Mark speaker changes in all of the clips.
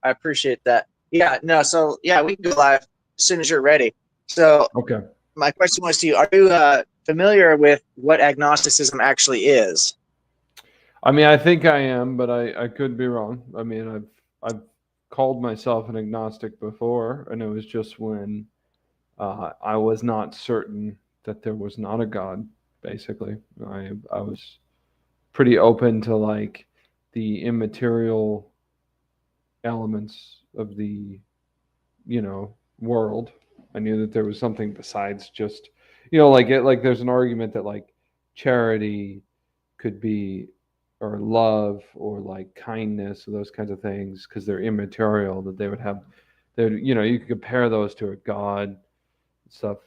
Speaker 1: I appreciate that. Yeah, no, so yeah, we can go live as soon as you're ready. So
Speaker 2: Okay.
Speaker 1: my question was to you: are you familiar with what agnosticism actually is?
Speaker 2: I mean, I think I am, but I could be wrong. I mean, I've called myself an agnostic before, and it was just when I was not certain that there was not a God. Basically, I was pretty open to like the immaterial elements of the world. I knew that there was something besides just like there's an argument that like charity could be or love or like kindness or those kinds of things because they're immaterial that they would have you could compare those to a god stuff,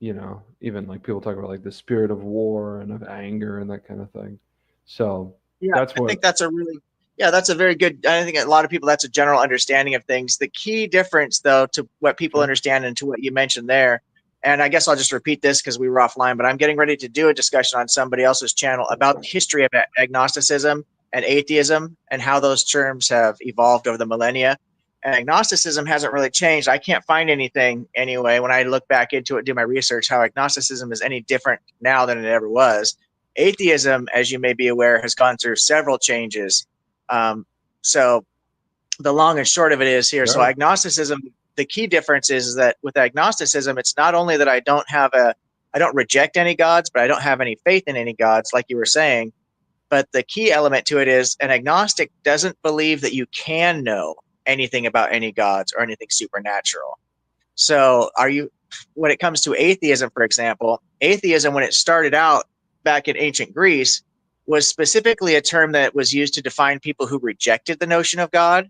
Speaker 2: even like people talk about like the spirit of war and of anger and that kind of thing. So
Speaker 1: Yeah,
Speaker 2: that's
Speaker 1: I
Speaker 2: what.
Speaker 1: think that's a really, yeah, that's a very good. I think a lot of people, that's a general understanding of things. The key difference, though, to what people
Speaker 2: Sure.
Speaker 1: understand and to what you mentioned there, and I guess I'll just repeat this because we were offline, but I'm getting ready to do a discussion on somebody else's channel about the history of agnosticism and atheism and how those terms have evolved over the millennia. And agnosticism hasn't really changed. I can't find anything anyway when I look back into it, do my research, how agnosticism is any different now than it ever was. Atheism, as you may be aware, has gone through several changes. So the long and short of it is here. So
Speaker 2: Yeah.
Speaker 1: agnosticism, the key difference is that with agnosticism, it's not only that I don't reject any gods, but I don't have any faith in any gods, like you were saying. But the key element to it is an agnostic doesn't believe that you can know anything about any gods or anything supernatural. So when it comes to atheism, for example, atheism, when it started out back in ancient Greece, was specifically a term that was used to define people who rejected the notion of God.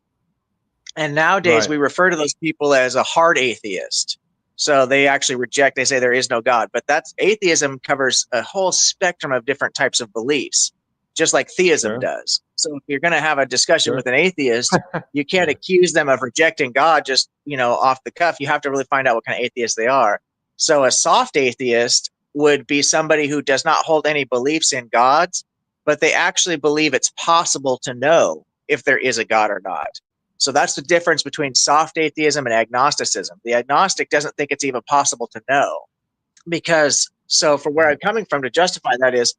Speaker 1: And nowadays
Speaker 2: Right.
Speaker 1: we refer to those people as a hard atheist. So they actually reject, they say there is no God. But that's atheism covers a whole spectrum of different types of beliefs, just like theism
Speaker 2: Sure.
Speaker 1: does. So if you're going to have a discussion
Speaker 2: Sure.
Speaker 1: with an atheist, you can't
Speaker 2: Yeah.
Speaker 1: accuse them of rejecting God just, off the cuff. You have to really find out what kind of atheist they are. So a soft atheist would be somebody who does not hold any beliefs in gods, but they actually believe it's possible to know if there is a God or not. So that's the difference between soft atheism and agnosticism. The agnostic doesn't think it's even possible to know because, so for where I'm coming from to justify that is,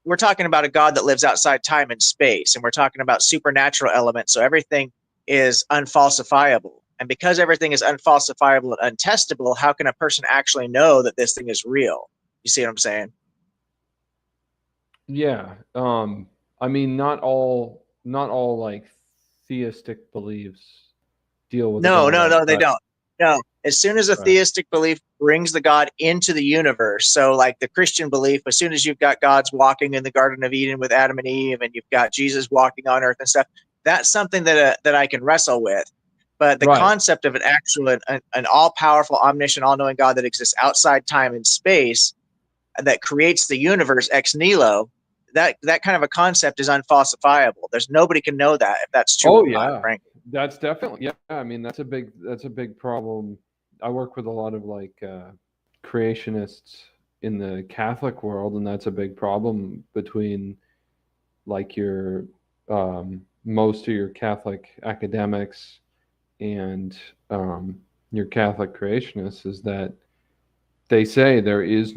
Speaker 1: we're talking about a God that lives outside time and space, and we're talking about supernatural elements. So everything is unfalsifiable. And because everything is unfalsifiable and untestable, how can a person actually know that this thing is real? You see what I'm saying?
Speaker 2: Yeah. I mean, not all like theistic beliefs deal with a
Speaker 1: No,
Speaker 2: God
Speaker 1: no, no, they
Speaker 2: outside.
Speaker 1: don't. No. As soon as a
Speaker 2: Right.
Speaker 1: theistic belief brings the God into the universe, so like the Christian belief, as soon as you've got God's walking in the Garden of Eden with Adam and Eve, and you've got Jesus walking on earth and stuff, that's something that I can wrestle with. But the
Speaker 2: Right.
Speaker 1: concept of an all powerful, omniscient, all knowing God that exists outside time and space that creates the universe ex nihilo, that kind of a concept is unfalsifiable. There's nobody can know that if that's true or
Speaker 2: Oh
Speaker 1: not,
Speaker 2: yeah.
Speaker 1: frankly.
Speaker 2: That's definitely, yeah. I mean, that's a big problem. I work with a lot of like creationists in the Catholic world, and that's a big problem between like your most of your Catholic academics and your Catholic creationists is that they say there's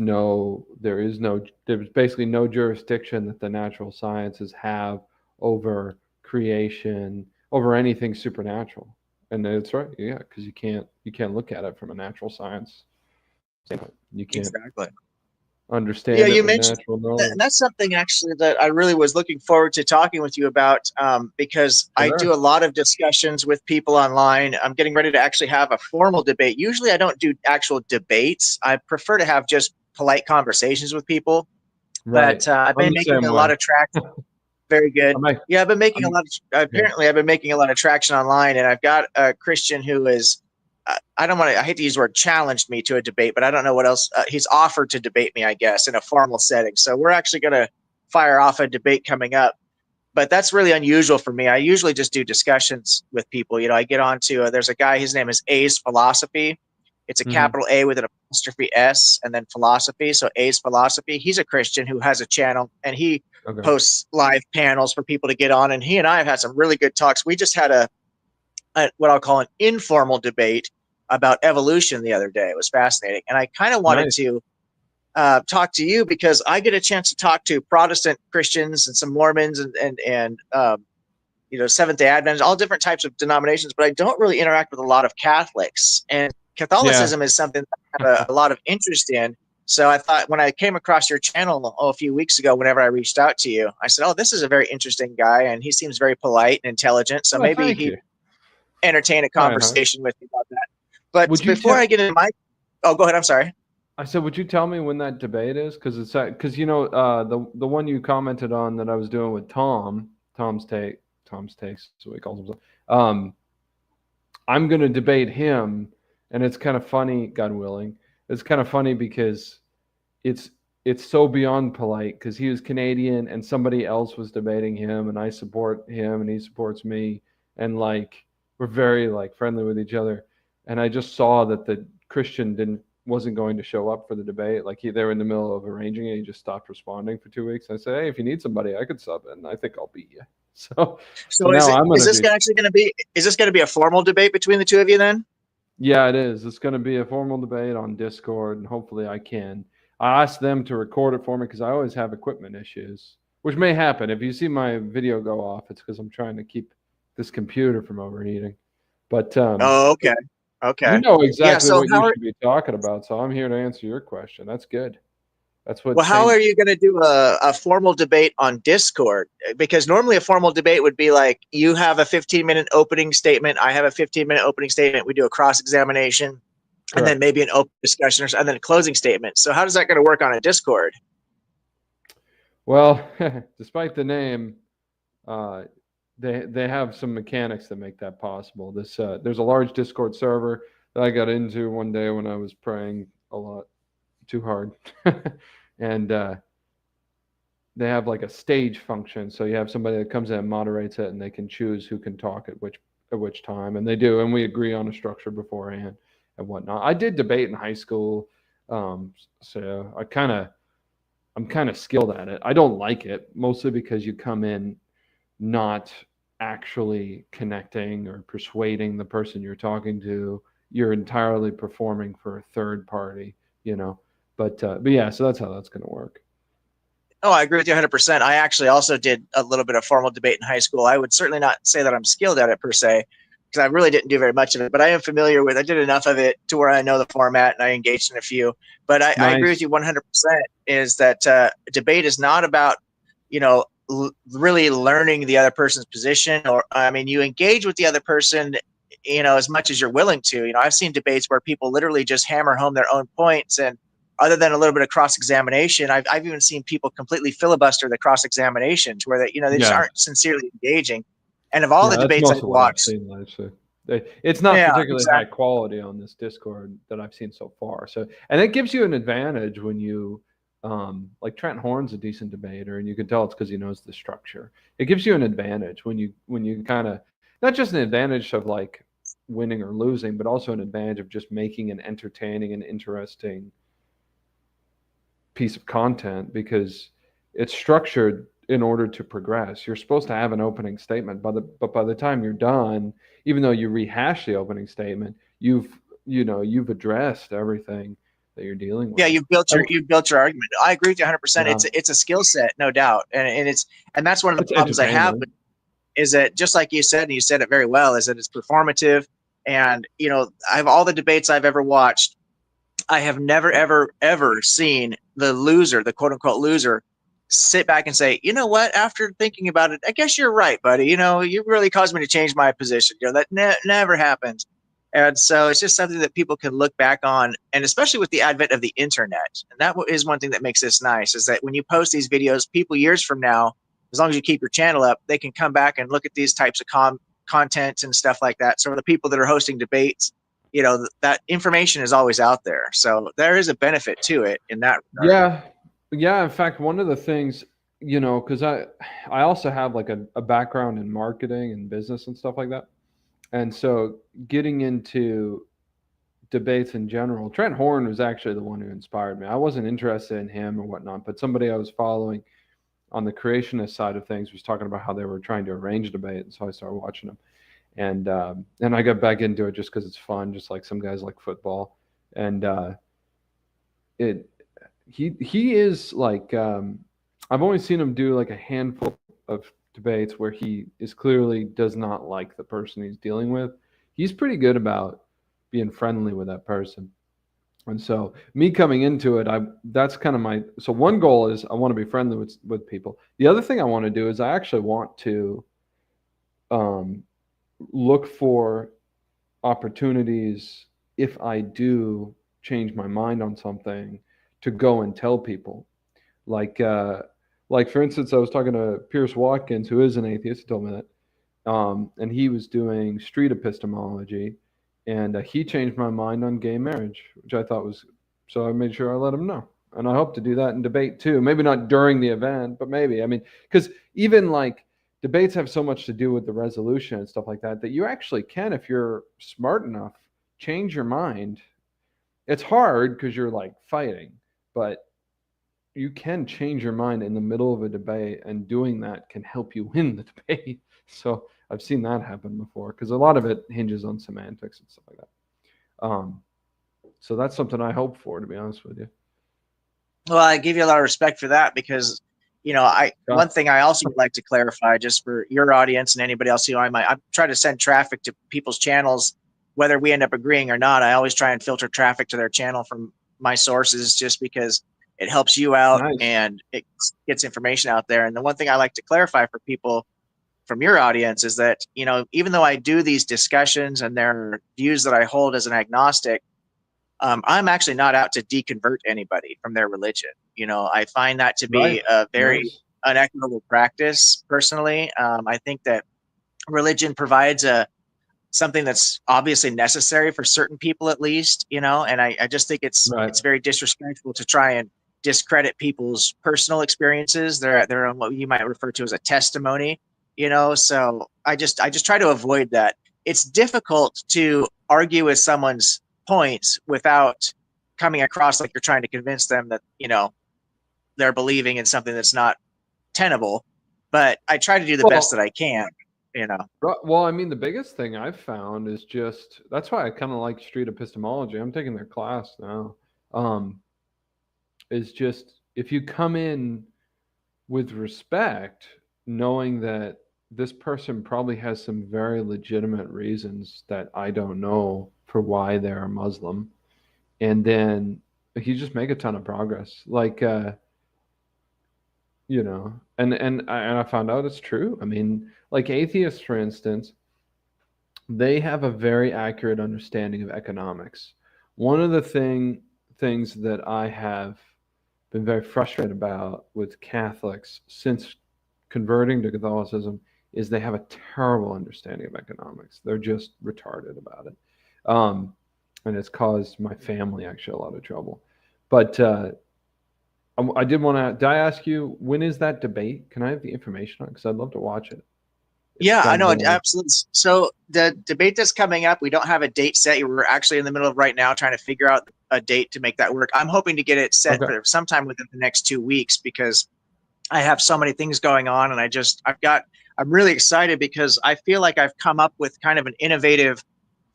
Speaker 2: basically no jurisdiction that the natural sciences have over creation, over anything supernatural. And it's right, yeah, because you can't look at it from a natural science standpoint. You can't
Speaker 1: Exactly. Yeah,
Speaker 2: understand it
Speaker 1: you
Speaker 2: with
Speaker 1: mentioned
Speaker 2: natural
Speaker 1: that, and
Speaker 2: knowledge.
Speaker 1: that's something actually that I really was looking forward to talking with you about because I do
Speaker 2: Sure.
Speaker 1: a lot of discussions with people online. I'm getting ready to actually have a formal debate. Usually, I don't do actual debates. I prefer to have just polite conversations with people.
Speaker 2: Right.
Speaker 1: But I've
Speaker 2: I'm
Speaker 1: been
Speaker 2: the
Speaker 1: making
Speaker 2: same
Speaker 1: a
Speaker 2: way.
Speaker 1: lot of traction. Very good.
Speaker 2: I'm like,
Speaker 1: Yeah, I've been making a
Speaker 2: I'm
Speaker 1: lot of.
Speaker 2: yeah.
Speaker 1: Apparently, I've been making a lot of traction online, and I've got a Christian who is. I don't want to. I hate to use the word challenged me to a debate, but I don't know what else. He's offered to debate me, I guess, in a formal setting. So we're actually going to fire off a debate coming up. But that's really unusual for me. I usually just do discussions with people. I get on to. There's a guy. His name is A's Philosophy. It's a
Speaker 2: Hmm.
Speaker 1: capital A with an apostrophe S and then philosophy. So A's Philosophy. He's a Christian who has a channel, and he
Speaker 2: Okay.
Speaker 1: posts live panels for people to get on. And he and I have had some really good talks. We just had what I'll call an informal debate about evolution the other day. It was fascinating, and I kind of wanted
Speaker 2: Nice.
Speaker 1: to talk to you because I get a chance to talk to Protestant Christians and some Mormons and Seventh Day Adventists, all different types of denominations, but I don't really interact with a lot of Catholics. And
Speaker 2: Yeah.
Speaker 1: Catholicism is something that I have a lot of interest in. So I thought when I came across your channel a few weeks ago, whenever I reached out to you, I said, "Oh, this is a very interesting guy, and he seems very polite and intelligent. So
Speaker 2: Well,
Speaker 1: maybe
Speaker 2: thank
Speaker 1: he'd
Speaker 2: you.
Speaker 1: entertain a
Speaker 2: Right on.
Speaker 1: conversation with me about that." But
Speaker 2: Would you
Speaker 1: before
Speaker 2: tell?
Speaker 1: I get into my, oh, go ahead. I'm sorry.
Speaker 2: I said, would you tell me when that debate is? Because because the one you commented on that I was doing with Tom's takes, is what he calls himself. I'm going to debate him, and it's kind of funny, God willing. It's kind of funny because it's it's so beyond polite because he was Canadian and somebody else was debating him, and I support him and he supports me, and like we're very like friendly with each other. And I just saw that the Christian didn't wasn't going to show up for the debate. Like they were in the middle of arranging it. He just stopped responding for 2 weeks. I said, hey, if you need somebody, I could sub in. I think I'll beat you. So
Speaker 1: So is
Speaker 2: now
Speaker 1: it
Speaker 2: I'm
Speaker 1: is
Speaker 2: gonna
Speaker 1: this
Speaker 2: do.
Speaker 1: actually going to be is this going to be a formal debate between the two of you then?
Speaker 2: Yeah, it is. It's going to be a formal debate on Discord, and hopefully I can. I asked them to record it for me because I always have equipment issues, which may happen. If you see my video go off, it's because I'm trying to keep this computer from overheating. But
Speaker 1: Oh, okay.
Speaker 2: you
Speaker 1: Okay.
Speaker 2: know
Speaker 1: Yeah.
Speaker 2: exactly
Speaker 1: So
Speaker 2: what you should be talking about, so I'm here to answer your question. That's good. That's what
Speaker 1: how
Speaker 2: Saint.
Speaker 1: are you going to do a formal debate on Discord? Because normally a formal debate would be like you have a 15-minute opening statement, I have a 15-minute opening statement, we do a cross examination, and then
Speaker 2: Correct.
Speaker 1: maybe an open discussion and then a closing statement. So how does that going to work on a Discord?
Speaker 2: Well, despite the name, uh, they have some mechanics that make that possible. There's a large Discord server that I got into one day when I was praying a lot too hard, and they have like a stage function. So you have somebody that comes in and moderates it, and they can choose who can talk at which time, and they do, and we agree on a structure beforehand and whatnot. I did debate in high school, so I'm kind of skilled at it. I don't like it mostly because you come in not actually connecting or persuading the person you're talking to. You're entirely performing for a third party, you know. But yeah, so that's how that's going to work.
Speaker 1: Oh, I agree with you 100%. I actually also did a little bit of formal debate in high school. I would certainly not say that I'm skilled at it per se, because I really didn't do very much of it, but I am familiar with I did enough of it to where I know the format and I engaged in a few. But I agree with
Speaker 2: Nice.
Speaker 1: you 100% is that debate is not about, really learning the other person's position, or, I mean, you engage with the other person, as much as you're willing to. I've seen debates where people literally just hammer home their own points, and other than a little bit of cross examination, I've even seen people completely filibuster the cross examinations where they just
Speaker 2: Yeah,
Speaker 1: aren't sincerely engaging. And of all the
Speaker 2: yeah, that's
Speaker 1: debates I've
Speaker 2: most of what I've
Speaker 1: watched,
Speaker 2: seen. Actually, it's not
Speaker 1: yeah,
Speaker 2: particularly high
Speaker 1: exactly.
Speaker 2: quality on this Discord that I've seen so far. So, and it gives you an advantage when you, like Trent Horn's a decent debater, and you can tell it's because he knows the structure. It gives you an advantage when you kind of not just an advantage of like winning or losing, but also an advantage of just making an entertaining and interesting piece of content because it's structured in order to progress. You're supposed to have an opening statement, but by the time you're done, even though you rehash the opening statement, you've addressed everything that you're dealing
Speaker 1: Yeah,
Speaker 2: with.
Speaker 1: you've built your argument. I agree with you 100%.
Speaker 2: Yeah,
Speaker 1: It's a skill set, no doubt, and that's one of the
Speaker 2: it's
Speaker 1: problems I have.
Speaker 2: entertainment.
Speaker 1: Is that just like you said, and you said it very well, is that it's performative, and I have all the debates I've ever watched. I have never, ever, ever seen the loser, the quote unquote loser, sit back and say, you know what? After thinking about it, I guess you're right, buddy. You really caused me to change my position. That never happens. And so it's just something that people can look back on. And especially with the advent of the internet. And that is one thing that makes this nice is that when you post these videos, people years from now, as long as you keep your channel up, they can come back and look at these types of content and stuff like that. So the people that are hosting debates, that information is always out there, so there is a benefit to it in that regard.
Speaker 2: Yeah, yeah. In fact, one of the things, because I also have like a background in marketing and business and stuff like that, and so getting into debates in general. Trent Horn was actually the one who inspired me. I wasn't interested in him or whatnot, but somebody I was following on the creationist side of things was talking about how they were trying to arrange a debate, and so I started watching them. and I got back into it just because it's fun, just like some guys like football, and it he is like I've only seen him do like a handful of debates where he is clearly does not like the person he's dealing with. He's pretty good about being friendly with that person. And so me coming into it, I that's kind of my so one goal is I want to be friendly with people. The other thing I want to do is I actually want to um, look for opportunities if I do change my mind on something to go and tell people. Like like for instance, I was talking to Pierce Watkins, who is an atheist. He told me that, and he was doing street epistemology, and he changed my mind on gay marriage, which I thought was so. I made sure I let him know, and I hope to do that in debate too. Maybe not during the event, but maybe. I mean, because even like debates have so much to do with the resolution and stuff like that that you actually can, if you're smart enough, change your mind. It's hard because you're like fighting, but you can change your mind in the middle of a debate, and doing that can help you win the debate. So I've seen that happen before because a lot of it hinges on semantics and stuff like that. So that's something I hope for, to be honest with you.
Speaker 1: Well, I give you a lot of respect for that because, one thing I also would like to clarify just for your audience and anybody else who I try to send traffic to people's channels, whether we end up agreeing or not. I always try and filter traffic to their channel from my sources just because it helps you out
Speaker 2: Nice.
Speaker 1: and it gets information out there. And the one thing I like to clarify for people from your audience is that, even though I do these discussions and there are views that I hold as an agnostic, I'm actually not out to deconvert anybody from their religion. I find that to
Speaker 2: Right.
Speaker 1: be a very
Speaker 2: Nice.
Speaker 1: unequitable practice personally. I think that religion provides something that's obviously necessary for certain people at least, and I just think
Speaker 2: Right.
Speaker 1: it's very disrespectful to try and discredit people's personal experiences. They're on what you might refer to as a testimony, so I just try to avoid that. It's difficult to argue with someone's points without coming across like you're trying to convince them that, they're believing in something that's not tenable, but I try to do the best that
Speaker 2: Well,
Speaker 1: I can, you know.
Speaker 2: well, I mean, the biggest thing I've found is just that's why I kind of like street epistemology. I'm taking their class now. Um, is just if you come in with respect, knowing that this person probably has some very legitimate reasons that I don't know for why they're a Muslim, and then you just make a ton of progress. Like, and I found out it's true. I mean, like atheists, for instance, they have a very accurate understanding of economics. One of the things that I have been very frustrated about with Catholics since converting to Catholicism is they have a terrible understanding of economics. They're just retarded about it. And it's caused my family actually a lot of trouble. But I did want to, did I ask you, when is that debate? Can I have the information on it? Because I'd love to watch it. If
Speaker 1: Yeah, I
Speaker 2: that's
Speaker 1: know,
Speaker 2: the,
Speaker 1: absolutely. So the debate that's coming up, we don't have a date set. We're actually in the middle of right now trying to figure out a date to make that work. I'm hoping to get it set
Speaker 2: okay.
Speaker 1: for sometime within the next 2 weeks because I have so many things going on, and I'm really excited because I feel like I've come up with kind of an innovative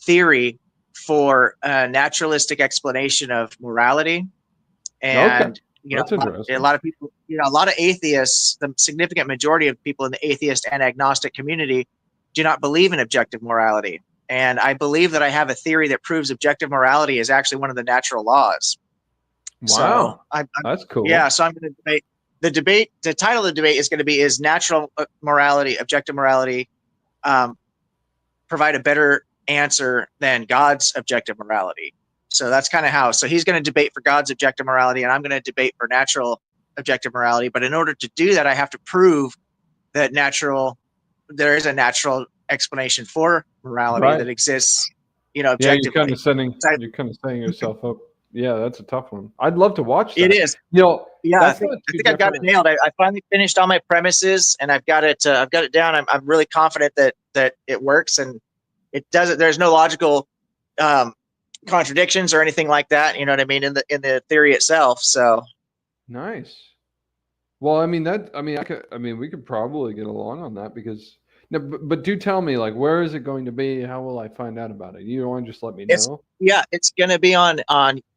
Speaker 1: theory for a naturalistic explanation of morality.
Speaker 2: Okay.
Speaker 1: And
Speaker 2: That's
Speaker 1: a
Speaker 2: interesting.
Speaker 1: lot of people, a lot of atheists, the significant majority of people in the atheist and agnostic community do not believe in objective morality. And I believe that I have a theory that proves objective morality is actually one of the natural laws. So
Speaker 2: Wow. That's
Speaker 1: yeah,
Speaker 2: cool.
Speaker 1: so I'm going to debate the debate. The title of the debate is going to be: Is natural morality, objective morality, um, provide a better answer than God's objective morality? So that's kind of how. So he's going to debate for God's objective morality, and I'm going to debate for natural objective morality. But in order to do that, I have to prove that there is a natural explanation for morality
Speaker 2: Right.
Speaker 1: that exists,
Speaker 2: Yeah, you're kind
Speaker 1: objectively.
Speaker 2: of setting
Speaker 1: So
Speaker 2: you're kind of setting yourself up. Yeah, that's a tough one. I'd love to watch
Speaker 1: it
Speaker 2: that.
Speaker 1: is. Yeah, I
Speaker 2: That's
Speaker 1: think
Speaker 2: not
Speaker 1: I
Speaker 2: too
Speaker 1: think I've got it
Speaker 2: different.
Speaker 1: nailed. I finally finished all my premises, and I've got it. I've got it down. I'm really confident that it works, and it does it. There's no logical um, contradictions or anything like that. You know what I mean in the theory itself. So
Speaker 2: Nice. Well, I mean that. I mean, we could probably get along on that because No, but do tell me, like, where is it going to be? How will I find out about it? You don't want to just let me
Speaker 1: It's
Speaker 2: know?
Speaker 1: yeah, it's going to be on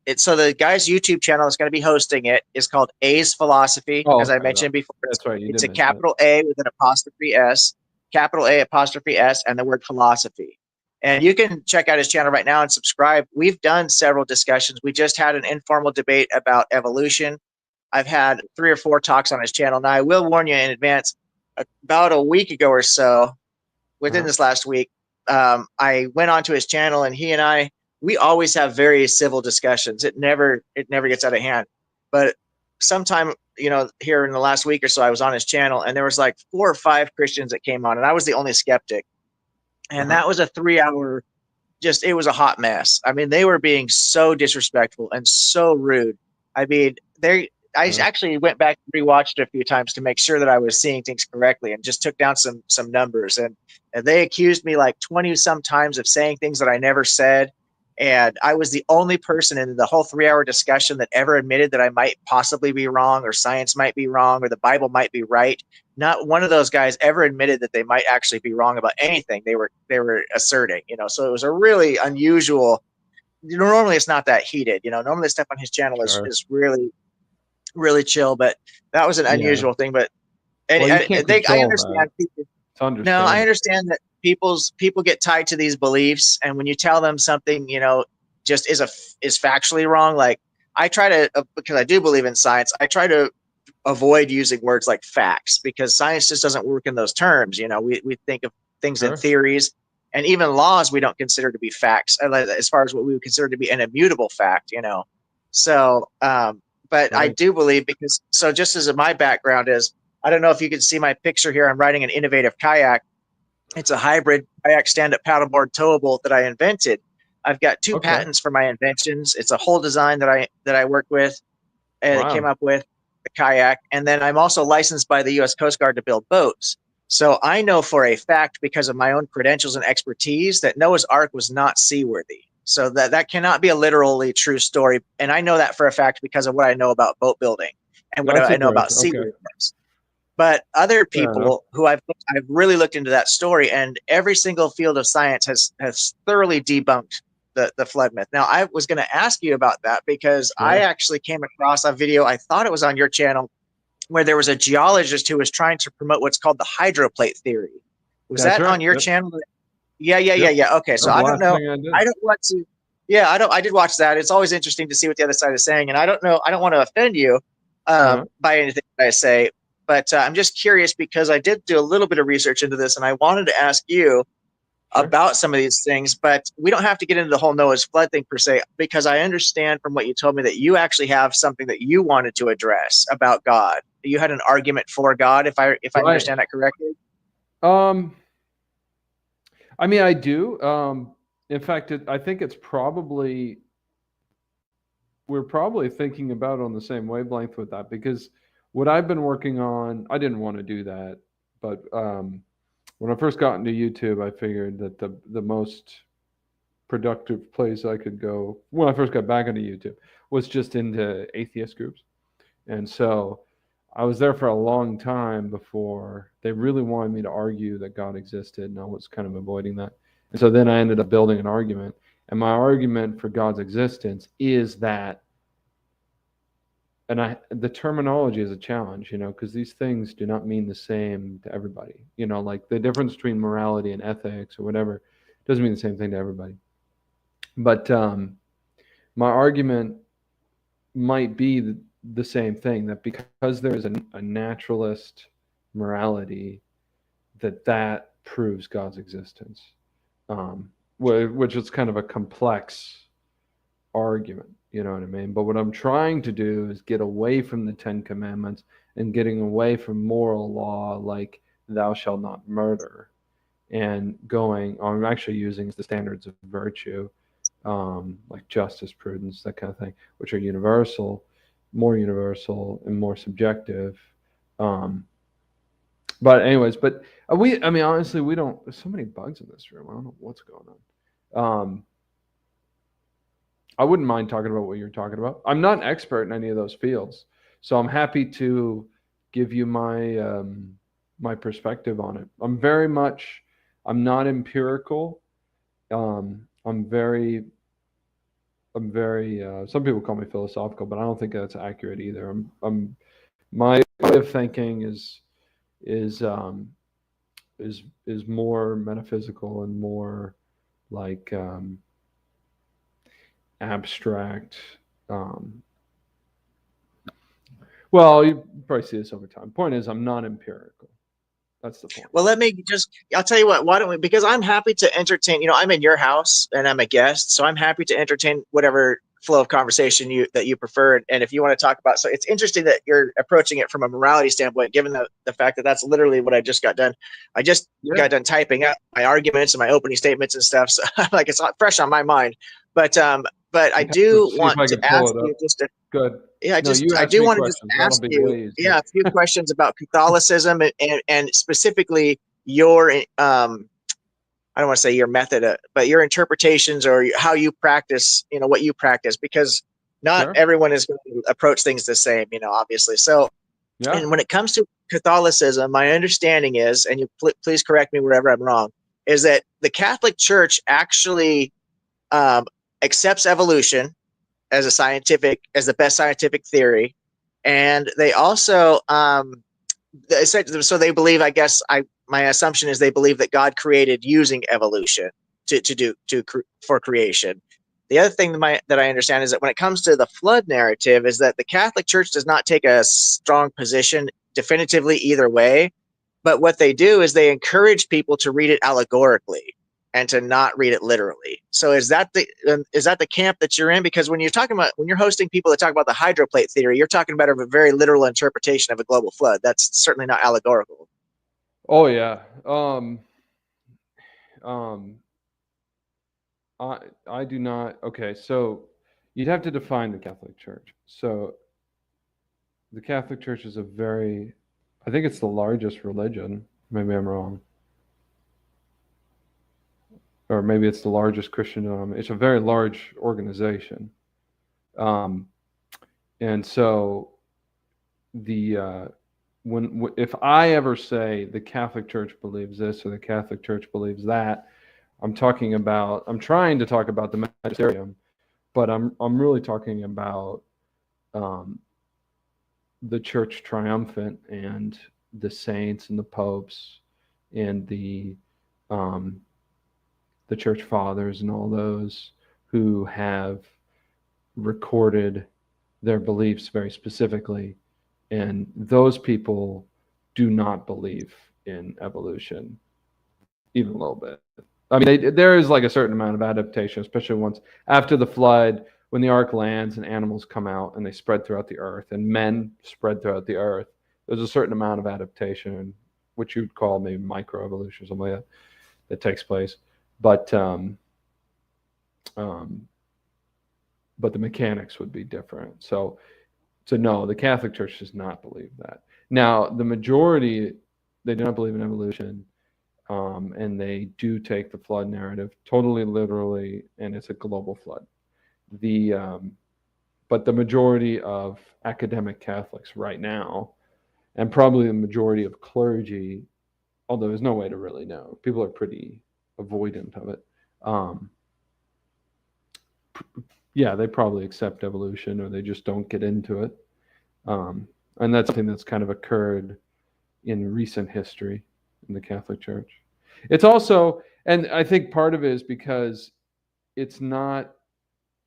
Speaker 1: it. So the guy's YouTube channel is going to be hosting it. Is called A's Philosophy,
Speaker 2: Oh,
Speaker 1: as I
Speaker 2: okay.
Speaker 1: mentioned before.
Speaker 2: That's right. You
Speaker 1: It's
Speaker 2: did
Speaker 1: a
Speaker 2: mention it.
Speaker 1: capital A with an apostrophe S, capital A apostrophe S, and the word philosophy. And you can check out his channel right now and subscribe. We've done several discussions. We just had an informal debate about evolution. I've had 3 or 4 talks on his channel. Now, I will warn you in advance, about a week ago or so, within
Speaker 2: Uh-huh.
Speaker 1: this last week, I went onto his channel, and he and I, we always have very civil discussions. It never gets out of hand. But sometime, here in the last week or so, I was on his channel, and there was like 4 or 5 Christians that came on, and I was the only skeptic. And
Speaker 2: Uh-huh.
Speaker 1: that was a 3 hour, just, it was a hot mess. I mean, they were being so disrespectful and so rude. I mean, I
Speaker 2: Uh-huh.
Speaker 1: actually went back and rewatched it a few times to make sure that I was seeing things correctly, and just took down some numbers. And they accused me like 20 some times of saying things that I never said. And I was the only person in the whole 3 hour discussion that ever admitted that I might possibly be wrong, or science might be wrong, or the Bible might be right. Not one of those guys ever admitted that they might actually be wrong about anything they were asserting. So it was a really unusual. Normally it's not that heated. Normally the stuff on his channel is
Speaker 2: Sure.
Speaker 1: is really, really chill, but that was an
Speaker 2: Yeah.
Speaker 1: unusual thing. But and,
Speaker 2: Well, you can't
Speaker 1: I
Speaker 2: control that.
Speaker 1: understand people.
Speaker 2: It's
Speaker 1: No, I
Speaker 2: understandable.
Speaker 1: understand that people get tied to these beliefs, and when you tell them something, just is factually wrong. Like, I try to, because I do believe in science, I try to avoid using words like facts, because science just doesn't work in those terms. We think of things in
Speaker 2: Sure.
Speaker 1: theories, and even laws we don't consider to be facts, as far as what we would consider to be an immutable fact. So, but I
Speaker 2: Right.
Speaker 1: do believe, because, so just as my background is, I don't know if you can see my picture here. I'm riding an innovative kayak. It's a hybrid kayak stand-up paddleboard towable that I invented. I've got 2
Speaker 2: Okay.
Speaker 1: patents for my inventions. It's a whole design that I work with, and came
Speaker 2: Wow.
Speaker 1: up with the kayak. And then I'm also licensed by the U.S. Coast Guard to build boats. So I know for a fact, because of my own credentials and expertise, that Noah's Ark was not seaworthy. So that cannot be a literally true story. And I know that for a fact because of what I know about boat building and what
Speaker 2: That's
Speaker 1: I know about
Speaker 2: interesting. Okay.
Speaker 1: seaworthiness. But other
Speaker 2: Fair enough.
Speaker 1: people who I've really looked into that story, and every single field of science has thoroughly debunked the flood myth. Now, I was going to ask you about that, because I
Speaker 2: Sure.
Speaker 1: actually came across a video. I thought it was on your channel, where there was a geologist who was trying to promote what's called the hydroplate theory. Was
Speaker 2: That's
Speaker 1: that
Speaker 2: right.
Speaker 1: on your
Speaker 2: Yep.
Speaker 1: channel? Yeah, yeah, yeah,
Speaker 2: Yep.
Speaker 1: yeah. Okay,
Speaker 2: That
Speaker 1: so
Speaker 2: was the
Speaker 1: I don't
Speaker 2: last
Speaker 1: know.
Speaker 2: thing I did.
Speaker 1: I don't want to. Yeah, I don't. I did watch that. It's always interesting to see what the other side is saying, and I don't know. I don't want to offend you,
Speaker 2: Uh-huh.
Speaker 1: by anything that I say, but I'm just curious, because I did do a little bit of research into this, and I wanted to ask you
Speaker 2: Sure.
Speaker 1: about some of these things. But we don't have to get into the whole Noah's flood thing per se, because I understand from what you told me that you actually have something that you wanted to address about God. You had an argument for God, if I
Speaker 2: Right.
Speaker 1: understand that correctly.
Speaker 2: Um, I mean, I do. In fact, I think it's probably we're probably thinking about on the same wavelength with that because what I've been working on, I didn't want to do that, but when I first got into YouTube, I figured that the most productive place I could go when I first got back into YouTube was just into atheist groups. And so I was there for a long time before they really wanted me to argue that God existed, and I was kind of avoiding that. And so then I ended up building an argument. And my argument for God's existence is that, and the terminology is a challenge, because these things do not mean the same to everybody. Like the difference between morality and ethics or whatever doesn't mean the same thing to everybody. But my argument might be the same thing, that because there is a naturalist morality, that proves God's existence, which is kind of a complex argument. You know what I mean? But what I'm trying to do is get away from the Ten Commandments and getting away from moral law like thou shalt not murder, and I'm actually using the standards of virtue, like justice, prudence, that kind of thing, which are more universal and more subjective. Um, but anyways, I mean, honestly, we don't. There's so many bugs in this room. I don't know what's going on. I wouldn't mind talking about what you're talking about. I'm not an expert in any of those fields, so I'm happy to give you my perspective on it. I'm not empirical. I'm very. Some people call me philosophical, but I don't think that's accurate either. My way of thinking is um, is more metaphysical and more like abstract. Um, well, you probably see this over time. Point is, I'm not empirical. That's the point.
Speaker 1: Well, I'll tell you what, why don't we, because I'm happy to entertain, I'm in your house and I'm a guest, so I'm happy to entertain whatever flow of conversation that you prefer. And if you want to talk about, so it's interesting that you're approaching it from a morality standpoint, given the fact that that's literally what I just got done. I just
Speaker 2: Yeah.
Speaker 1: got done typing up my arguments and my opening statements and stuff. So like it's not fresh on my mind, but I do
Speaker 2: Let's see if
Speaker 1: want
Speaker 2: I
Speaker 1: to
Speaker 2: can pull
Speaker 1: ask
Speaker 2: it
Speaker 1: you
Speaker 2: up.
Speaker 1: just
Speaker 2: Good.
Speaker 1: yeah,
Speaker 2: No, you
Speaker 1: I
Speaker 2: ask
Speaker 1: do
Speaker 2: me
Speaker 1: want to just
Speaker 2: questions. That'll
Speaker 1: ask
Speaker 2: be
Speaker 1: you,
Speaker 2: way
Speaker 1: yeah,
Speaker 2: easier.
Speaker 1: a few questions about Catholicism and specifically your I don't want to say your method, but your interpretations or how you practice, what you practice, because not
Speaker 2: Sure.
Speaker 1: everyone is going to approach things the same, obviously. So,
Speaker 2: Yeah.
Speaker 1: and when it comes to Catholicism, my understanding is, and you please correct me wherever I'm wrong, is that the Catholic Church actually um, accepts evolution as the best scientific theory, and they also so they believe, I guess my assumption is they believe that God created using evolution for creation. The other thing that I understand is that when it comes to the flood narrative, is that the Catholic Church does not take a strong position definitively either way, but what they do is they encourage people to read it allegorically and to not read it literally. So is that the camp that you're in? Because when you're hosting people that talk about the hydroplate theory, you're talking about a very literal interpretation of a global flood. That's certainly not allegorical.
Speaker 2: Oh yeah. Um, I do not. Okay, so you'd have to define the Catholic Church. So the Catholic Church is I think it's the largest religion. Maybe I'm wrong, or maybe it's the largest Christian. It's a very large organization, um, and so the if I ever say the Catholic Church believes this or the Catholic Church believes that, I'm trying to talk about the magisterium, but I'm really talking about um, the Church triumphant and the saints and the popes and um, the church fathers and all those who have recorded their beliefs very specifically, and those people do not believe in evolution even a little bit. I mean, there is like a certain amount of adaptation, especially once after the flood, when the ark lands and animals come out and they spread throughout the earth and men spread throughout the earth. There's a certain amount of adaptation, which you'd call maybe microevolution or something like that, that takes place. But um, but the mechanics would be different. So no, the Catholic Church does not believe that. Now, the majority, they do not believe in evolution. And they do take the flood narrative totally literally, and it's a global flood. The but the majority of academic Catholics right now, and probably the majority of clergy, although there's no way to really know, people are pretty avoidant of it. Um, yeah, they probably accept evolution, or they just don't get into it. And that's something that's kind of occurred in recent history in the Catholic Church. It's also, and I think part of it is because it's not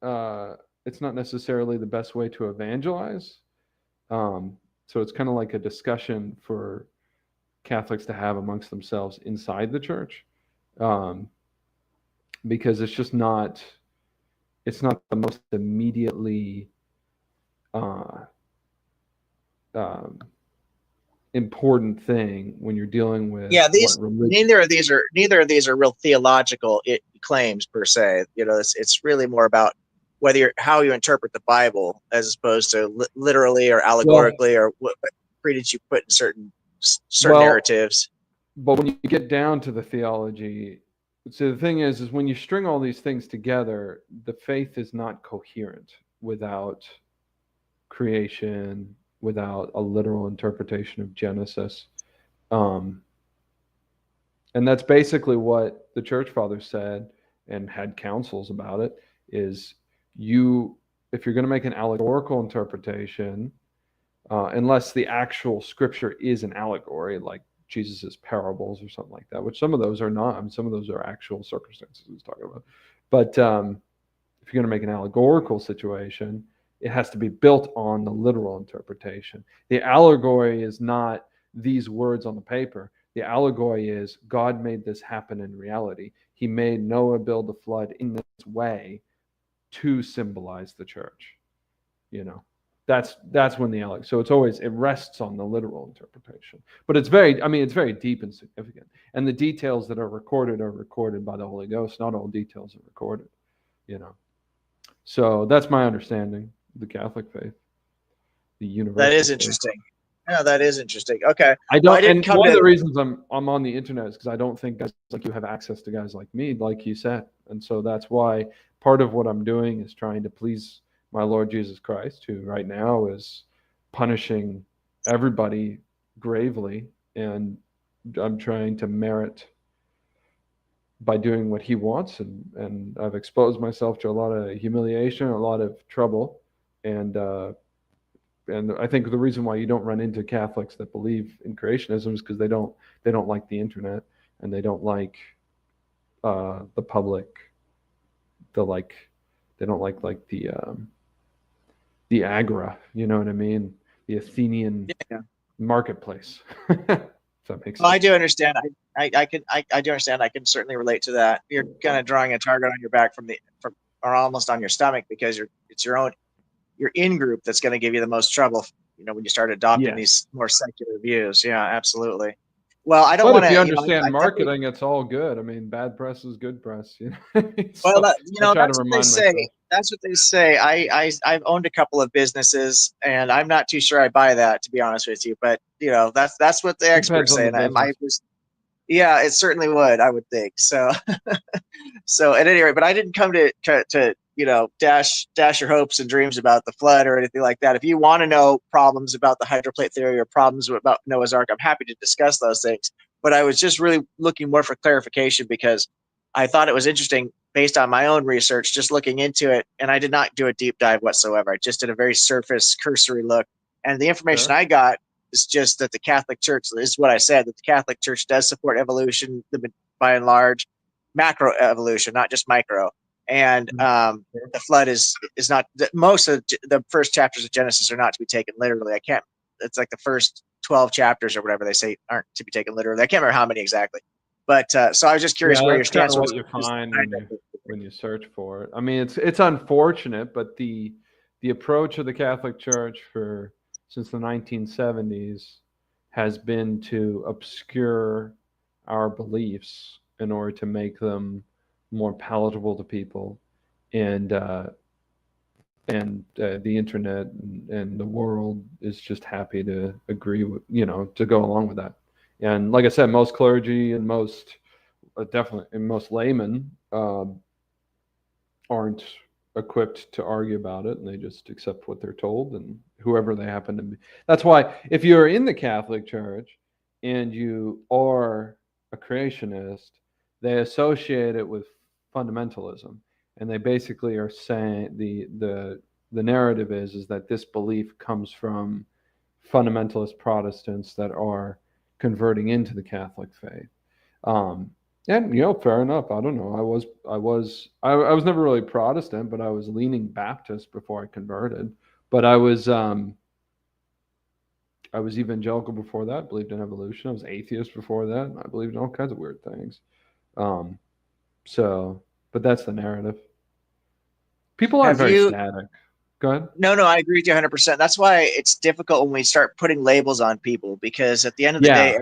Speaker 2: uh, it's not necessarily the best way to evangelize. So it's kind of like a discussion for Catholics to have amongst themselves inside the church, um, because it's not the most immediately uh, um, important thing when you're dealing with
Speaker 1: Yeah,
Speaker 2: what
Speaker 1: these
Speaker 2: religion.
Speaker 1: neither of these are real theological claims per se. It's really more about how you interpret the Bible as opposed to literally or
Speaker 2: Well,
Speaker 1: allegorically or what credence you put in certain
Speaker 2: well,
Speaker 1: narratives.
Speaker 2: but when you get down to the theology, so the thing is when you string all these things together, the faith is not coherent without creation, without a literal interpretation of Genesis. Um, and that's basically what the church fathers said and had councils about it is you, if you're going to make an allegorical interpretation, unless the actual scripture is an allegory, like Jesus's parables or something like that, which some of those are not. I mean, some of those are actual circumstances he's talking about. But if you're going to make an allegorical situation, it has to be built on the literal interpretation. The allegory is not these words on the paper. The allegory is God made this happen in reality. He made Noah build a flood in this way to symbolize the church. You know, that's when the allegory. So it's always, it rests on the literal interpretation. But it's very, I mean, it's very deep and significant. And the details that are recorded by the Holy Ghost. Not all details are recorded. You know. So that's my understanding of the Catholic faith, the universal
Speaker 1: That is
Speaker 2: faith.
Speaker 1: interesting. Yeah, that is interesting. Okay.
Speaker 2: I
Speaker 1: Well, I
Speaker 2: don't,
Speaker 1: didn't
Speaker 2: and
Speaker 1: come
Speaker 2: one of
Speaker 1: to.
Speaker 2: the reasons I'm on the internet is because I don't think guys like you have access to guys like me, like you said, and so that's why part of what I'm doing is trying to please my Lord Jesus Christ, who right now is punishing everybody gravely, and I'm trying to merit by doing what he wants, and I've exposed myself to a lot of humiliation, a lot of trouble, and I think the reason why you don't run into Catholics that believe in creationism is because they don't like the internet, and they don't like the public, they don't like the agora, you know what I mean, the Athenian
Speaker 1: Yeah.
Speaker 2: marketplace. If that makes
Speaker 1: Well, I
Speaker 2: sense.
Speaker 1: do understand. I do understand. I can certainly relate to that. You're kind of drawing a target on your back from or almost on your stomach because it's your own your in group that's going to give you the most trouble. You know, when you start adopting
Speaker 2: Yes.
Speaker 1: these more secular views. Yeah, absolutely. Well, I don't
Speaker 2: But
Speaker 1: want
Speaker 2: if you
Speaker 1: to.
Speaker 2: understand
Speaker 1: I definitely.
Speaker 2: marketing, it's all good. I mean, bad press is good press, you know.
Speaker 1: Well,
Speaker 2: So I try to
Speaker 1: that's what they
Speaker 2: remind
Speaker 1: say.
Speaker 2: myself.
Speaker 1: That's what they say. I've owned a couple of businesses, and I'm not too sure I buy that, to be honest with you. But that's what the
Speaker 2: Depends
Speaker 1: experts
Speaker 2: on
Speaker 1: say,
Speaker 2: the
Speaker 1: and I
Speaker 2: business.
Speaker 1: just yeah, it certainly would. I would think so. So at any rate, but I didn't come to dash your hopes and dreams about the flood or anything like that. If you want to know problems about the hydroplate theory or problems about Noah's Ark, I'm happy to discuss those things. But I was just really looking more for clarification because I thought it was interesting based on my own research, just looking into it, and I did not do a deep dive whatsoever. I just did a very surface, cursory look, and the information
Speaker 2: Sure.
Speaker 1: I got is just that the Catholic Church is what I said, that the Catholic Church does support evolution by and large, macro evolution, not just micro. And
Speaker 2: Sure.
Speaker 1: the flood is not most of the first chapters of Genesis are not to be taken literally. I can't. It's like the first 12 chapters or whatever they say aren't to be taken literally. I can't remember how many exactly. But so I was just curious
Speaker 2: Yeah,
Speaker 1: where your
Speaker 2: that's kind
Speaker 1: stance
Speaker 2: of what
Speaker 1: was.
Speaker 2: you find when you search for it. I mean, it's unfortunate, but the approach of the Catholic Church for since the 1970s has been to obscure our beliefs in order to make them more palatable to people, and the internet and the world is just happy to agree with, to go along with that. And like I said, most clergy and most definitely, and most laymen aren't equipped to argue about it, and they just accept what they're told, and whoever they happen to be. That's why if you're in the Catholic Church and you are a creationist, they associate it with fundamentalism, and they basically are saying the narrative is that this belief comes from fundamentalist Protestants that are converting into the Catholic faith. Um, and fair enough. I don't know. I was never really Protestant, but I was leaning Baptist before I converted. But I was evangelical before that. Believed in evolution. I was atheist before that. I believed in all kinds of weird things. Um, so, but that's the narrative. People aren't
Speaker 1: Have
Speaker 2: very
Speaker 1: you?
Speaker 2: static. Go ahead.
Speaker 1: No, I agree with you 100%. That's why it's difficult when we start putting labels on people because at the end of the day,
Speaker 2: Yeah,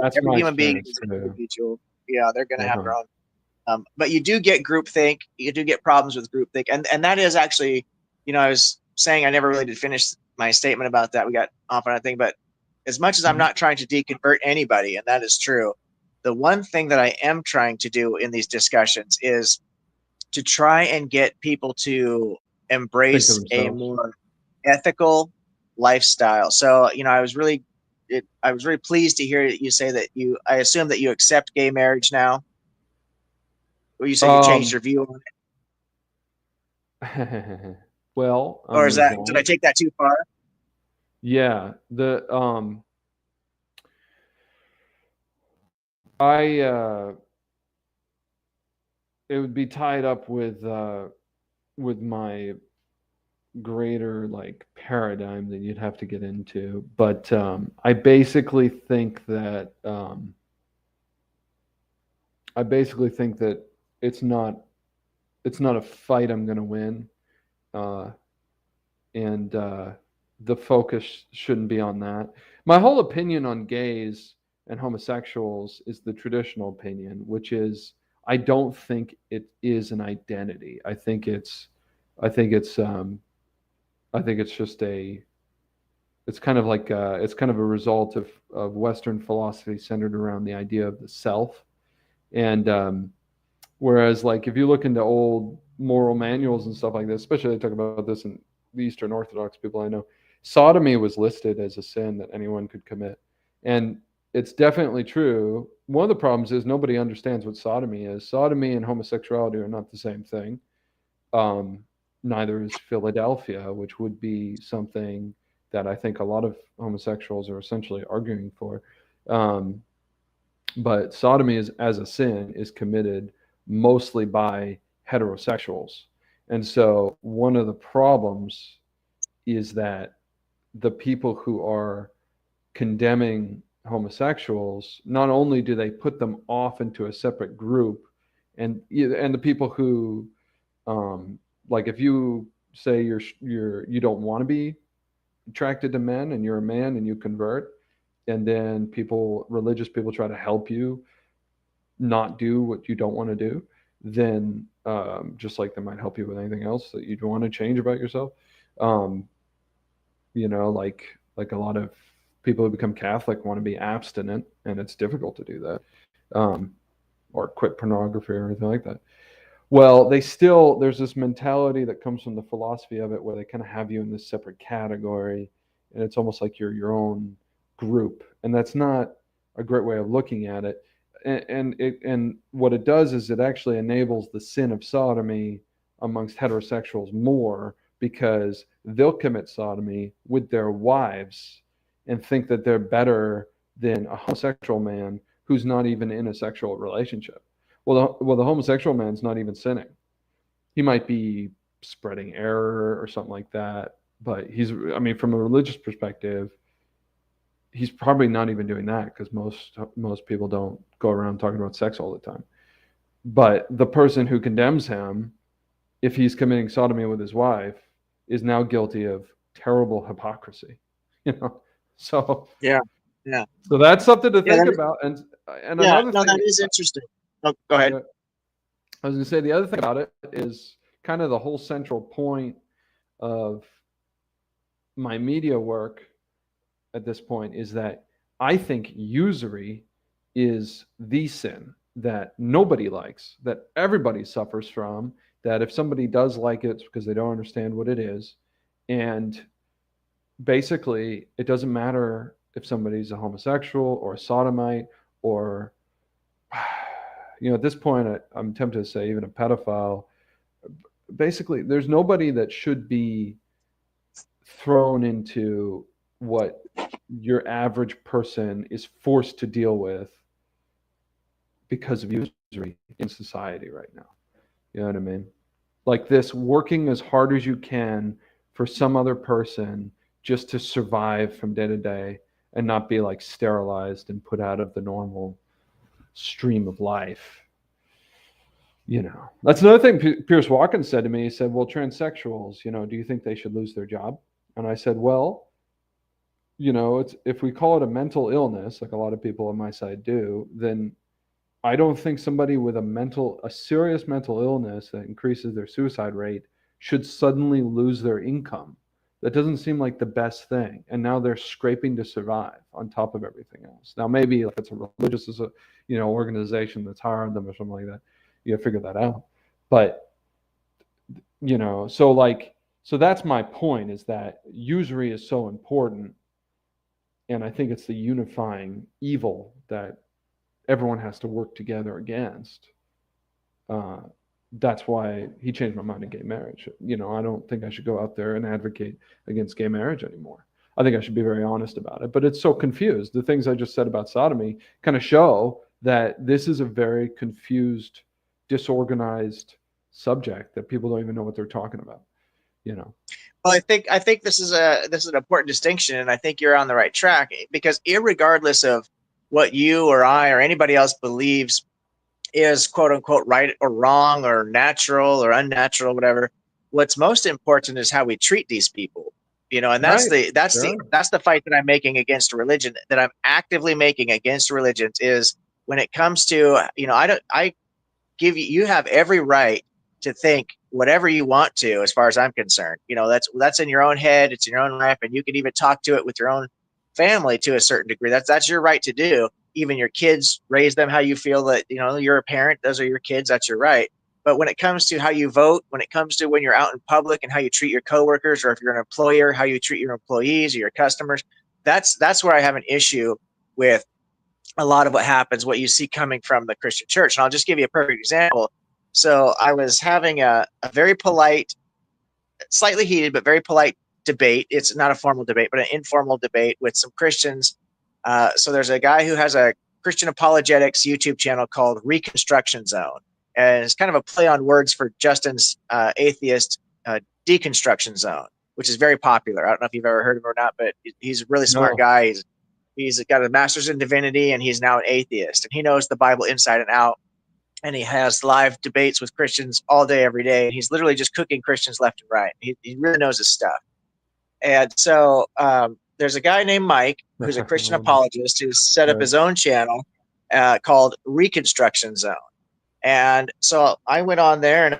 Speaker 2: that's
Speaker 1: every
Speaker 2: my
Speaker 1: human being
Speaker 2: experience
Speaker 1: is an
Speaker 2: too.
Speaker 1: individual. Yeah, they're going to have their
Speaker 2: Uh-huh.
Speaker 1: own. But you do get groupthink. You do get problems with groupthink, and that is actually, I was saying I never really did finish my statement about that. We got off on a thing, but as much as I'm
Speaker 2: Mhm.
Speaker 1: not trying to deconvert anybody, and that is true, the one thing that I am trying to do in these discussions is to try and get people to
Speaker 2: Think for
Speaker 1: embrace a
Speaker 2: themselves.
Speaker 1: more ethical lifestyle. So, I was really I was very pleased to hear you say that I assume that you accept gay marriage now. Or you said you changed
Speaker 2: Um,
Speaker 1: your view on it,
Speaker 2: well,
Speaker 1: or
Speaker 2: I'm
Speaker 1: is that did I
Speaker 2: involved.
Speaker 1: take that too far?
Speaker 2: Yeah, I it would be tied up with my greater like paradigm that you'd have to get into. But I basically think that it's not it's not a fight I'm going to win, uh, and the focus shouldn't be on that. My whole opinion on gays and homosexuals is the traditional opinion, which is I don't think it is an identity. I think it's I think it's just a it's kind of like it's kind of a result of Western philosophy centered around the idea of the self. And whereas, like, if you look into old moral manuals and stuff like this, especially they talk about this in the Eastern Orthodox people I know, sodomy was listed as a sin that anyone could commit. And it's definitely true. One of the problems is nobody understands what sodomy is. Sodomy and homosexuality are not the same thing. Um, Neither is Philadelphia, which would be something that I think a lot of homosexuals are essentially arguing for. Um, but sodomy is, as a sin is committed mostly by heterosexuals. And so one of the problems is that the people who are condemning homosexuals, not only do they put them off into a separate group, and the people who um, like if you say you don't want to be attracted to men and you're a man and you convert, and then religious people try to help you not do what you don't want to do, then just like they might help you with anything else that you want to change about yourself, um, like a lot of people who become Catholic want to be abstinent, and it's difficult to do that, or quit pornography or anything like that. Well, there's this mentality that comes from the philosophy of it where they kind of have you in this separate category, and it's almost like you're your own group, and that's not a great way of looking at it. And what it does is it actually enables the sin of sodomy amongst heterosexuals more, because they'll commit sodomy with their wives and think that they're better than a homosexual man who's not even in a sexual relationship. Well, the homosexual man's not even sinning. He might be spreading error or something like that, but I mean, from a religious perspective, he's probably not even doing that, because most people don't go around talking about sex all the time. But the person who condemns him, if he's committing sodomy with his wife, is now guilty of terrible hypocrisy. You know, so
Speaker 1: Yeah, yeah,
Speaker 2: so that's something to
Speaker 1: yeah.
Speaker 2: think about. And
Speaker 1: Yeah,
Speaker 2: another
Speaker 1: no, that
Speaker 2: thing,
Speaker 1: is interesting. Oh, go ahead.
Speaker 2: yeah, I was going to say the other thing about it is kind of the whole central point of my media work at this point is that I think usury is the sin that nobody likes, that everybody suffers from, that if somebody does like it, it's because they don't understand what it is. And basically, it doesn't matter if somebody's a homosexual or a sodomite or, at this point, I'm tempted to say even a pedophile. Basically, there's nobody that should be thrown into what your average person is forced to deal with because of usury in society right now. You know what I mean? Like this working as hard as you can for some other person just to survive from day to day and not be like sterilized and put out of the normal stream of life. That's another thing Pierce Watkins said to me. He said, well, transsexuals, do you think they should lose their job? And I said, well, it's if we call it a mental illness, like a lot of people on my side do, then I don't think somebody with a serious mental illness that increases their suicide rate should suddenly lose their income. That doesn't seem like the best thing. And now they're scraping to survive on top of everything else. Now maybe if it's a religious, organization that's hiring them or something like that, you figure that out. But so that's my point, is that usury is so important, And I think it's the unifying evil that everyone has to work together against. Uh, that's why he changed my mind on gay marriage. I don't think I should go out there and advocate against gay marriage anymore. I think I should be very honest about it. But it's so confused. The things I just said about sodomy kind of show that this is a very confused, disorganized subject that people don't even know what they're talking about.
Speaker 1: Well, I think this is an important distinction, and I think you're on the right track, because irregardless of what you or I or anybody else believes is quote unquote right or wrong or natural or unnatural, whatever, what's most important is how we treat these people. And that's
Speaker 2: Right.
Speaker 1: the that's the
Speaker 2: Sure.
Speaker 1: that's the fight that I'm making against religion, that I'm actively making against religions, is when it comes to, I give you have every right to think whatever you want to, as far as I'm concerned. That's in your own head, it's in your own life, and you can even talk to it with your own family to a certain degree. That's your right to do. Even your kids, raise them how you feel that, you're a parent, those are your kids, that's your right. But when it comes to how you vote, when it comes to when you're out in public and how you treat your coworkers, or if you're an employer, how you treat your employees or your customers, that's where I have an issue with a lot of what happens, what you see coming from the Christian church. And I'll just give you a perfect example. So I was having a very polite, slightly heated, but very polite debate. It's not a formal debate, but an informal debate with some Christians. So there's a guy who has a Christian apologetics YouTube channel called Reconstruction Zone. And it's kind of a play on words for Justin's atheist deconstruction zone, which is very popular. I don't know if you've ever heard of him or not, but he's a really smart
Speaker 2: No.
Speaker 1: guy. He's got a master's in divinity, and he's now an atheist, and he knows the Bible inside and out. And he has live debates with Christians all day, every day. And he's literally just cooking Christians left and right. He really knows his stuff. And so there's a guy named Mike, who's a Christian apologist, who's set up
Speaker 2: Right.
Speaker 1: his own channel called Reconstruction Zone. And so I went on there, and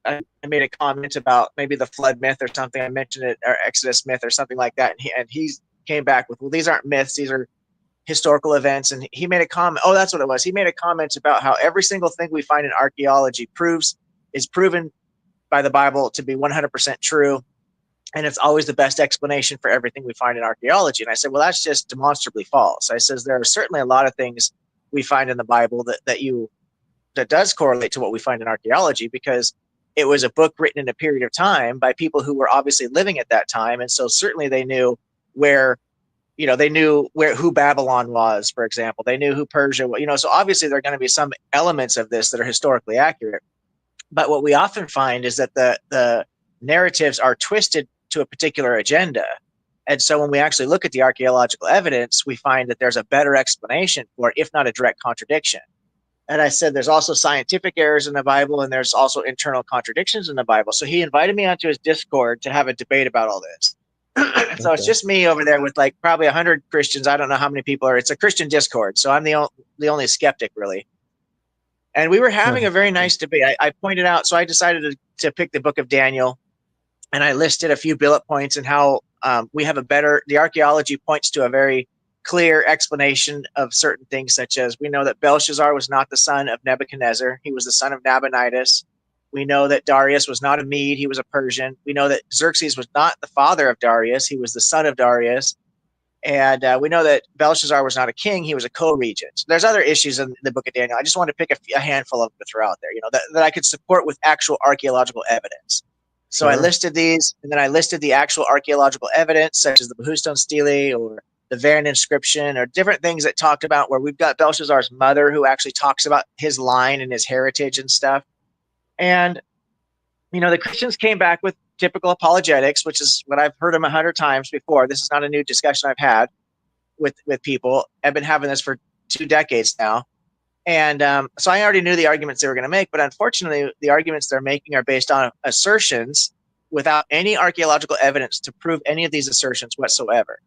Speaker 1: I made a comment about maybe the flood myth or something. I mentioned it, or Exodus myth or something like that. And he came back with, well, these aren't myths, these are historical events. And he made a comment. Oh, that's what it was. He made a comment about how every single thing we find in archaeology is proven by the Bible to be 100% true. And it's always the best explanation for everything we find in archaeology. And I said, well, that's just demonstrably false. I says, there are certainly a lot of things we find in the Bible that does correlate to what we find in archaeology, because it was a book written in a period of time by people who were obviously living at that time. And so certainly they knew who Babylon was, for example. They knew who Persia was, so obviously there are going to be some elements of this that are historically accurate. But what we often find is that the narratives are twisted to a particular agenda. And so when we actually look at the archaeological evidence, we find that there's a better explanation for it, if not a direct contradiction. And I said, there's also scientific errors in the Bible, and there's also internal contradictions in the Bible. So he invited me onto his Discord to have a debate about all this. So it's
Speaker 2: Okay.
Speaker 1: just me over there with like probably 100 Christians. I don't know how many people are. It's a Christian Discord, so I'm the only skeptic, really. And we were having a very nice debate. I pointed out, so I decided to pick the book of Daniel, and I listed a few bullet points and how the archaeology points to a very clear explanation of certain things, such as we know that Belshazzar was not the son of Nebuchadnezzar. He was the son of Nabonidus. We know that Darius was not a Mede. He was a Persian. We know that Xerxes was not the father of Darius. He was the son of Darius. And we know that Belshazzar was not a king. He was a co-regent. So there's other issues in the book of Daniel. I just wanted to pick a handful of them to throw out there, that I could support with actual archaeological evidence. So I listed these, and then I listed the actual archaeological evidence, such as the Behustone Stele or the Varan inscription, or different things that talked about where we've got Belshazzar's mother who actually talks about his line and his heritage and stuff. And, the Christians came back with typical apologetics, which is what I've heard them 100 times before. This is not a new discussion I've had with people. I've been having this for 2 decades now. And so I already knew the arguments they were going to make, but unfortunately, the arguments they're making are based on assertions without any archaeological evidence to prove any of these assertions whatsoever.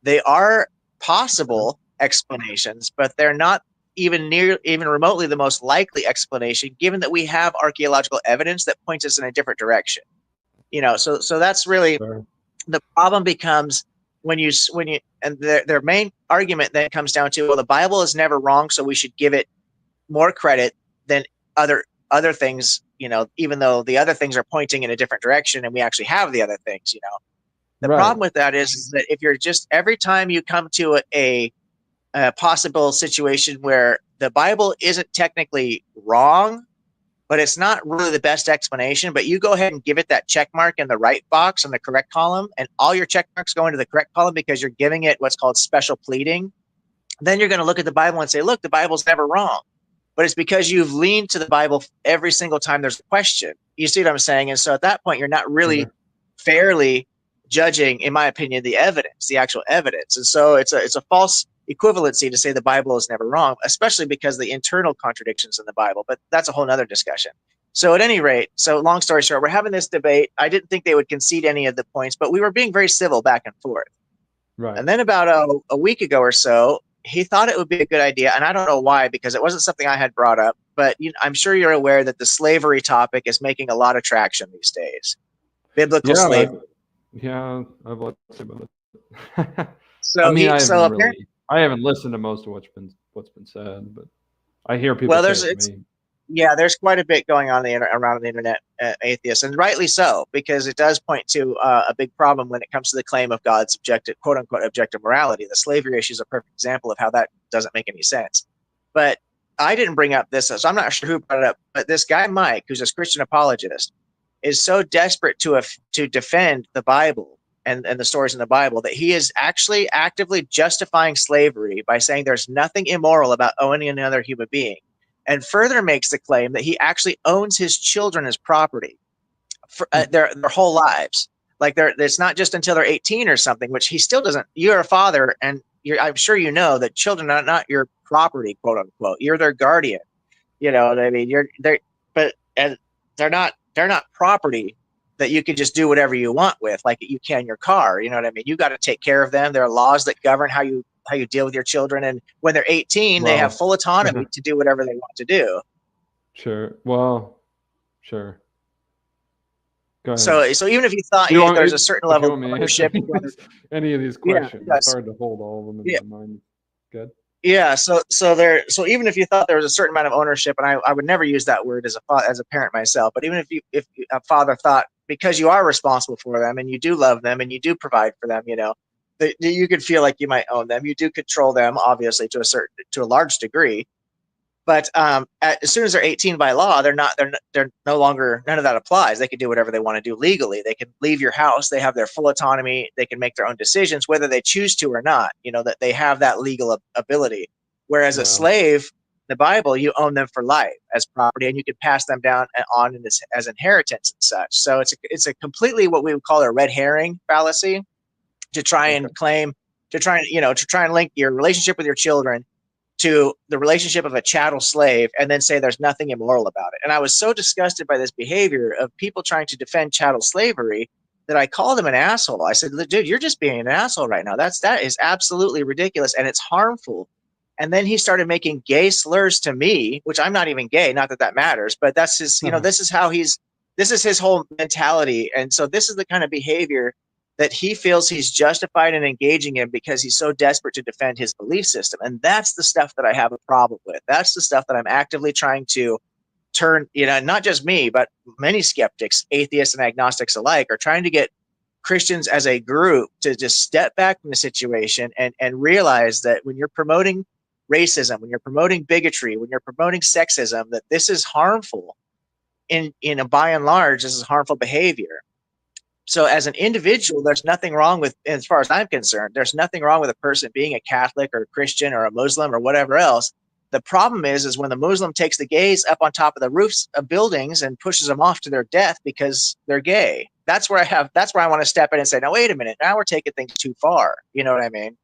Speaker 1: They are possible explanations, but they're not even remotely the most likely explanation, given that we have archaeological evidence that points us in a different direction. So that's really the problem. Becomes when you and their main argument then comes down to, well, the Bible is never wrong, so we should give it more credit than other things, even though the other things are pointing in a different direction, and we actually have the other things. The
Speaker 2: Right.
Speaker 1: problem with that is that if you're just every time you come to a possible situation where the Bible isn't technically wrong, but it's not really the best explanation, but you go ahead and give it that check mark in the right box in the correct column, and all your check marks go into the correct column because you're giving it what's called special pleading, then you're going to look at the Bible and say, look, the Bible's never wrong. But it's because you've leaned to the Bible every single time there's a question. You see what I'm saying? And so at that point, you're not really
Speaker 2: Sure.
Speaker 1: fairly judging, in my opinion, the evidence, the actual evidence. And so it's a false equivalency to say the Bible is never wrong, especially because of the internal contradictions in the Bible. But that's a whole nother discussion. So at any rate, so long story short, we're having this debate. I didn't think they would concede any of the points, but we were being very civil back and forth.
Speaker 2: Right.
Speaker 1: And then about a week ago or so, he thought it would be a good idea, and I don't know why, because it wasn't something I had brought up, but I'm sure you're aware that the slavery topic is making a lot of traction these days. Biblical
Speaker 2: Yeah.
Speaker 1: slavery.
Speaker 2: I've looked about it. I
Speaker 1: So
Speaker 2: mean,
Speaker 1: apparently,
Speaker 2: I haven't listened to most of what's been said, but I hear people
Speaker 1: well,
Speaker 2: say it to me.
Speaker 1: there's quite a bit going on around the internet, atheists, and rightly so, because it does point to a big problem when it comes to the claim of God's objective, quote unquote, objective morality. The slavery issue is a perfect example of how that doesn't make any sense. But I didn't bring up this, so I'm not sure who brought it up. But this guy Mike, who's a Christian apologist, is so desperate to defend the Bible and the stories in the Bible that he is actually actively justifying slavery by saying there's nothing immoral about owning another human being, and further makes the claim that he actually owns his children as property for their whole lives. Like it's not just until they're 18 or something, which he still doesn't. You're a father, and I'm sure you know that children are not your property, quote unquote. You're their guardian. You know what I mean? And they're not property that you can just do whatever you want with, like you can your car. You know what I mean? You got to take care of them. There are laws that govern how you deal with your children, and when they're 18, they have
Speaker 2: Well,
Speaker 1: full autonomy to do whatever they want to do.
Speaker 2: sure. Well, sure. Go ahead.
Speaker 1: So even if you thought
Speaker 2: You want,
Speaker 1: there's a certain
Speaker 2: if you
Speaker 1: level of
Speaker 2: want me to answer
Speaker 1: ownership, whether,
Speaker 2: any of these
Speaker 1: yeah,
Speaker 2: questions, it's
Speaker 1: yes,
Speaker 2: hard to hold all of them in
Speaker 1: yeah,
Speaker 2: my mind. Good.
Speaker 1: yeah. So even if you thought there was a certain amount of ownership, and I would never use that word as a parent myself, but even if a father thought, because you are responsible for them and you do love them and you do provide for them, that you could feel like you might own them. You do control them, obviously, to a large degree. But as soon as they're 18 by law, they're no longer, none of that applies. They can do whatever they want to do legally. They can leave your house. They have their full autonomy. They can make their own decisions, whether they choose to or not. That they have that legal ability. Whereas a
Speaker 2: Well,
Speaker 1: slave, the Bible, you own them for life as property, and you can pass them down on as inheritance and such. So it's a completely what we would call a red herring fallacy to try
Speaker 2: okay.
Speaker 1: and claim, to try and link your relationship with your children to the relationship of a chattel slave and then say there's nothing immoral about it. And I was so disgusted by this behavior of people trying to defend chattel slavery that I called him an asshole. I said, dude, you're just being an asshole right now. That is absolutely ridiculous, and it's harmful. And then he started making gay slurs to me, which I'm not even gay, not that that matters, but that's his, this is his whole mentality. And so this is the kind of behavior that he feels he's justified in engaging in because he's so desperate to defend his belief system. And that's the stuff that I have a problem with. That's the stuff that I'm actively trying to turn, not just me, but many skeptics, atheists and agnostics alike, are trying to get Christians as a group to just step back from the situation and realize that when you're promoting racism, when you're promoting bigotry, when you're promoting sexism, that this is harmful. By and large, this is harmful behavior. So as an individual, there's nothing wrong with, as far as I'm concerned, there's nothing wrong with a person being a Catholic or a Christian or a Muslim or whatever else. The problem is when the Muslim takes the gays up on top of the roofs of buildings and pushes them off to their death because they're gay. That's where I want to step in and say, no, wait a minute, now we're taking things too far. You know what I mean?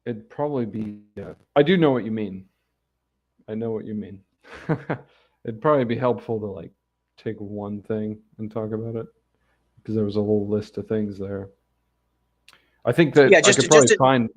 Speaker 2: It'd probably be, I do know what you mean. I know what you mean. It'd probably be helpful to take one thing and talk about it, because there was a whole list of things there. I think that I could probably find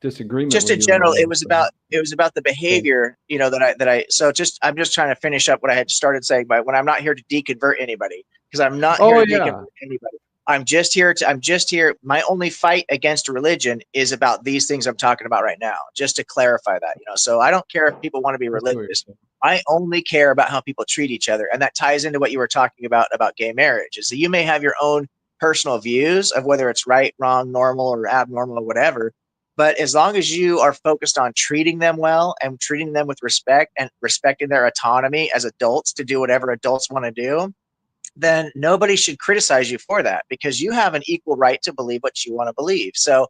Speaker 2: disagreement.
Speaker 1: Just in general, it was about the behavior, I'm just trying to finish up what I had started saying by when I'm not here to deconvert anybody, because I'm not here to deconvert anybody. I'm just here. My only fight against religion is about these things I'm talking about right now, just to clarify that, so I don't care if people want to be religious. I only care about how people treat each other. And that ties into what you were talking about gay marriage, is that you may have your own personal views of whether it's right, wrong, normal, or abnormal, or whatever. But as long as you are focused on treating them well and treating them with respect and respecting their autonomy as adults to do whatever adults want to do, then nobody should criticize you for that, because you have an equal right to believe what you want to believe. So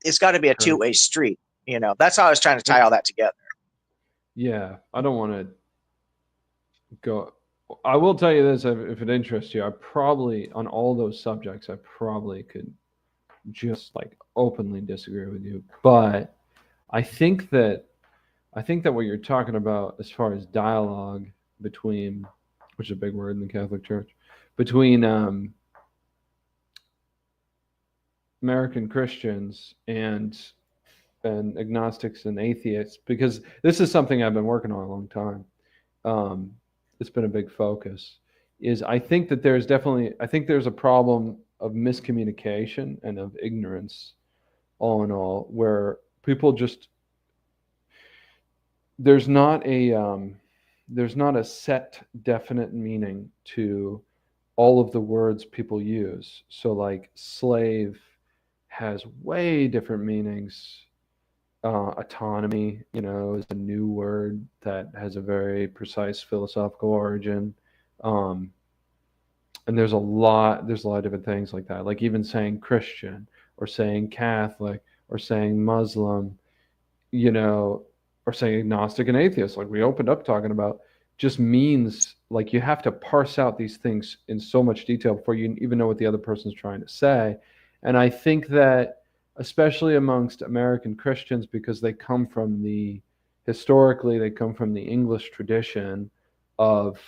Speaker 1: it's got to be a
Speaker 2: Right.
Speaker 1: two-way street. That's how I was trying to tie all that together.
Speaker 2: Yeah, I don't want to go. I will tell you this, if it interests you, I probably, on all those subjects, I probably could just like openly disagree with you. But I think that what you're talking about as far as dialogue between, which is a big word in the Catholic Church, between American Christians and agnostics and atheists, because this is something I've been working on a long time. It's been a big focus. Is I think that there's a problem of miscommunication and of ignorance, all in all, where people just there's not a set definite meaning to all of the words people use. So like slave has way different meanings. Autonomy, is a new word that has a very precise philosophical origin. And there's a lot of different things like that. Like even saying Christian or saying Catholic or saying Muslim, or saying agnostic and atheist, like we opened up talking about, just means like you have to parse out these things in so much detail before you even know what the other person's trying to say. And I think that especially amongst American Christians, because historically they come from the English tradition of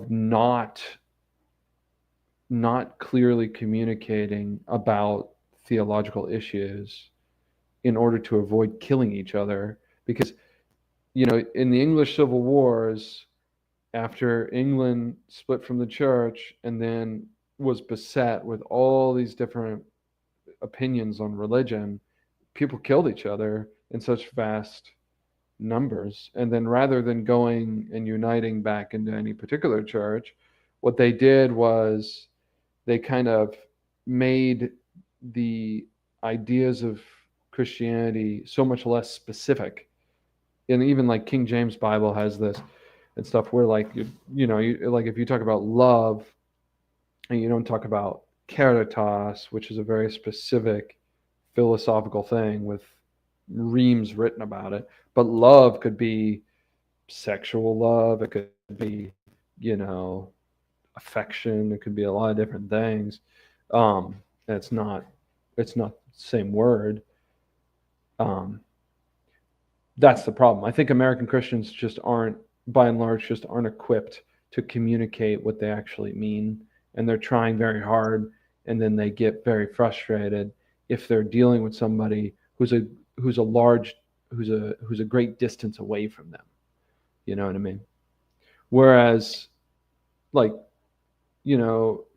Speaker 2: not clearly communicating about theological issues in order to avoid killing each other. Because in the English Civil Wars, after England split from the church and then was beset with all these different opinions on religion, people killed each other in such vast numbers. And then rather than going and uniting back into any particular church, what they did was they kind of made the ideas of Christianity so much less specific. And even like King James Bible has this and stuff where like like if you talk about love and you don't talk about caritas, which is a very specific philosophical thing with reams written about it, but love could be sexual love, it could be affection, it could be a lot of different things. And it's not the same word. That's the problem. I think American Christians just aren't, by and large, equipped to communicate what they actually mean, and they're trying very hard, and then they get very frustrated if they're dealing with somebody who's a great distance away from them. You know what I mean? Whereas, like,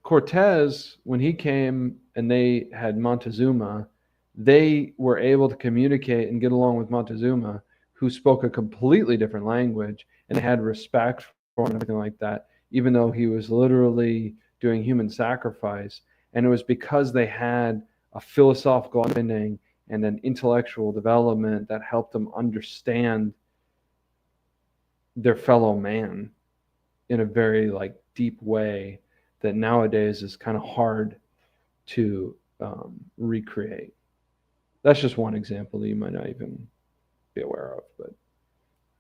Speaker 2: Cortez, when he came and they had Montezuma, they were able to communicate and get along with Montezuma, who spoke a completely different language, and they had respect for him and everything like that, even though he was literally doing human sacrifice. And it was because they had a philosophical understanding and an intellectual development that helped them understand their fellow man in a very like deep way that nowadays is kind of hard to recreate. That's just one example that you might not even be aware of, but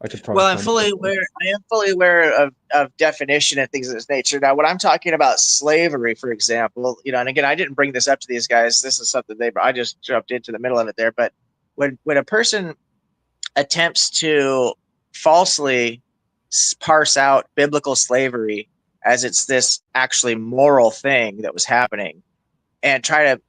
Speaker 2: I could probably.
Speaker 1: Well, I am fully aware of definition and things of this nature. Now, when I'm talking about slavery, for example, and again, I didn't bring this up to these guys. This is something I just jumped into the middle of it there. But when a person attempts to falsely parse out biblical slavery as it's this actually moral thing that was happening, and try to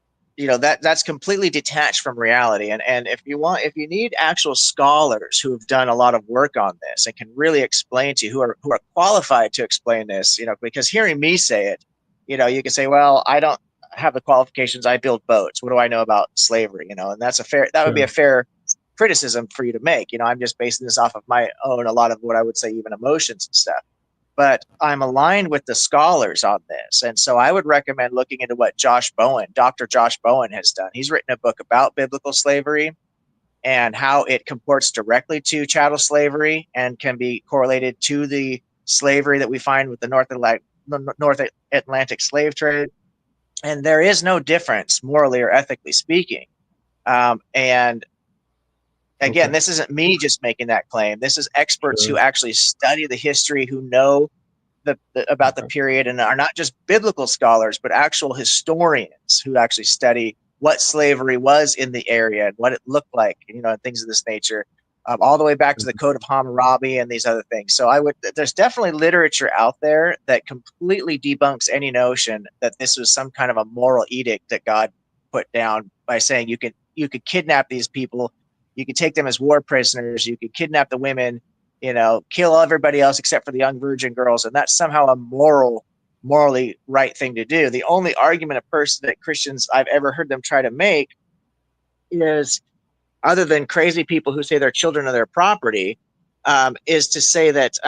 Speaker 1: that's completely detached from reality. And if you need actual scholars who have done a lot of work on this and can really explain to you, who are qualified to explain this, because hearing me say it, you can say, well, I don't have the qualifications, I build boats, what do I know about slavery? And that would be a fair criticism for you to make. I'm just basing this off of my own, a lot of what I would say, even emotions and stuff. But I'm aligned with the scholars on this. And so I would recommend looking into what Dr. Josh Bowen has done. He's written a book about biblical slavery and how it comports directly to chattel slavery and can be correlated to the slavery that we find with the North Atlantic slave trade. And there is no difference, morally or ethically speaking. And again, this isn't me just making that claim. This is experts who actually study the history, who know about the period, and are not just biblical scholars, but actual historians who actually study what slavery was in the area and what it looked like, and things of this nature, all the way back to the Code of Hammurabi and these other things. So there's definitely literature out there that completely debunks any notion that this was some kind of a moral edict that God put down by saying you could kidnap these people, you could take them as war prisoners, you could kidnap the women, kill everybody else except for the young virgin girls, and that's somehow a morally right thing to do. The only argument that Christians I've ever heard them try to make is, other than crazy people who say their children are their property, is to say that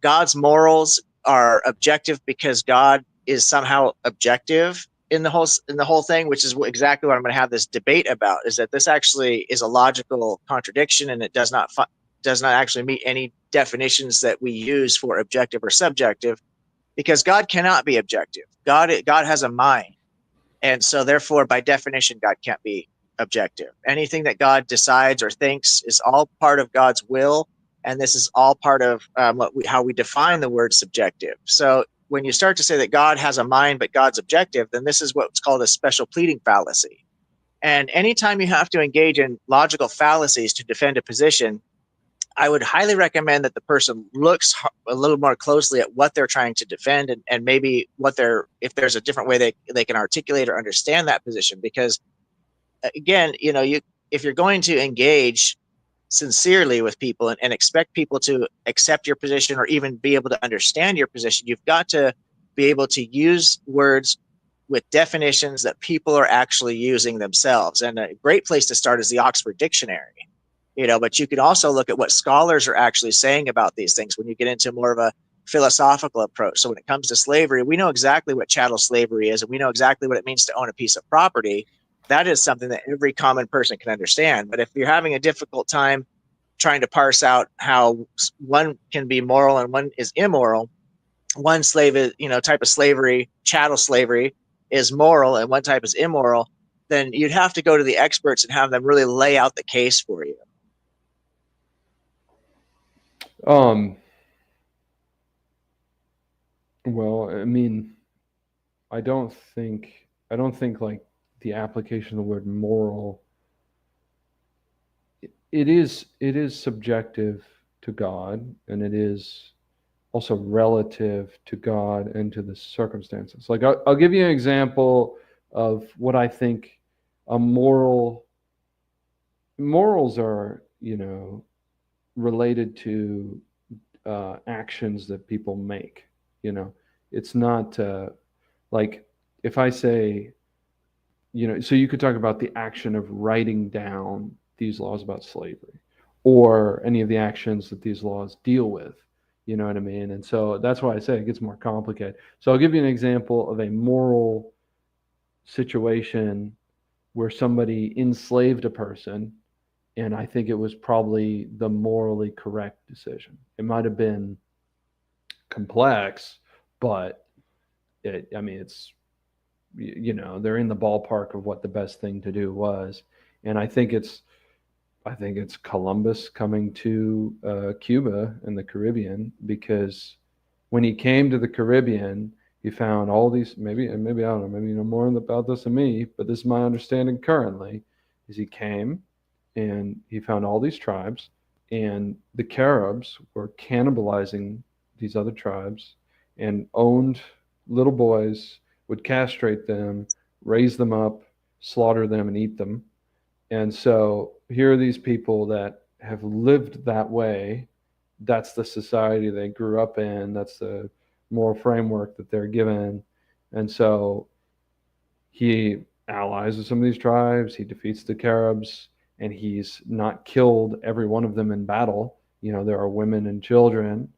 Speaker 1: God's morals are objective because God is somehow objective in the whole thing, which is exactly what I'm going to have this debate about. Is that this actually is a logical contradiction, and it does not actually meet any definitions that we use for objective or subjective, because God cannot be objective. God has a mind, and so therefore, by definition, God can't be objective. Anything that God decides or thinks is all part of God's will, and this is all part of how we define the word subjective. So when you start to say that God has a mind but God's objective, then this is what's called a special pleading fallacy. And anytime you have to engage in logical fallacies to defend a position, I would highly recommend that the person looks a little more closely at what they're trying to defend, and maybe if there's a different way they can articulate or understand that position. Because again, if you're going to engage sincerely with people and expect people to accept your position or even be able to understand your position, you've got to be able to use words with definitions that people are actually using themselves. And a great place to start is the Oxford Dictionary. But you can also look at what scholars are actually saying about these things when you get into more of a philosophical approach. So when it comes to slavery, we know exactly what chattel slavery is, and we know exactly what it means to own a piece of property. That is something that every common person can understand. But if you're having a difficult time trying to parse out how one can be moral and one is immoral, one type of slavery, chattel slavery, is moral and one type is immoral, then you'd have to go to the experts and have them really lay out the case for you.
Speaker 2: Well, I mean, I don't think like the application of the word moral, it is subjective to God, and it is also relative to God and to the circumstances. Like I'll give you an example of what I think a morals are, related to actions that people make. It's not like if I say, so you could talk about the action of writing down these laws about slavery, or any of the actions that these laws deal with. You know what I mean? And so that's why I say it gets more complicated. So I'll give you an example of a moral situation where somebody enslaved a person, and I think it was probably the morally correct decision. It might have been complex, but it's, they're in the ballpark of what the best thing to do was. And I think it's Columbus coming to Cuba and the Caribbean, because when he came to the Caribbean, he found all these, maybe I don't know, maybe you know more about this than me, but this is my understanding currently, is he came and he found all these tribes, and the Caribs were cannibalizing these other tribes and owned little boys, would castrate them, raise them up, slaughter them, and eat them. And so here are these people that have lived that way. That's the society they grew up in. That's the moral framework that they're given. And so he allies with some of these tribes. He defeats the Caribs. and he's not killed every one of them in battle. There are women and children,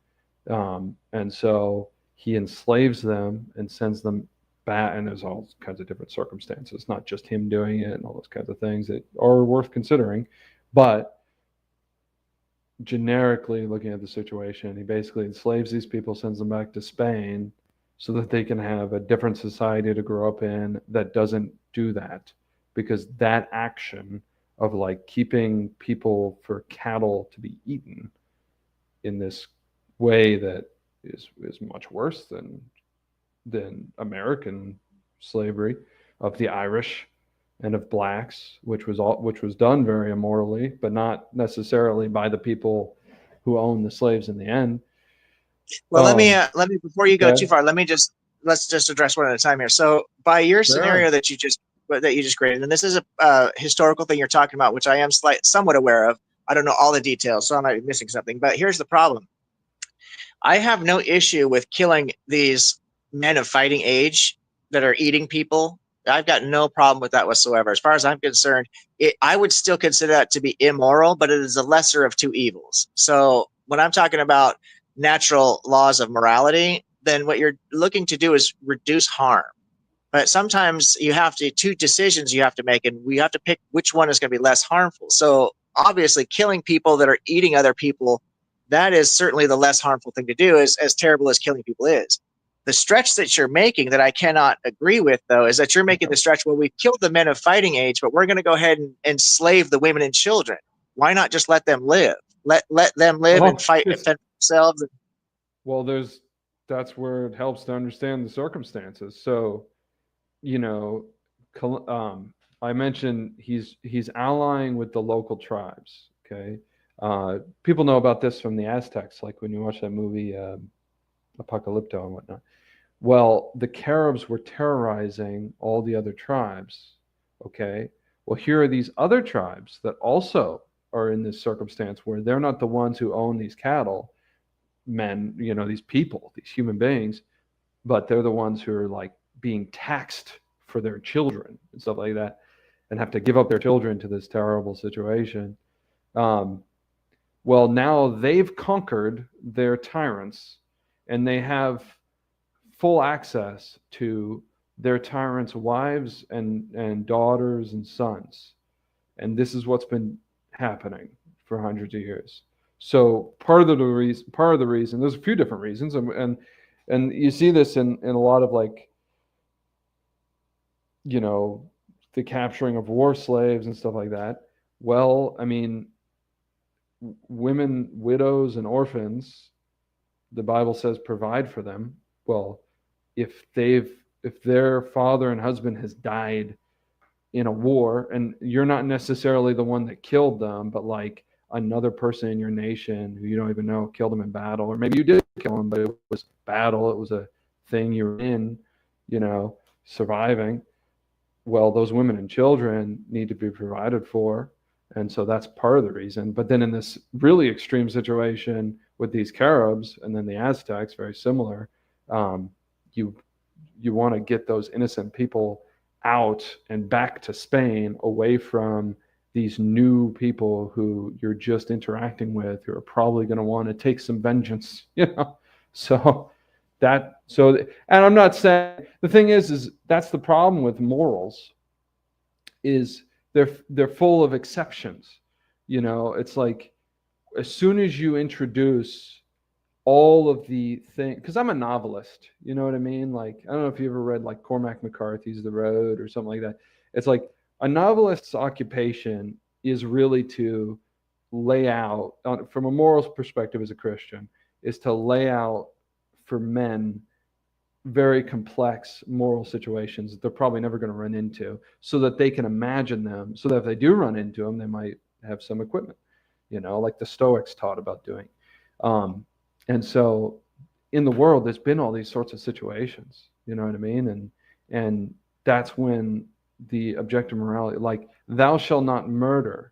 Speaker 2: and so he enslaves them and sends them back. And there's all kinds of different circumstances, not just him doing it and all those kinds of things that are worth considering. But generically looking at the situation, he basically enslaves these people, sends them back to Spain so that they can have a different society to grow up in that doesn't do that. Because that action of like keeping people for cattle to be eaten in this way that is much worse than American slavery of the Irish and of blacks, which was done very immorally, but not necessarily by the people who owned the slaves in the end.
Speaker 1: Well, let me before you go too
Speaker 2: Okay.
Speaker 1: far, let's just address one at a time here. So, by your
Speaker 2: Sure.
Speaker 1: scenario that you just created, and this is a historical thing you're talking about, which I am somewhat aware of. I don't know all the details, so I might be missing something. But here's the problem: I have no issue with killing these men of fighting age that are eating people. I've got no problem with that whatsoever. As far as I'm concerned, I would still consider that to be immoral, but it is the lesser of two evils. So when I'm talking about natural laws of morality, then what you're looking to do is reduce harm. But sometimes you have to two decisions you have to make, and we have to pick which one is going to be less harmful. So obviously, killing people that are eating other people, that is certainly the less harmful thing to do, as terrible as killing people is. The stretch that you're making that I cannot agree with, though, is that you're making the stretch where we've killed the men of fighting age, but we're going to go ahead and enslave the women and children. Why not just let them live? Let them live and
Speaker 2: Well,
Speaker 1: fight and fend for themselves.
Speaker 2: well, that's where it helps to understand the circumstances. So, you know, I mentioned he's allying with the local tribes. Okay, people know about this from the Aztecs, like when you watch that movie Apocalypto and whatnot. Well, the Caribs were terrorizing all the other tribes. Okay, well, here are these other tribes that also are in this circumstance where they're not the ones who own these cattle, men, these people, these human beings, but they're the ones who are like being taxed for their children and stuff like that, and have to give up their children to this terrible situation. Um, well, now they've conquered their tyrants, and they have full access to their tyrants' wives and daughters and sons. And this is what's been happening for hundreds of years. So part of the reason, there's a few different reasons, and you see this in a lot of like, you know, the capturing of war slaves and stuff like that. Well, I mean, women, widows, and orphans, the Bible says provide for them. Well, if their father and husband has died in a war, and you're not necessarily the one that killed them, but like another person in your nation who you don't even know killed them in battle, or maybe you did kill them, but it was battle, it was a thing you were in, surviving. Well, those women and children need to be provided for. And so that's part of the reason. But then in this really extreme situation with these Caribs and then the Aztecs, very similar, um, you you want to get those innocent people out and back to Spain, away from these new people who you're just interacting with, who are probably going to want to take some vengeance. So and I'm not saying, the thing is that's the problem with morals, is they're full of exceptions. It's like, as soon as you introduce all of the things, because I'm a novelist, you know what I mean? Like, I don't know if you ever read like Cormac McCarthy's The Road or something like that. It's like a novelist's occupation is really to lay out, from a morals perspective as a Christian, is to lay out for men very complex moral situations that they're probably never going to run into, so that they can imagine them, so that if they do run into them, they might have some equipment, like the Stoics taught about doing. And so in the world, there's been all these sorts of situations, you know what I mean? And that's when the objective morality, like thou shalt not murder,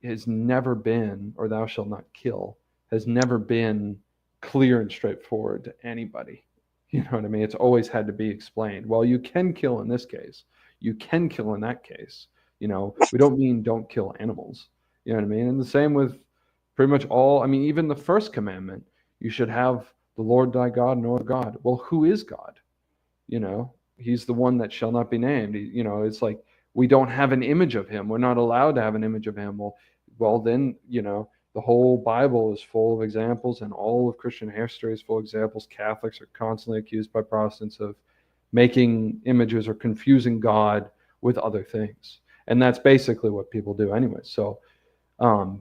Speaker 2: has never been, or thou shalt not kill, has never been clear and straightforward to anybody. You know what I mean? It's always had to be explained. Well, you can kill in this case. You can kill in that case. We don't mean don't kill animals. You know what I mean? And the same with pretty much all. I mean, even the first commandment, you should have the Lord thy God, no other God. Well, who is God? He's the one that shall not be named. It's like we don't have an image of him. We're not allowed to have an image of him. Well, then, the whole Bible is full of examples, and all of Christian history is full of examples. Catholics are constantly accused by Protestants of making images or confusing God with other things. And that's basically what people do anyway. So,
Speaker 1: Yeah,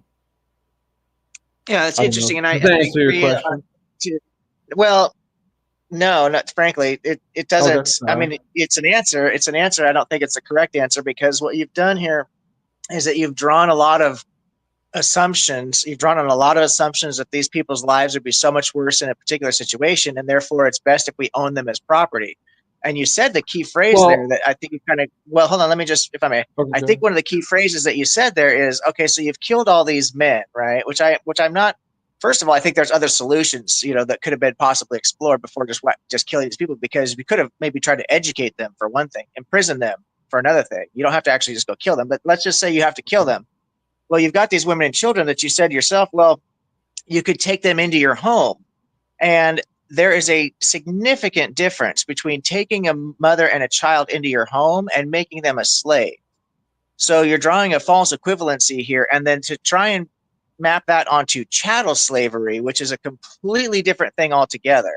Speaker 1: that's
Speaker 2: I don't know.
Speaker 1: interesting, and
Speaker 2: Does
Speaker 1: I
Speaker 2: that answer your
Speaker 1: agree.
Speaker 2: question?
Speaker 1: To, well, no, not frankly, it
Speaker 2: Okay.
Speaker 1: doesn't.
Speaker 2: All
Speaker 1: I
Speaker 2: right.
Speaker 1: mean, it's an answer. It's an answer. I don't think it's the correct answer, because what you've done here is that you've drawn a lot of assumptions. You've drawn on a lot of assumptions that these people's lives would be so much worse in a particular situation, and therefore it's best if we own them as property. And you said the key phrase there
Speaker 2: Well,
Speaker 1: that I think you kind of, well, hold on, let me just, if I may,
Speaker 2: okay,
Speaker 1: I
Speaker 2: go
Speaker 1: think
Speaker 2: ahead.
Speaker 1: one of the key phrases that you said there is, okay, so you've killed all these men, right? Which I'm not. First of all, I think there's other solutions, that could have been possibly explored before just killing these people, because we could have maybe tried to educate them for one thing, imprison them for another thing. You don't have to actually just go kill them, but let's just say you have to kill them. Well, you've got these women and children that you said yourself, well, you could take them into your home. And there is a significant difference between taking a mother and a child into your home and making them a slave. So you're drawing a false equivalency here. And then to try and map that onto chattel slavery, which is a completely different thing altogether,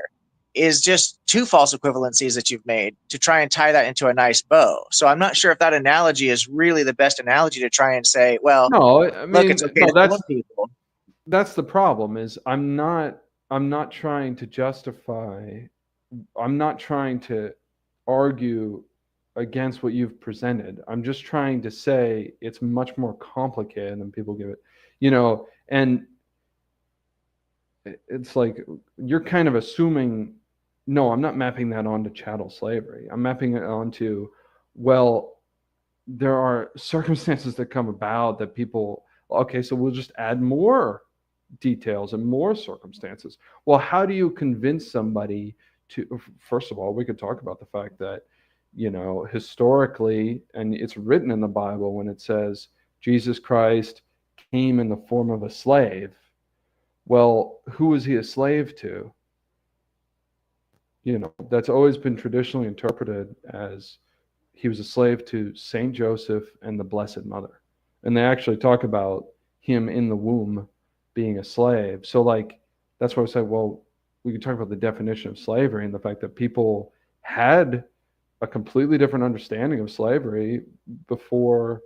Speaker 1: is just two false equivalencies that you've made to try and tie that into a nice bow. So I'm not sure if that analogy is really the best analogy to try and say, well,
Speaker 2: No, I
Speaker 1: look,
Speaker 2: mean,
Speaker 1: it's okay
Speaker 2: no,
Speaker 1: to stone people.
Speaker 2: that's the problem is I'm not trying to justify, I'm not trying to argue against what you've presented. I'm just trying to say it's much more complicated than people give it. And it's like you're kind of assuming, no, I'm not mapping that onto chattel slavery. I'm mapping it onto, well, there are circumstances that come about that people, okay, so we'll just add more details and more circumstances. Well, how do you convince somebody to, first of all, we could talk about the fact that, historically, and it's written in the Bible when it says Jesus Christ came in the form of a slave. Well, who was he a slave to? That's always been traditionally interpreted as he was a slave to Saint Joseph and the Blessed Mother. And they actually talk about him in the womb being a slave. So, like, that's why I say, well, we can talk about the definition of slavery and the fact that people had a completely different understanding of slavery before,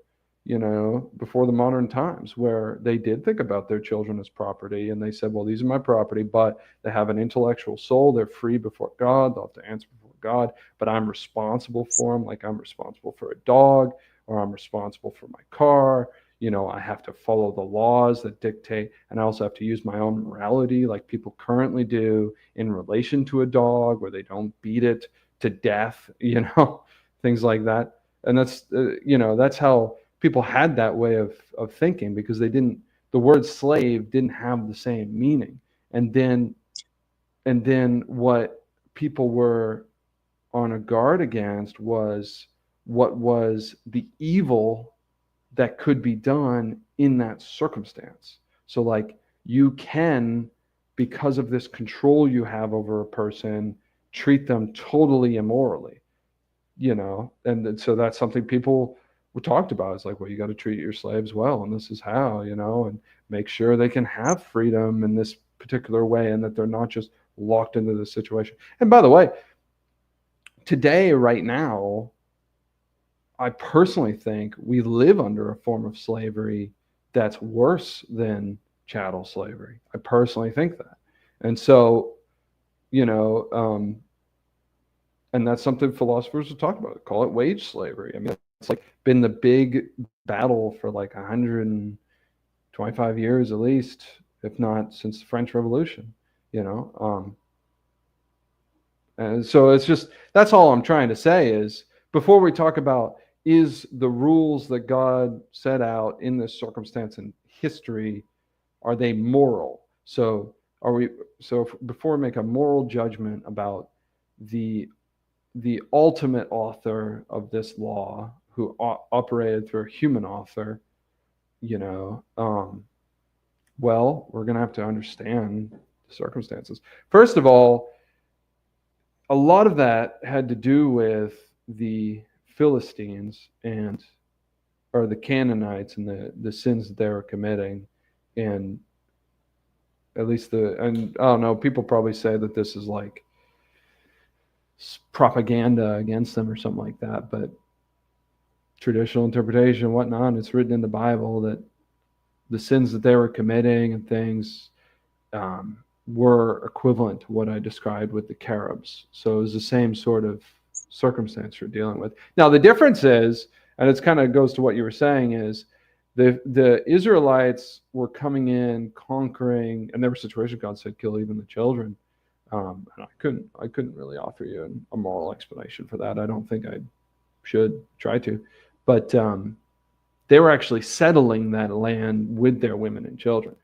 Speaker 2: before the modern times, where they did think about their children as property, and they said, well, these are my property, but they have an intellectual soul. They're free before God. They'll have to answer before God, but I'm responsible for them. Like I'm responsible for a dog, or I'm responsible for my car. I have to follow the laws that dictate, and I also have to use my own morality, like people currently do in relation to a dog, where they don't beat it to death, things like that. And that's how people had that way of thinking, because the word slave didn't have the same meaning. And then what people were on a guard against was what was the evil that could be done in that circumstance. So, like, you can, because of this control you have over a person, treat them totally immorally, and so that's something people were talked about. It's like, well, you got to treat your slaves well, and this is how, and make sure they can have freedom in this particular way, and that they're not just locked into this situation. And by the way, today, right now, I personally think we live under a form of slavery that's worse than chattel slavery. I personally think that. And so, you know, um, and that's something philosophers have talked about. Call it wage slavery. I mean, it's like been the big battle for like 125 years at least, if not since the French Revolution, you know. And so it's just, that's all I'm trying to say is, before we talk about, is the rules that God set out in this circumstance in history, are they moral? So are we, before we make a moral judgment about the the ultimate author of this law, who operated through a human author, well, we're going to have to understand the circumstances. First of all, a lot of that had to do with the Philistines or the Canaanites and the sins that they were committing. And at least and I don't know, people probably say that this is like propaganda against them or something like that, but traditional interpretation and whatnot, it's written in the Bible that the sins that they were committing and things were equivalent to what I described with the Caribs. So it was the same sort of circumstance you're dealing with. Now, the difference is, and it kind of goes to what you were saying, is the Israelites were coming in, conquering, and there were situations God said, kill even the children. And I couldn't really offer you a moral explanation for that. I don't think I should try to. But they were actually settling that land with their women and children.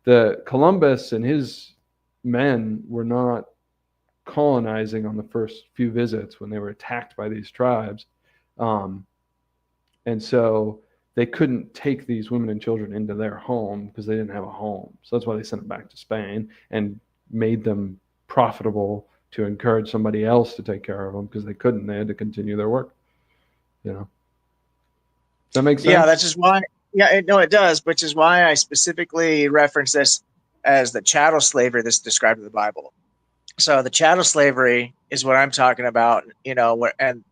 Speaker 2: The Columbus and his men were not colonizing on the first few visits when they were attacked by these tribes. And so they couldn't take these women and children into their home because they didn't have a home. So that's why they sent them back to Spain and made them profitable to encourage somebody else to take care of them, because they couldn't. They had to continue their work. Does that make sense?
Speaker 1: Yeah, that's just why. Yeah, it does, which is why I specifically reference this as the chattel slavery that's described in the Bible. So the chattel slavery is what I'm talking about, and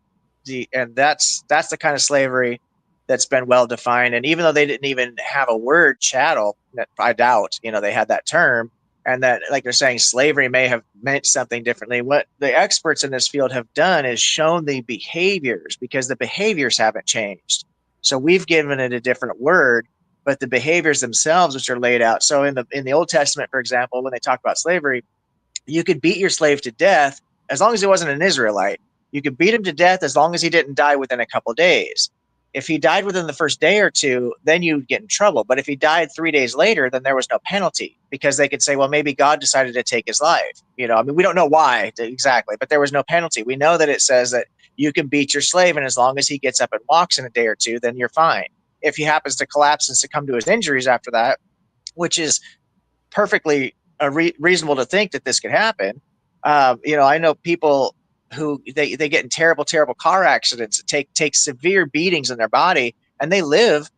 Speaker 1: that's the kind of slavery that's been well defined. And even though they didn't even have a word chattel, I doubt, they had that term, and that, like they're saying, slavery may have meant something differently. What the experts in this field have done is shown the behaviors, because the behaviors haven't changed. So we've given it a different word, but the behaviors themselves, which are laid out. So in the Old Testament, for example, when they talk about slavery, you could beat your slave to death as long as he wasn't an Israelite. You could beat him to death as long as he didn't die within a couple of days. If he died within the first day or two, then you'd get in trouble. But if he died 3 days later, then there was no penalty, because they could say, well, maybe God decided to take his life. We don't know why exactly, but there was no penalty. We know that it says that you can beat your slave, and as long as he gets up and walks in a day or two, then you're fine. If he happens to collapse and succumb to his injuries after that, which is perfectly reasonable to think that this could happen. I know people who they get in terrible car accidents, take severe beatings in their body, and they live,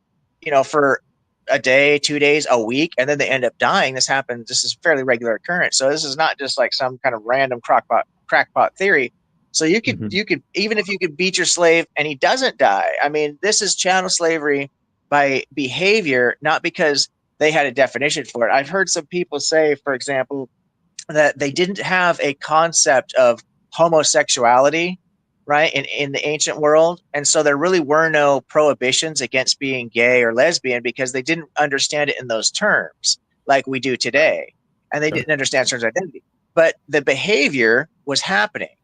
Speaker 1: for a day, 2 days, a week, and then they end up dying. This happens. This is fairly regular occurrence. So this is not just like some kind of random crackpot theory. So you could even if you could beat your slave and he doesn't die. I mean, this is chattel slavery by behavior, not because they had a definition for it. I've heard some people say, for example, that they didn't have a concept of homosexuality, right, in the ancient world. And so there really were no prohibitions against being gay or lesbian, because they didn't understand it in those terms like we do today. And they didn't understand terms of identity. But the behavior was happening,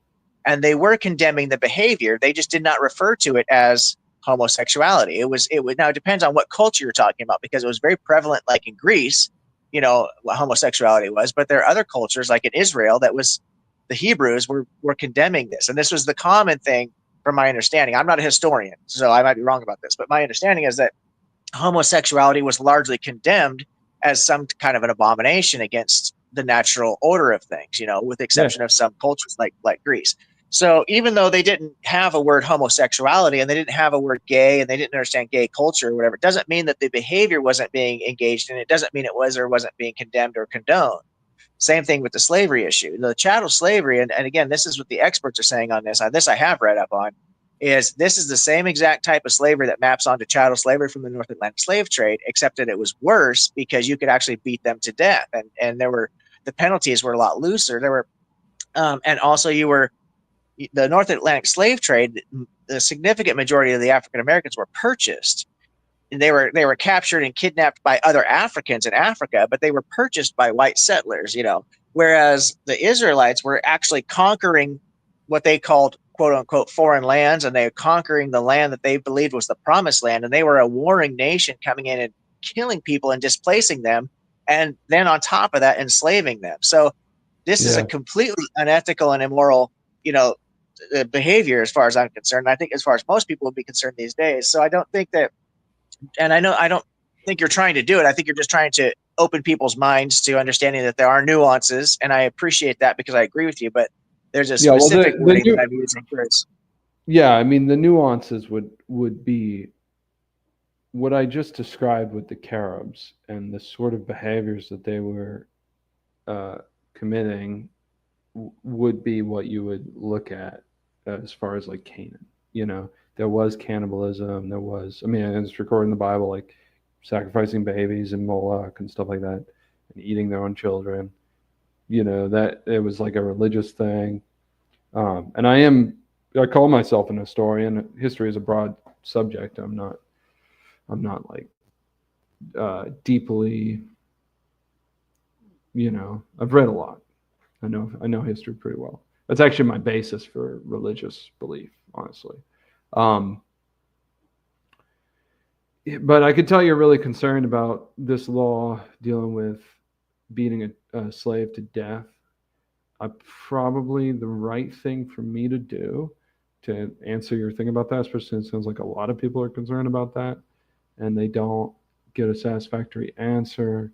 Speaker 1: and they were condemning the behavior. They just did not refer to it as homosexuality. It would now, it depends on what culture you're talking about, because it was very prevalent, like in Greece, what homosexuality was. But there are other cultures, like in Israel, the Hebrews were condemning this. And this was the common thing, from my understanding. I'm not a historian, so I might be wrong about this, but my understanding is that homosexuality was largely condemned as some kind of an abomination against the natural order of things, with the exception of some cultures like Greece. So even though they didn't have a word homosexuality, and they didn't have a word gay, and they didn't understand gay culture or whatever, it doesn't mean that the behavior wasn't being engaged in. It doesn't mean it was or wasn't being condemned or condoned. Same thing with the slavery issue. The chattel slavery, and again, this is what the experts are saying on this. This I have read up on, is this is the same exact type of slavery that maps onto chattel slavery from the North Atlantic slave trade, except that it was worse because you could actually beat them to death, and the penalties were a lot looser. There were, and also the North Atlantic slave trade. The significant majority of the African Americans were purchased. They were captured and kidnapped by other Africans in Africa, but they were purchased by white settlers. Whereas the Israelites were actually conquering what they called quote unquote foreign lands, and they were conquering the land that they believed was the promised land, and they were a warring nation coming in and killing people and displacing them, and then on top of that enslaving them. So this is a completely unethical and immoral behavior, as far as I'm concerned. I think as far as most people would be concerned these days. So I don't think that, and I don't think you're trying to do it. I think you're just trying to open people's minds to understanding that there are nuances, and I appreciate that because I agree with you. But there's a
Speaker 2: Yeah, well,
Speaker 1: specific wording that I'm using for it.
Speaker 2: yeah, I mean, the nuances would be what I just described with the Caribs and the sort of behaviors that they were committing would be what you would look at as far as like Canaan. You know, there was cannibalism. There was, I mean, it's recorded in the Bible, like sacrificing babies and Moloch and stuff like that, and eating their own children. You know, that it was like a religious thing. And I call myself an historian. History is a broad subject. I'm not like deeply, you know, I've read a lot. I know history pretty well. That's actually my basis for religious belief, honestly. Um, but I could tell you're really concerned about this law dealing with beating a slave to death. Probably the right thing for me to do to answer your thing about that, especially it sounds like a lot of people are concerned about that and they don't get a satisfactory answer.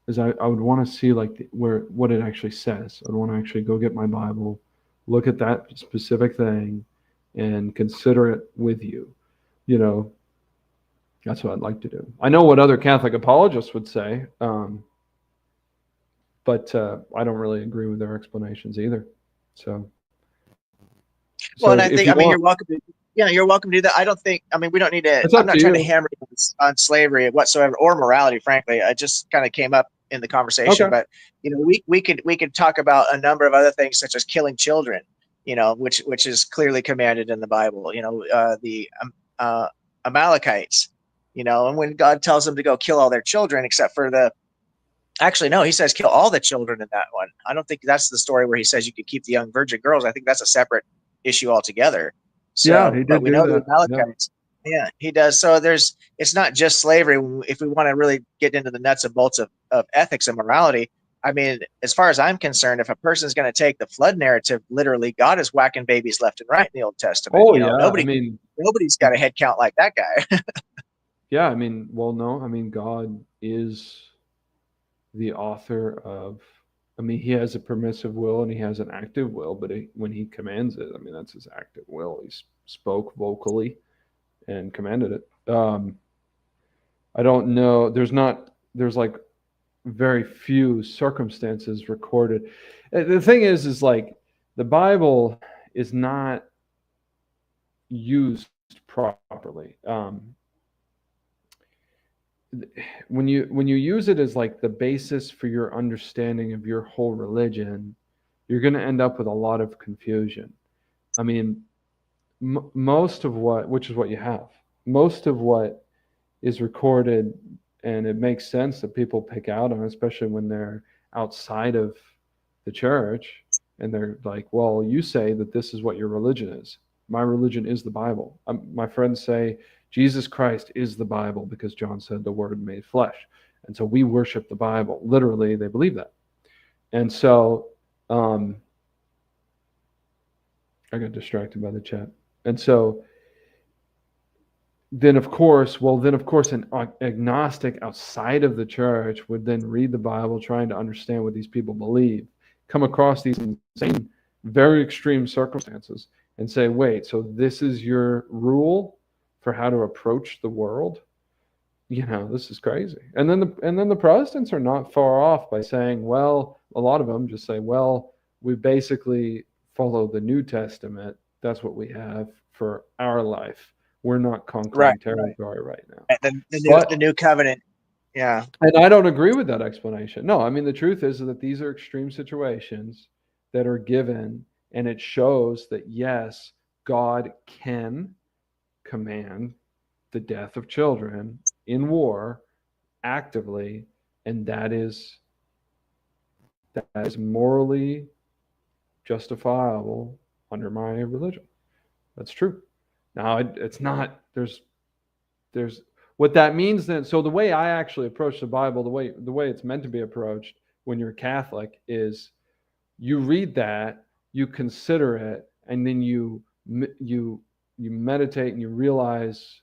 Speaker 2: Is I would want to see like what it actually says. I'd want to actually go get my Bible, look at that specific thing, and consider it with you. You know, that's what I'd like to do. I know what other Catholic apologists would say, but I don't really agree with their explanations either. So,
Speaker 1: Well, and I
Speaker 2: if
Speaker 1: think,
Speaker 2: you
Speaker 1: I mean,
Speaker 2: want,
Speaker 1: you're welcome to, you're welcome to do that. I don't think, I mean, we don't need to,
Speaker 2: it's
Speaker 1: I'm
Speaker 2: up
Speaker 1: not
Speaker 2: to
Speaker 1: trying to
Speaker 2: you.
Speaker 1: hammer on slavery whatsoever or morality, frankly. I just kind of came up in the conversation,
Speaker 2: Okay.
Speaker 1: but, we could talk about a number of other things such as killing children, which is clearly commanded in the Bible, the Amalekites, and when God tells them to go kill all their children, except for actually, no, he says kill all the children in that one. I don't think that's the story where he says you could keep the young virgin girls. I think that's a separate issue altogether.
Speaker 2: Yeah,
Speaker 1: So,
Speaker 2: he
Speaker 1: but
Speaker 2: did
Speaker 1: we
Speaker 2: do
Speaker 1: know the
Speaker 2: that. Yeah.
Speaker 1: Amalekites. Yeah, he does. So it's not just slavery. If we want to really get into the nuts and bolts of ethics and morality, I mean, as far as I'm concerned, if a person is going to take the flood narrative literally, God is whacking babies left and right in the Old Testament.
Speaker 2: Oh yeah. I mean,
Speaker 1: Nobody's got a head count like that guy.
Speaker 2: yeah. I mean, well, no. I mean, God is the author of. I mean, he has a permissive will and he has an active will, but when he commands it, I mean, that's his active will. He spoke vocally and commanded it. I don't know. There's like very few circumstances recorded. The thing is like the Bible is not used properly. When you use it as like the basis for your understanding of your whole religion, you're going to end up with a lot of confusion. I mean, most of which is what you have, most of what is recorded, and it makes sense that people pick out on, especially when they're outside of the church and they're like, well, you say that this is what your religion is. My religion is the Bible. My friends say Jesus Christ is the Bible because John said the word made flesh. And so we worship the Bible. Literally, they believe that. And so I got distracted by the chat. And so then of course an agnostic outside of the church would then read the Bible trying to understand what these people believe, come across these insane, very extreme circumstances and say, wait, so this is your rule for how to approach the world? This is crazy. And then the Protestants are not far off by saying, well, a lot of them just say, well, we basically follow the New Testament. That's what we have for our life. We're not conquering territory right now.
Speaker 1: The new covenant. Yeah.
Speaker 2: And I don't agree with that explanation. No, I mean, the truth is that these are extreme situations that are given, and it shows that, yes, God can command the death of children in war actively, and that is morally justifiable under my religion. That's true. Now, it's not, there's what that means then. So the way I actually approach the Bible, the way it's meant to be approached when you're Catholic is you read that you consider it, and then you meditate and you realize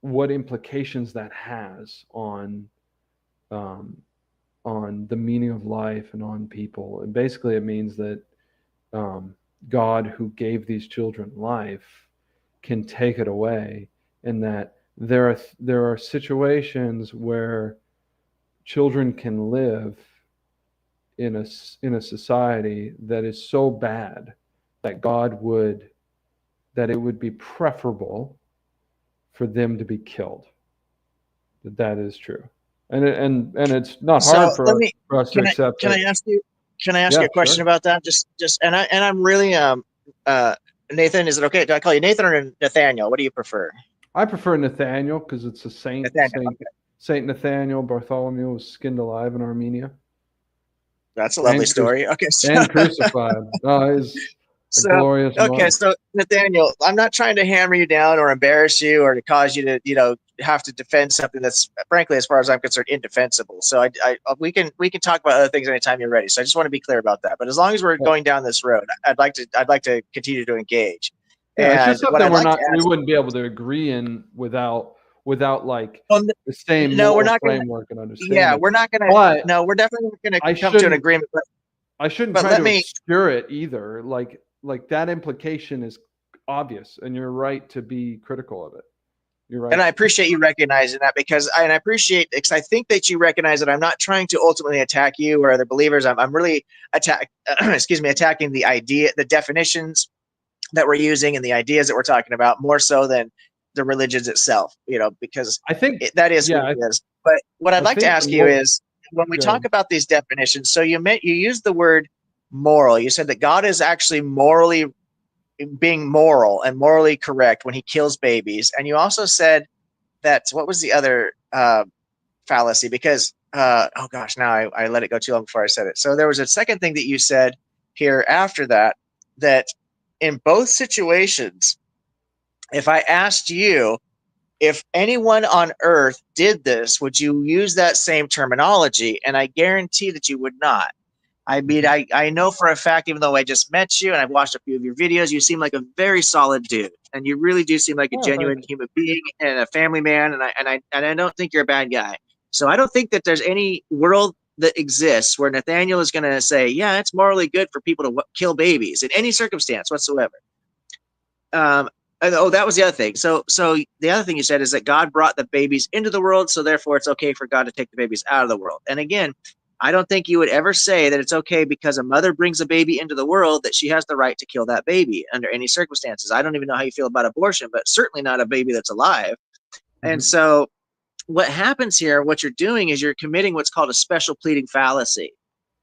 Speaker 2: what implications that has um, on the meaning of life and on people. And basically, it means that God, who gave these children life, can take it away, and that there are situations where children can live in a society that is so bad that that it would be preferable for them to be killed. That is true, and it's not
Speaker 1: So
Speaker 2: hard
Speaker 1: let me
Speaker 2: for us to accept
Speaker 1: can I
Speaker 2: that.
Speaker 1: ask you
Speaker 2: Yeah,
Speaker 1: a question
Speaker 2: sure.
Speaker 1: about that? Just and I'm really uh Nathan, is it okay? Do I call you Nathan or Nathaniel? What do you prefer?
Speaker 2: I prefer Nathaniel because it's a saint.
Speaker 1: Nathaniel. Okay.
Speaker 2: Saint Nathaniel Bartholomew was skinned alive in Armenia
Speaker 1: That's a lovely
Speaker 2: and
Speaker 1: story. Okay,
Speaker 2: and crucified. He's a
Speaker 1: so
Speaker 2: glorious
Speaker 1: okay,
Speaker 2: martyr.
Speaker 1: so Nathaniel, I'm not trying to hammer you down or embarrass you or to cause you to, have to defend something that's frankly, as far as I'm concerned, indefensible. So we can talk about other things anytime you're ready. So I just want to be clear about that. But as long as we're going down this road, I'd like to continue to engage.
Speaker 2: Yeah, it's just
Speaker 1: And what
Speaker 2: something
Speaker 1: I'd like to
Speaker 2: we
Speaker 1: ask,
Speaker 2: wouldn't be able to agree in without like
Speaker 1: well,
Speaker 2: the same
Speaker 1: no, we're
Speaker 2: moral
Speaker 1: not gonna.
Speaker 2: framework and
Speaker 1: Yeah,
Speaker 2: understanding.
Speaker 1: we're not gonna.
Speaker 2: But
Speaker 1: No, we're definitely not gonna
Speaker 2: I
Speaker 1: come to an
Speaker 2: shouldn't
Speaker 1: agreement.
Speaker 2: I shouldn't
Speaker 1: But
Speaker 2: try
Speaker 1: let
Speaker 2: to
Speaker 1: me.
Speaker 2: obscure it either. Like that implication is obvious, and you're right to be critical of it. You're right
Speaker 1: And I
Speaker 2: to.
Speaker 1: appreciate you recognizing that and I appreciate because I think that you recognize that I'm not trying to ultimately attack you or other believers. I'm really attacking the idea, the definitions that we're using and the ideas that we're talking about more so than the religions itself, because
Speaker 2: I think,
Speaker 1: that is
Speaker 2: yeah,
Speaker 1: who it is. But what I'd
Speaker 2: I
Speaker 1: like to
Speaker 2: think the
Speaker 1: ask you
Speaker 2: more
Speaker 1: is when we talk
Speaker 2: good.
Speaker 1: about these definitions, so you used the word moral. You said that God is actually morally being moral and morally correct when he kills babies. And you also said that what was the other fallacy? Because oh gosh, now I let it go too long before I said it. So there was a second thing that you said here after that, that in both situations, if I asked you if anyone on earth did this, would you use that same terminology? And I guarantee that you would not. I mean,
Speaker 2: Mhm.
Speaker 1: I know for a fact, even though I just met you and I've watched a few of your videos, you seem like a very solid dude, and you really do seem like a
Speaker 2: Oh, thank
Speaker 1: genuine
Speaker 2: you.
Speaker 1: human being and a family man. And I don't think you're a bad guy. So I don't think that there's any world that exists where Nathaniel is going to say, yeah, it's morally good for people to kill babies in any circumstance whatsoever. Um, oh, that was the other thing. So the other thing you said is that God brought the babies into the world, so therefore it's okay for God to take the babies out of the world. And again, I don't think you would ever say that it's okay because a mother brings a baby into the world that she has the right to kill that baby under any circumstances. I don't even know how you feel about abortion, but certainly not a baby that's alive. And
Speaker 2: Mhm.
Speaker 1: so what happens here, what you're doing is you're committing what's called a special pleading fallacy.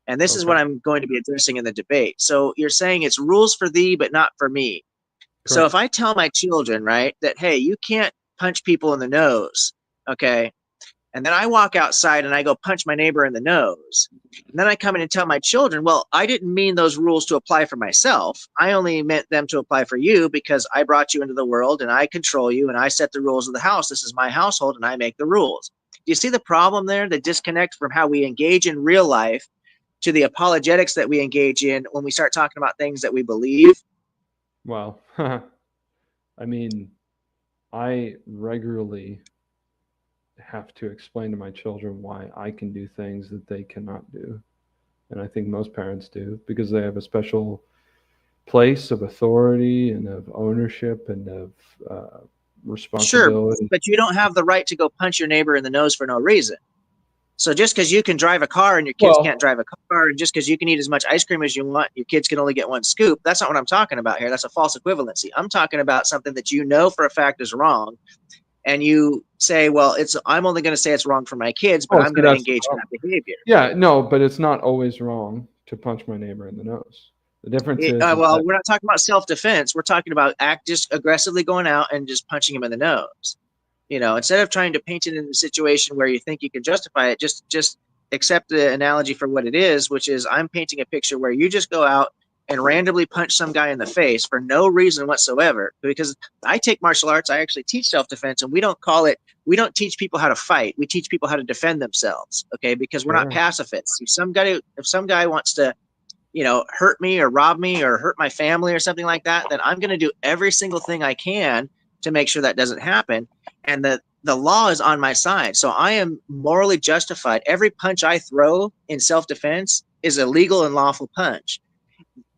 Speaker 1: And this is
Speaker 2: Okay,
Speaker 1: what I'm going to be addressing in the debate. So you're saying it's rules for thee, but not for me. So if
Speaker 2: correct.
Speaker 1: I tell my children, right, that, hey, you can't punch people in the nose, okay, and then I walk outside and I go punch my neighbor in the nose, and then I come in and tell my children, well, I didn't mean those rules to apply for myself. I only meant them to apply for you because I brought you into the world and I control you and I set the rules of the house. This is my household and I make the rules. Do you see the problem there? The disconnect from how we engage in real life to the apologetics that we engage in when we start talking about things that we believe.
Speaker 2: Well, I mean, I regularly have to explain to my children why I can do things that they cannot do. And I think most parents do because they have a special place of authority and of ownership and of
Speaker 1: Sure,
Speaker 2: responsibility.
Speaker 1: but you don't have the right to go punch your neighbor in the nose for no reason. So just because you can drive a car and your kids can't
Speaker 2: Well,
Speaker 1: drive a car, and just because you can eat as much ice cream as you want, your kids can only get one scoop. That's not what I'm talking about here. That's a false equivalency. I'm talking about something that you know for a fact is wrong, and you say, "Well, it's I'm only going to say it's wrong for my kids, but
Speaker 2: oh,
Speaker 1: I'm
Speaker 2: see,
Speaker 1: going to
Speaker 2: that's the
Speaker 1: engage in
Speaker 2: problem.
Speaker 1: that behavior."
Speaker 2: Yeah, no, but it's not always wrong to punch my neighbor in the nose. The difference is
Speaker 1: Well,
Speaker 2: that
Speaker 1: we're not talking about self-defense. We're talking about just aggressively going out and just punching him in the nose. Instead of trying to paint it in a situation where you think you can justify it, just accept the analogy for what it is, which is I'm painting a picture where you just go out and randomly punch some guy in the face for no reason whatsoever. Because I take martial arts, I actually teach self-defense, and we don't teach people how to fight. We teach people how to defend themselves. Okay, because we're not
Speaker 2: sure.
Speaker 1: pacifists. If some guy wants to hurt me or rob me or hurt my family or something like that, then I'm going to do every single thing I can to make sure that doesn't happen. And the law is on my side. So I am morally justified. Every punch I throw in self-defense is a legal and lawful punch.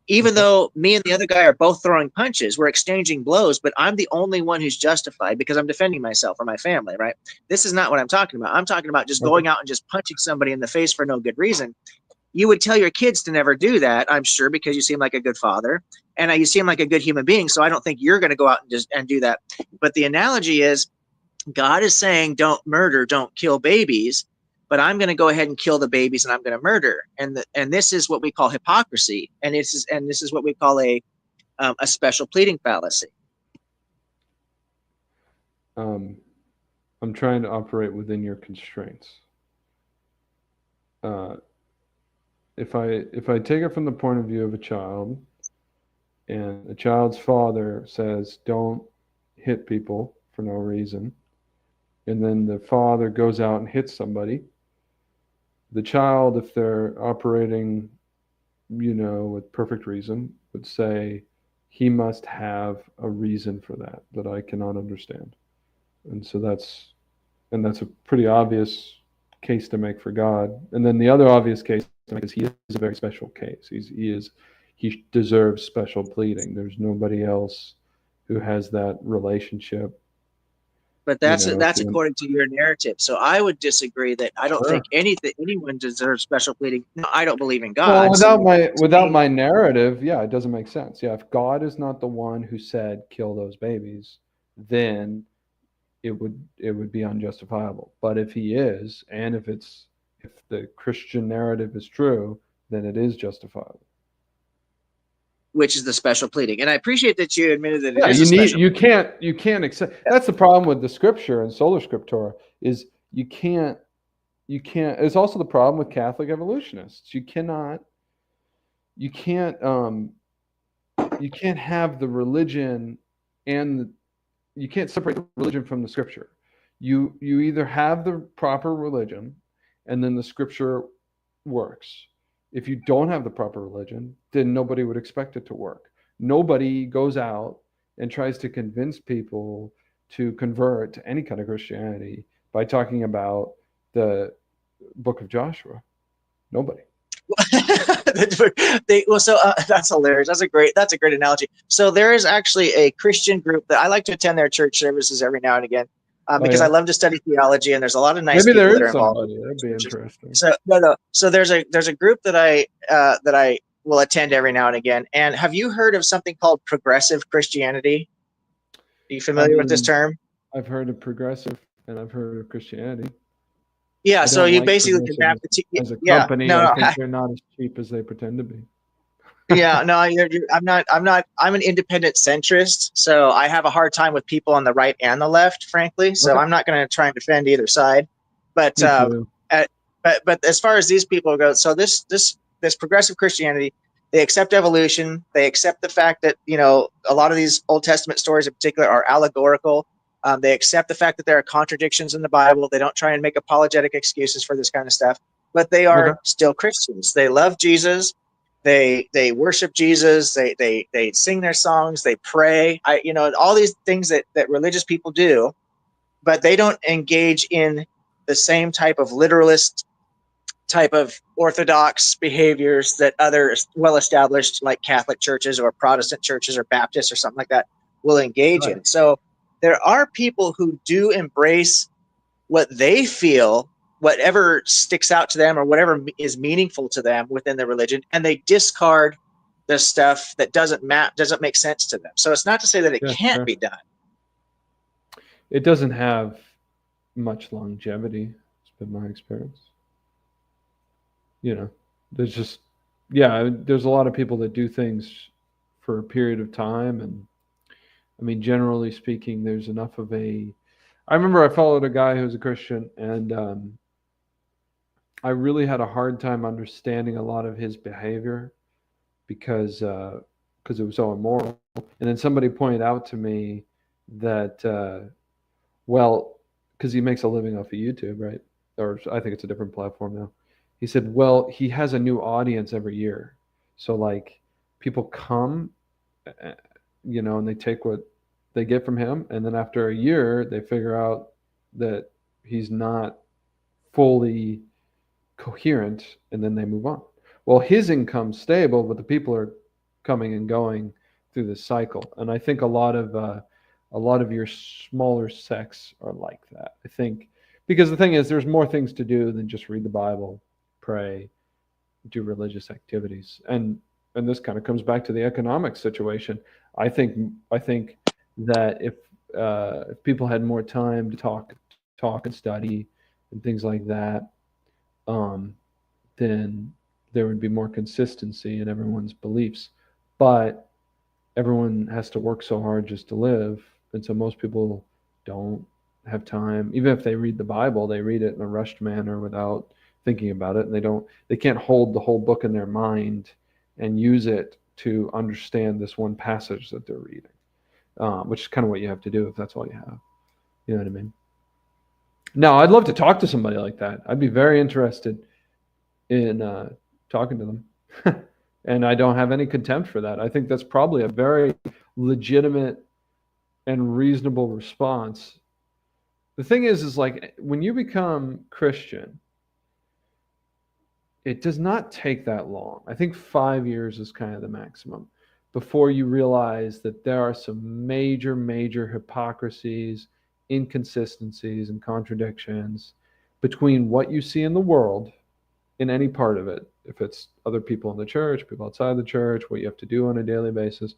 Speaker 1: Even though me and the other guy are both throwing punches, we're exchanging blows, but I'm the only one who's justified because I'm defending myself or my family, right? This is not what I'm talking about. I'm talking about just going out and just punching somebody in the face for no good reason. You would tell your kids to never do that, I'm sure, because you seem like a good father and you seem like a good human being. So I don't think you're going to go out and just and do that. But the analogy is God is saying, don't murder, don't kill babies, but I'm going to go ahead and kill the babies and I'm going to murder. And this is what we call hypocrisy. And this is what we call a special pleading fallacy.
Speaker 2: I'm trying to operate within your constraints. If I take it from the point of view of a child, and a child's father says, "Don't hit people for no reason," and then the father goes out and hits somebody, the child, if they're operating, with perfect reason, would say, he must have a reason for that I cannot understand. And so that's a pretty obvious case to make for God. And then the other obvious case to make is he is a very special case. He deserves special pleading. There's nobody else who has that relationship.
Speaker 1: But that's according to your narrative. So I would disagree that I don't think anyone deserves special pleading. No, I don't believe in God.
Speaker 2: Well, without my narrative, yeah, it doesn't make sense. Yeah, if God is not the one who said kill those babies, then it would be unjustifiable. But if he is, and if the Christian narrative is true, then it is justifiable.
Speaker 1: Which is the special pleading. And I appreciate that you admitted that it is a special
Speaker 2: pleading. You can't accept. That's the problem with the scripture and sola scriptura is you can't. It's also the problem with Catholic evolutionists. You can't have the religion and you can't separate the religion from the scripture. You either have the proper religion and then the scripture works. If you don't have the proper religion, then nobody would expect it to work. Nobody goes out and tries to convince people to convert to any kind of Christianity by talking about the book of Joshua. Nobody.
Speaker 1: That's hilarious. That's a great analogy. So there is actually a Christian group that I like to attend their church services every now and again because I love to study theology, and there's a lot of nice people that are involved.
Speaker 2: That'd be interesting.
Speaker 1: So no. So there's a group that I will attend every now and again. And have you heard of something called progressive Christianity? Are you familiar with this term?
Speaker 2: I've heard of progressive, and I've heard of Christianity.
Speaker 1: Yeah, so you basically can have
Speaker 2: as a company. I think they're not as cheap as they pretend to be.
Speaker 1: Yeah, no, I'm not. I'm an independent centrist, so I have a hard time with people on the right and the left, frankly. So I'm not going to try and defend either side. But but as far as these people go, so this progressive Christianity, they accept evolution. They accept the fact that a lot of these Old Testament stories, in particular, are allegorical. They accept the fact that there are contradictions in the Bible. They don't try and make apologetic excuses for this kind of stuff, but they are still Christians. They love Jesus. They worship Jesus. They sing their songs. They pray. All these things that religious people do, but they don't engage in the same type of literalist type of orthodox behaviors that other well-established like Catholic churches or Protestant churches or Baptists or something like that will engage in. So there are people who do embrace what they feel, whatever sticks out to them or whatever is meaningful to them within their religion, and they discard the stuff that doesn't make sense to them. So it's not to say that it can't be done.
Speaker 2: It doesn't have much longevity. It's been my experience. There's a lot of people that do things for a period of time, and I mean, generally speaking, there's enough of I remember I followed a guy who was a Christian, and I really had a hard time understanding a lot of his behavior because it was so immoral. And then somebody pointed out to me that, because he makes a living off of YouTube, right? Or I think it's a different platform now. He said, well, he has a new audience every year. So like people come, uh, and they take what they get from him, and then after a year, they figure out that he's not fully coherent, and then they move on. Well, his income's stable, but the people are coming and going through this cycle, and I think a lot of your smaller sects are like that. I think because the thing is, there's more things to do than just read the Bible, pray, do religious activities, and this kind of comes back to the economic situation. I think that if people had more time to talk and study and things like that, um, then there would be more consistency in everyone's beliefs. But everyone has to work so hard just to live, and so most people don't have time. Even if they read the Bible, they read it in a rushed manner without thinking about it, and they can't hold the whole book in their mind and use it to understand this one passage that they're reading, which is kind of what you have to do if that's all you have. You know what I mean? Now, I'd love to talk to somebody like that. I'd be very interested in talking to them. And I don't have any contempt for that. I think that's probably a very legitimate and reasonable response. The thing is like when you become Christian, it does not take that long. I think 5 years is kind of the maximum before you realize that there are some major, major hypocrisies, inconsistencies, and contradictions between what you see in the world, in any part of it, if it's other people in the church, people outside the church, what you have to do on a daily basis,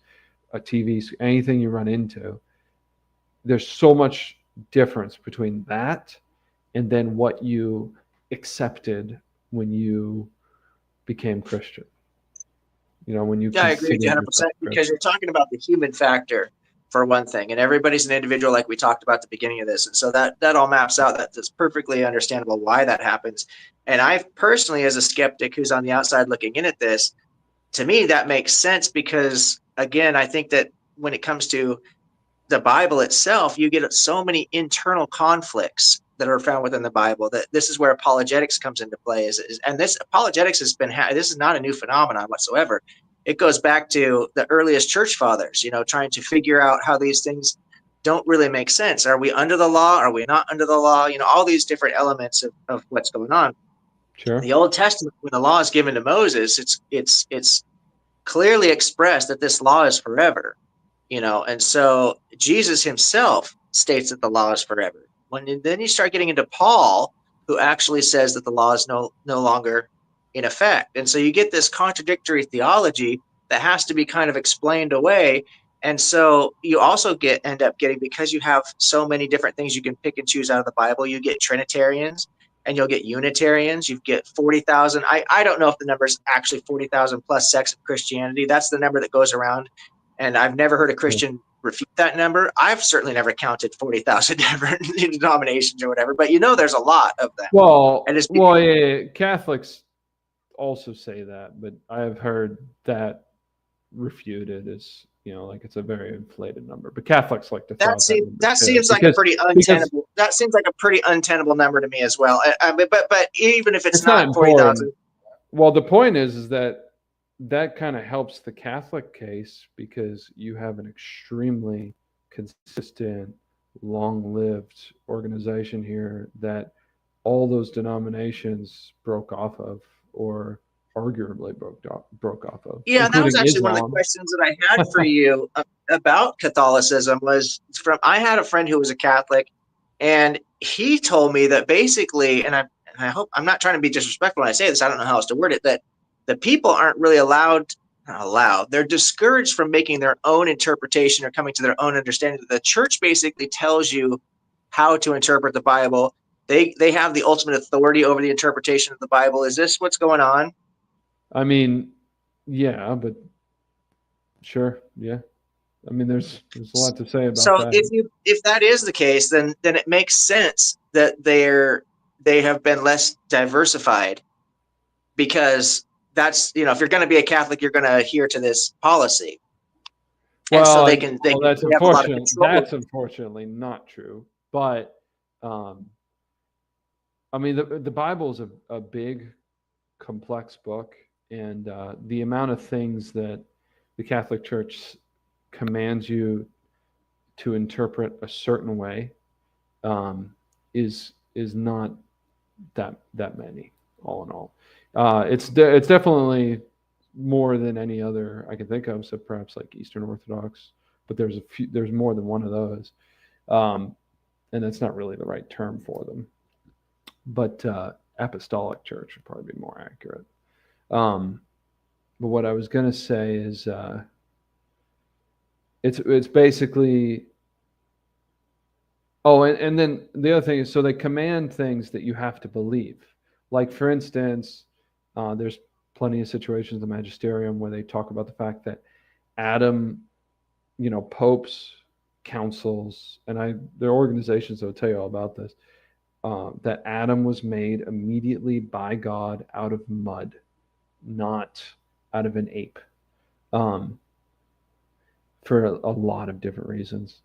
Speaker 2: a TV, anything you run into. There's so much difference between that and then what you accepted when you became Christian. When you
Speaker 1: Yeah, I agree with you
Speaker 2: considered yourself
Speaker 1: 100%
Speaker 2: a
Speaker 1: because
Speaker 2: Christian.
Speaker 1: you're talking about the human factor for one thing, and everybody's an individual, like we talked about at the beginning of this, and so that all maps out. That's perfectly understandable why that happens. And I personally, as a skeptic who's on the outside looking in at this, to me that makes sense because again, I think that when it comes to the Bible itself, you get so many internal conflicts that are found within the Bible. That this is where apologetics comes into play. And this apologetics has been this is not a new phenomenon whatsoever. It goes back to the earliest church fathers, trying to figure out how these things don't really make sense. Are we under the law? Are we not under the law? All these different elements of what's going on.
Speaker 2: Sure.
Speaker 1: The Old Testament, when the law is given to Moses, it's clearly expressed that this law is forever. And so Jesus himself states that the law is forever. Then you start getting into Paul, who actually says that the law is no longer in effect. And so you get this contradictory theology that has to be kind of explained away. And so you also end up getting, because you have so many different things you can pick and choose out of the Bible, you get Trinitarians and you'll get Unitarians. You get 40,000. I don't know if the number is actually 40,000 plus sects of Christianity. That's the number that goes around. And I've never heard a Christian refute that number. I've certainly never counted 40,000 different denominations or whatever, but there's a lot of them. And it's because,
Speaker 2: Yeah, Catholics also say that, but I have heard that refuted as like it's a very inflated number. But Catholics like to throw
Speaker 1: that
Speaker 2: out that
Speaker 1: seems
Speaker 2: number
Speaker 1: that
Speaker 2: too,
Speaker 1: seems like a pretty
Speaker 2: because
Speaker 1: untenable. That seems like a pretty untenable number to me as well. But even if it's
Speaker 2: it's not
Speaker 1: not 40,000,
Speaker 2: important. Well, the point is that kind of helps the Catholic case because you have an extremely consistent, long-lived organization here that all those denominations broke off of, or arguably broke off of,
Speaker 1: yeah, and that was
Speaker 2: including
Speaker 1: actually one of the
Speaker 2: Islam.
Speaker 1: questions that I had for you about Catholicism. I had a friend who was a Catholic, and he told me that basically, and I hope I'm not trying to be disrespectful when I say this. I don't know how else to word it. That the people aren't really not allowed. They're discouraged from making their own interpretation or coming to their own understanding. The church basically tells you how to interpret the Bible. They have the ultimate authority over the interpretation of the Bible. Is this what's going on?
Speaker 2: I mean, yeah, but sure, yeah. I mean, there's a lot to say about
Speaker 1: So
Speaker 2: that.
Speaker 1: if that is the case, then it makes sense that they have been less diversified because that's if you're going to be a Catholic, you're going to adhere to this policy, and so
Speaker 2: Well, that's
Speaker 1: they have a lot of
Speaker 2: unfortunate.
Speaker 1: control.
Speaker 2: That's unfortunately not true. But um, I mean, the Bible is a big, complex book, And the amount of things that the Catholic Church commands you to interpret a certain way is not that many, all in all. It's definitely more than any other I can think of, so perhaps like Eastern Orthodox, but there's more than one of those, and that's not really the right term for them. But Apostolic Church would probably be more accurate. But what I was going to say is it's basically. Oh, and then the other thing is, so they command things that you have to believe. Like, for instance, there's plenty of situations in the magisterium where they talk about the fact that Adam, popes, councils, and there are organizations that will tell you all about this, that Adam was made immediately by God out of mud, not out of an ape, for a lot of different reasons.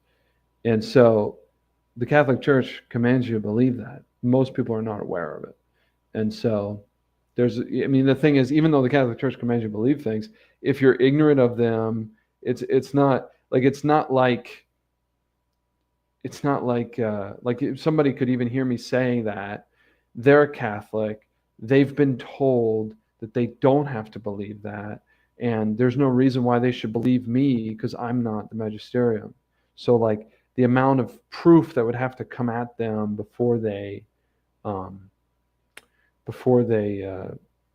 Speaker 2: And so the Catholic Church commands you to believe that. Most people are not aware of it. And so the thing is, even though the Catholic Church commands you to believe things, if you're ignorant of them, it's not like if somebody could even hear me saying that they're Catholic, they've been told that they don't have to believe that, and there's no reason why they should believe me because I'm not the magisterium. So like the amount of proof that would have to come at them before they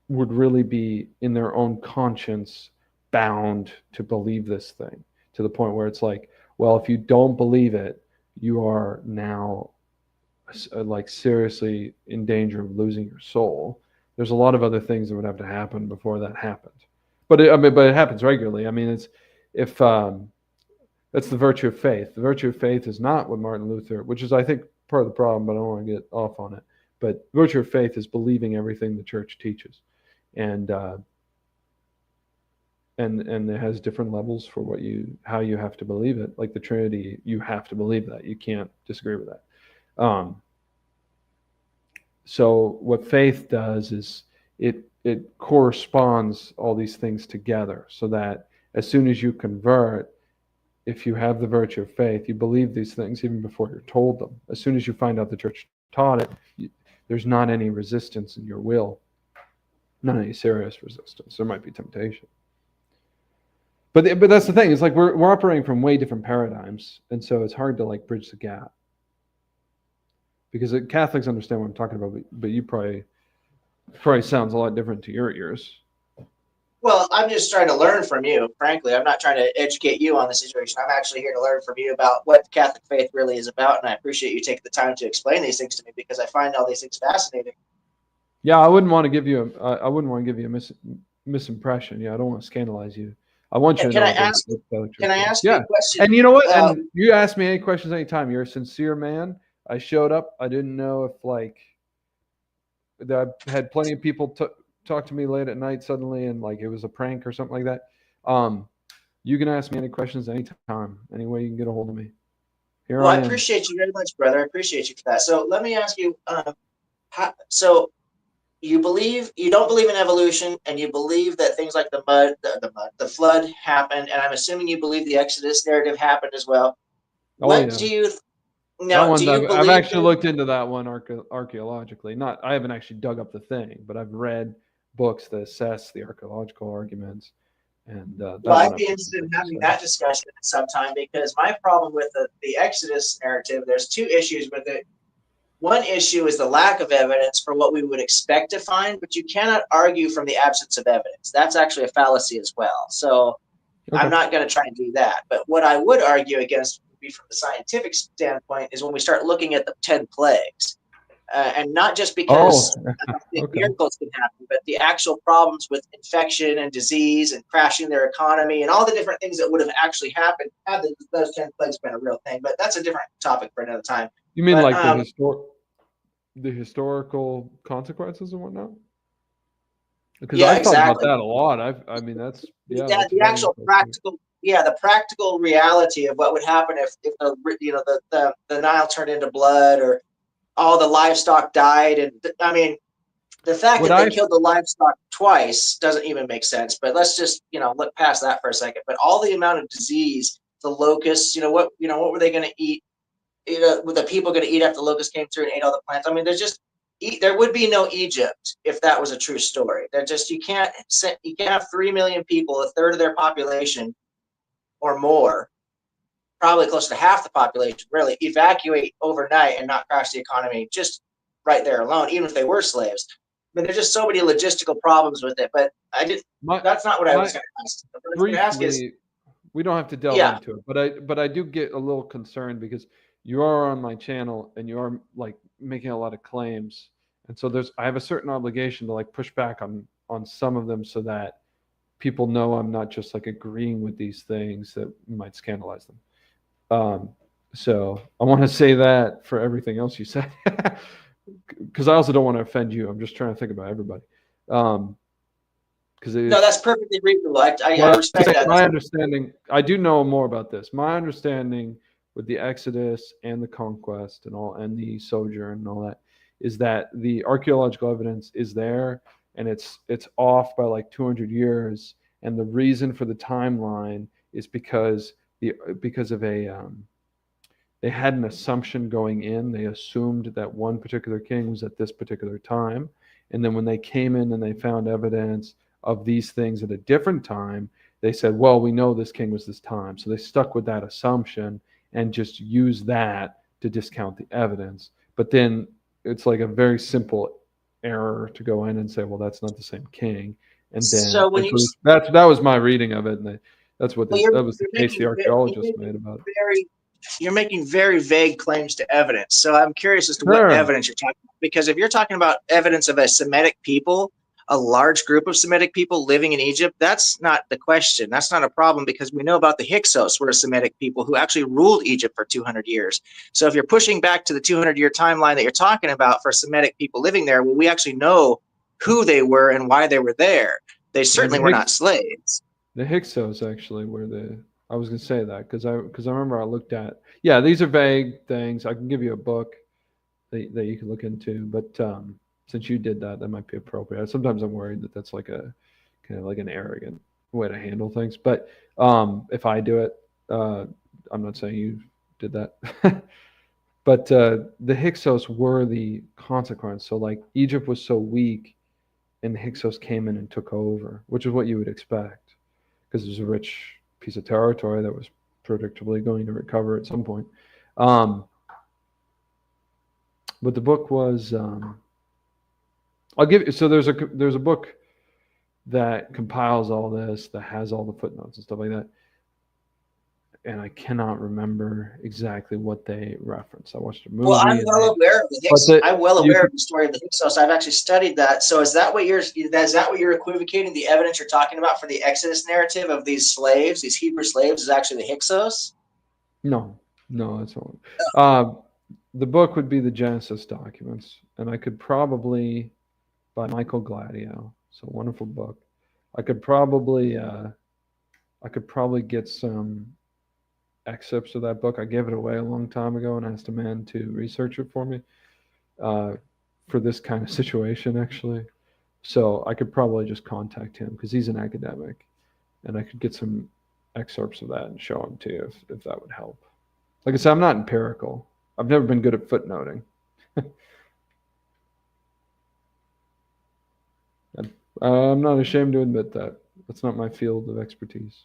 Speaker 2: would really be in their own conscience bound to believe this thing, to the point where it's like, well, if you don't believe it, you are now like seriously in danger of losing your soul. There's a lot of other things that would have to happen before that happened, but it happens regularly. I mean, if that's the virtue of faith. The virtue of faith is not what Martin Luther, which is, I think, part of the problem, but I don't want to get off on it. But virtue of faith is believing everything the church teaches, and it has different levels for how you have to believe it. Like the Trinity, you have to believe that. You can't disagree with that. So what faith does is it corresponds all these things together, so that as soon as you convert, if you have the virtue of faith, you believe these things even before you're told them. As soon as you find out the church taught it, there's not any resistance in your will, not any serious resistance. There might be temptation. But that's the thing. It's like we're operating from way different paradigms, and so it's hard to like bridge the gap. Because Catholics understand what I'm talking about, but you probably sounds a lot different to your ears.
Speaker 1: Well, I'm just trying to learn from you, frankly. I'm not trying to educate you on the situation. I'm actually here to learn from you about what Catholic faith really is about, and I appreciate you taking the time to explain these things to me because I find all these things fascinating.
Speaker 2: Yeah, I wouldn't want to give you a misimpression. Yeah, I don't want to scandalize you. I want you to know.
Speaker 1: Can I ask you a question?
Speaker 2: And you know what? And you ask me any questions anytime. You're a sincere man. I showed up. I didn't know if I had plenty of people talk to me late at night suddenly, and like it was a prank or something like that. You can ask me any questions anytime, any way you can get a hold of me.
Speaker 1: I appreciate you very much, brother. I appreciate you for that. So let me ask you, so you don't believe in evolution, and you believe that things like the flood happened, and I'm assuming you believe the Exodus narrative happened as well.
Speaker 2: I've actually looked into that one archaeologically. I haven't actually dug up the thing, but I've read books that assess the archaeological arguments. And
Speaker 1: I'd be interested in having that discussion at some time, because my problem with the Exodus narrative, there's two issues with it. One issue is the lack of evidence for what we would expect to find, but you cannot argue from the absence of evidence. That's actually a fallacy as well. So I'm not going to try and do that. But what I would argue against would be from the scientific standpoint is when we start looking at the 10 plagues. And not just because miracles can happen, but the actual problems with infection and disease and crashing their economy and all the different things that would have actually happened had those 10 plagues been a real thing. But that's a different topic for another time.
Speaker 2: You mean the historical consequences and whatnot? Because I thought about that a lot. The
Speaker 1: actual practical reality of what would happen if the Nile turned into blood, or all the livestock died. And I mean, The fact
Speaker 2: What
Speaker 1: that they
Speaker 2: I
Speaker 1: killed the livestock twice doesn't even make sense. But let's just, look past that for a second. But all the amount of disease, the locusts, what were they going to eat? Were the people going to eat after the locusts came through and ate all the plants? I mean, there would be no Egypt if that was a true story. You can't have 3 million people, a third of their population or more, probably close to half the population, really evacuate overnight and not crash the economy just right there alone, even if they were slaves. I mean, there's just so many logistical problems with it. But
Speaker 2: my
Speaker 1: that's not what I was
Speaker 2: my
Speaker 1: going to ask. What I was going to ask is,
Speaker 2: briefly, we don't have to delve
Speaker 1: yeah,
Speaker 2: into it, but I do get a little concerned because you are on my channel and you are like making a lot of claims, and so I have a certain obligation to like push back on some of them so that people know I'm not just like agreeing with these things that might scandalize them. Um, so I want to say that for everything else you said, because I also don't want to offend you. I'm just trying to think about everybody. Because
Speaker 1: no,
Speaker 2: it's
Speaker 1: that's perfectly reasonable. I
Speaker 2: well,
Speaker 1: respect that.
Speaker 2: my understanding. I do know more about this. My understanding with the Exodus and the conquest and all, and the sojourn and all that, is that the archaeological evidence is there, and it's off by like 200 years. And the reason for the timeline is because of they had an assumption going in. They assumed that one particular king was at this particular time. And then when they came in and they found evidence of these things at a different time, they said, well, we know this king was this time. So they stuck with that assumption and just used that to discount the evidence. But then it's like a very simple error to go in and say, well, that's not the same king. And then
Speaker 1: So when
Speaker 2: at
Speaker 1: you
Speaker 2: least that was my reading of it. And
Speaker 1: well,
Speaker 2: that was the case the archaeologists made about it.
Speaker 1: very you're making very vague claims to evidence. So I'm curious as to what
Speaker 2: Sure.
Speaker 1: evidence you're talking about. Because if you're talking about evidence of a Semitic people, a large group of Semitic people living in Egypt, that's not the question. That's not a problem because we know about the Hyksos were a Semitic people who actually ruled Egypt for 200 years. So if you're pushing back to the 200-year timeline that you're talking about for Semitic people living there, well, we actually know who they were and why they were there. They
Speaker 2: Yeah,
Speaker 1: certainly were not slaves.
Speaker 2: the Hyksos actually were the. I was going to say that because I remember I looked at. Yeah, these are vague things. I can give you a book that you can look into, but since you did that, that might be appropriate. Sometimes I'm worried that that's like a kind of like an arrogant way to handle things. But if I do it, I'm not saying you did that. But the Hyksos were the consequence. So like Egypt was so weak, and the Hyksos came in and took over, which is what you would expect, because it was a rich piece of territory that was predictably going to recover at some point. Um, but the book was, I'll give. So there's a book that compiles all this, that has all the footnotes and stuff like that. And I cannot remember exactly what they reference. I watched a
Speaker 1: Well, I'm
Speaker 2: movie, and
Speaker 1: well aware of the
Speaker 2: but
Speaker 1: Hyksos. I'm well
Speaker 2: you
Speaker 1: aware
Speaker 2: could,
Speaker 1: of the story of the Hyksos. I've actually studied that. So is that what you're equivocating? The evidence you're talking about for the Exodus narrative of these slaves, these Hebrew slaves, is actually the Hyksos?
Speaker 2: no, that's not. Uh, the book would be the Genesis documents, and I could probably, by Michael Gladio. It's a wonderful book. I could probably get some excerpts of that book. I gave it away a long time ago and asked a man to research it for me, uh, for this kind of situation actually. So I could probably just contact him because he's an academic, and I could get some excerpts of that and show him to you if that would help. Like I said, I'm not empirical. I've never been good at footnoting. I'm not ashamed to admit that. That's not my field of expertise.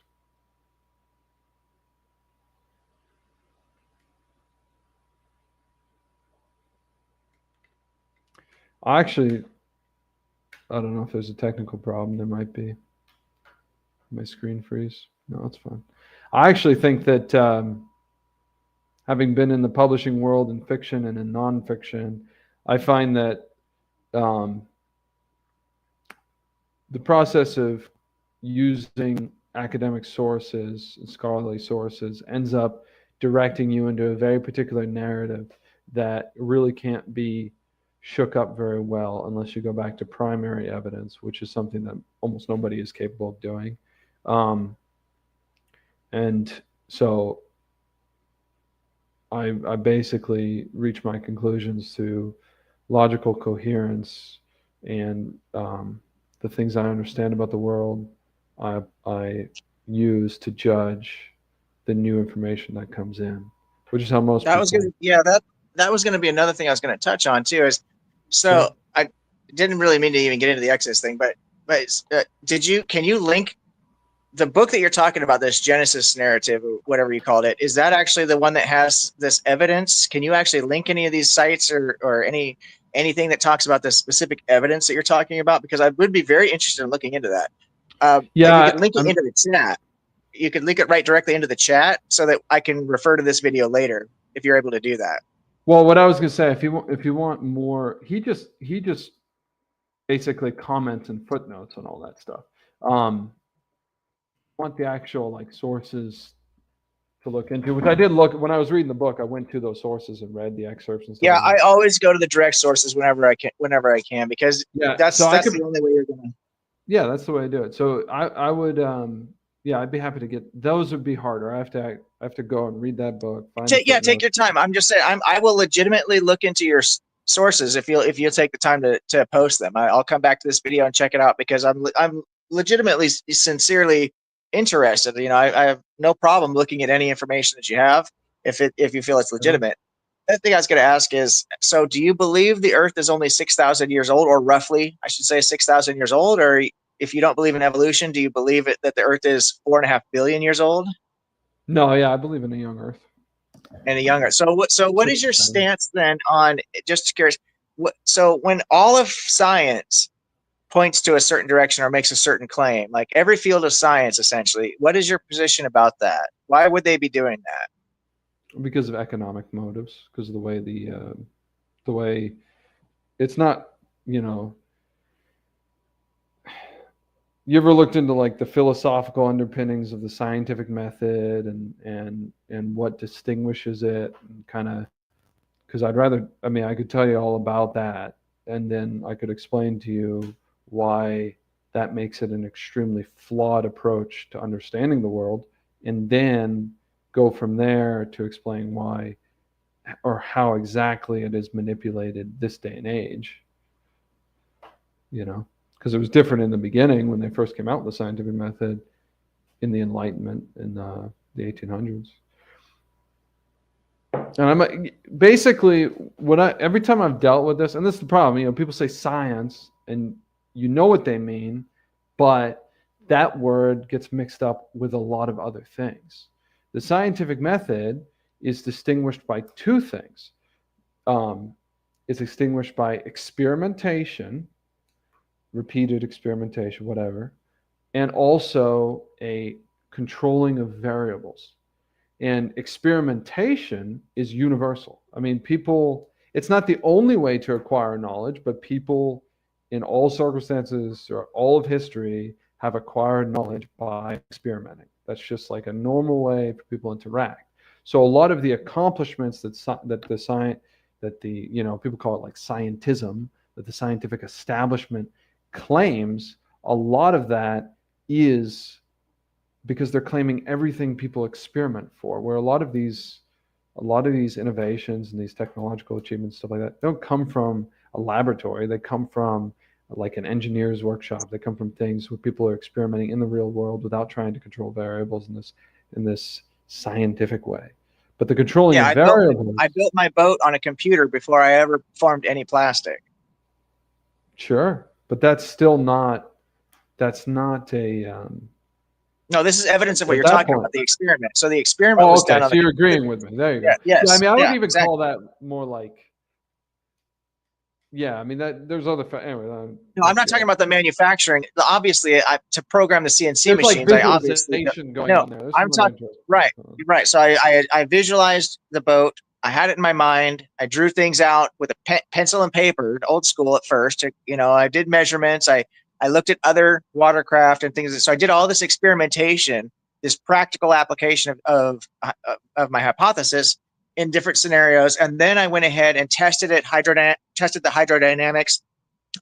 Speaker 2: Actually, I don't know if there's a technical problem. There might be. My screen freeze. No, it's fine. I actually think that having been in the publishing world in fiction and in nonfiction, I find that um, the process of using academic sources and scholarly sources ends up directing you into a very particular narrative that really can't be shook up very well unless you go back to primary evidence, which is something that almost nobody is capable of doing. Um, and so I basically reach my conclusions through logical coherence and the things I understand about the world, I use to judge the new information that comes in, which is how most
Speaker 1: That was
Speaker 2: people.
Speaker 1: gonna, yeah, that was gonna be another thing I was gonna touch on too. Is
Speaker 2: Sure.
Speaker 1: so I didn't really mean to even get into the Exodus thing, but did you can you link the book that you're talking about, this Genesis narrative or whatever you called it? Is that actually the one that has this evidence? Can you actually link any of these sites or anything that talks about the specific evidence that you're talking about? Because I would be very interested in looking into that. And you
Speaker 2: Yeah,
Speaker 1: could link it
Speaker 2: I'm.
Speaker 1: into the chat. You could link it right directly into the chat so that I can refer to this video later if you're able to do that.
Speaker 2: Well, what I was gonna say, if you want more, he just basically comments and footnotes and all that stuff. Want the actual like sources to look into, which I did look when I was reading the book. I went to those sources and read the excerpts and stuff
Speaker 1: Yeah,
Speaker 2: like
Speaker 1: I
Speaker 2: that.
Speaker 1: always go to the direct sources whenever I can, because
Speaker 2: Yeah, so
Speaker 1: that's
Speaker 2: I could.
Speaker 1: the only way you're gonna.
Speaker 2: Yeah, that's the way I do it. So I would yeah, I'd be happy to get those. Would be harder. I have to go and read that book, find the
Speaker 1: Take
Speaker 2: footnotes.
Speaker 1: your time. I'm just saying, I will legitimately look into your sources if you'll take the time to post them. I'll come back to this video and check it out because I'm legitimately sincerely interested. You know, I have no problem looking at any information that you have if you feel it's
Speaker 2: Yeah.
Speaker 1: legitimate. The thing I was going to ask is, so do you believe the Earth is only 6,000 years old, or roughly, I should say, 6,000 years old? Or if you don't believe in evolution, do you believe that the Earth is 4.5 billion years old
Speaker 2: No, yeah, I believe in a young Earth.
Speaker 1: and a younger? So what is
Speaker 2: Six
Speaker 1: your
Speaker 2: to seven.
Speaker 1: stance then on, just curious? So when all of science points to a certain direction or makes a certain claim, like every field of science, essentially, what is your position about that? Why would they be doing that?
Speaker 2: Because of economic motives, because of the way it's not, you know, you ever looked into like the philosophical underpinnings of the scientific method and what distinguishes it, and kind of, because I'd rather, I mean, I could tell you all about that, and then I could explain to you why that makes it an extremely flawed approach to understanding the world, and then go from there to explain why or how exactly it is manipulated this day and age, you know, because it was different in the beginning when they first came out with the scientific method in the Enlightenment in the 1800s. And I'm basically what I every time I've dealt with this, and this is the problem. You know, people say science, and you know what they mean, but that word gets mixed up with a lot of other things. The scientific method is distinguished by two things. Um, it's distinguished by experimentation, repeated experimentation, whatever, and also a controlling of variables. And experimentation is universal. I mean, people, it's not the only way to acquire knowledge, but people in all circumstances or all of history have acquired knowledge by experimenting. That's just like a normal way for people to interact. So a lot of the accomplishments that the science that the, you know, people call it like scientism, that the scientific establishment claims, a lot of that is because they're claiming everything people experiment for, where a lot of these innovations and these technological achievements, stuff like that, don't come from a laboratory. They come from like an engineer's workshop. They come from things where people are experimenting in the real world without trying to control variables in this scientific way. But the controlling
Speaker 1: Yeah,
Speaker 2: of variables,
Speaker 1: I built my boat on a computer before I ever formed any plastic.
Speaker 2: sure, but that's still not, that's not
Speaker 1: No, this is evidence of what
Speaker 2: at
Speaker 1: you're
Speaker 2: that
Speaker 1: talking
Speaker 2: point.
Speaker 1: about, the experiment. So the experiment
Speaker 2: Oh,
Speaker 1: was
Speaker 2: okay.
Speaker 1: done on
Speaker 2: So
Speaker 1: the
Speaker 2: you're
Speaker 1: computer.
Speaker 2: agreeing with me. There you
Speaker 1: Yeah,
Speaker 2: go. Yeah, I
Speaker 1: yes,
Speaker 2: mean, I would
Speaker 1: yeah,
Speaker 2: even call
Speaker 1: exactly.
Speaker 2: that more like, yeah. I mean, that there's other. Anyway,
Speaker 1: No, I'm
Speaker 2: that's
Speaker 1: not talking about the manufacturing. Obviously, to program the CNC
Speaker 2: there's like
Speaker 1: machines, I obviously don't.
Speaker 2: visualization going
Speaker 1: No,
Speaker 2: on there. There's
Speaker 1: I'm
Speaker 2: some other
Speaker 1: talking,
Speaker 2: interesting
Speaker 1: right.
Speaker 2: stuff.
Speaker 1: You're right. So I visualized the boat. I had it in my mind. I drew things out with a pencil and paper, old school at first. You know, I did measurements. I looked at other watercraft and things. So I did all this experimentation, this practical application of my hypothesis in different scenarios, and then I went ahead and tested the hydrodynamics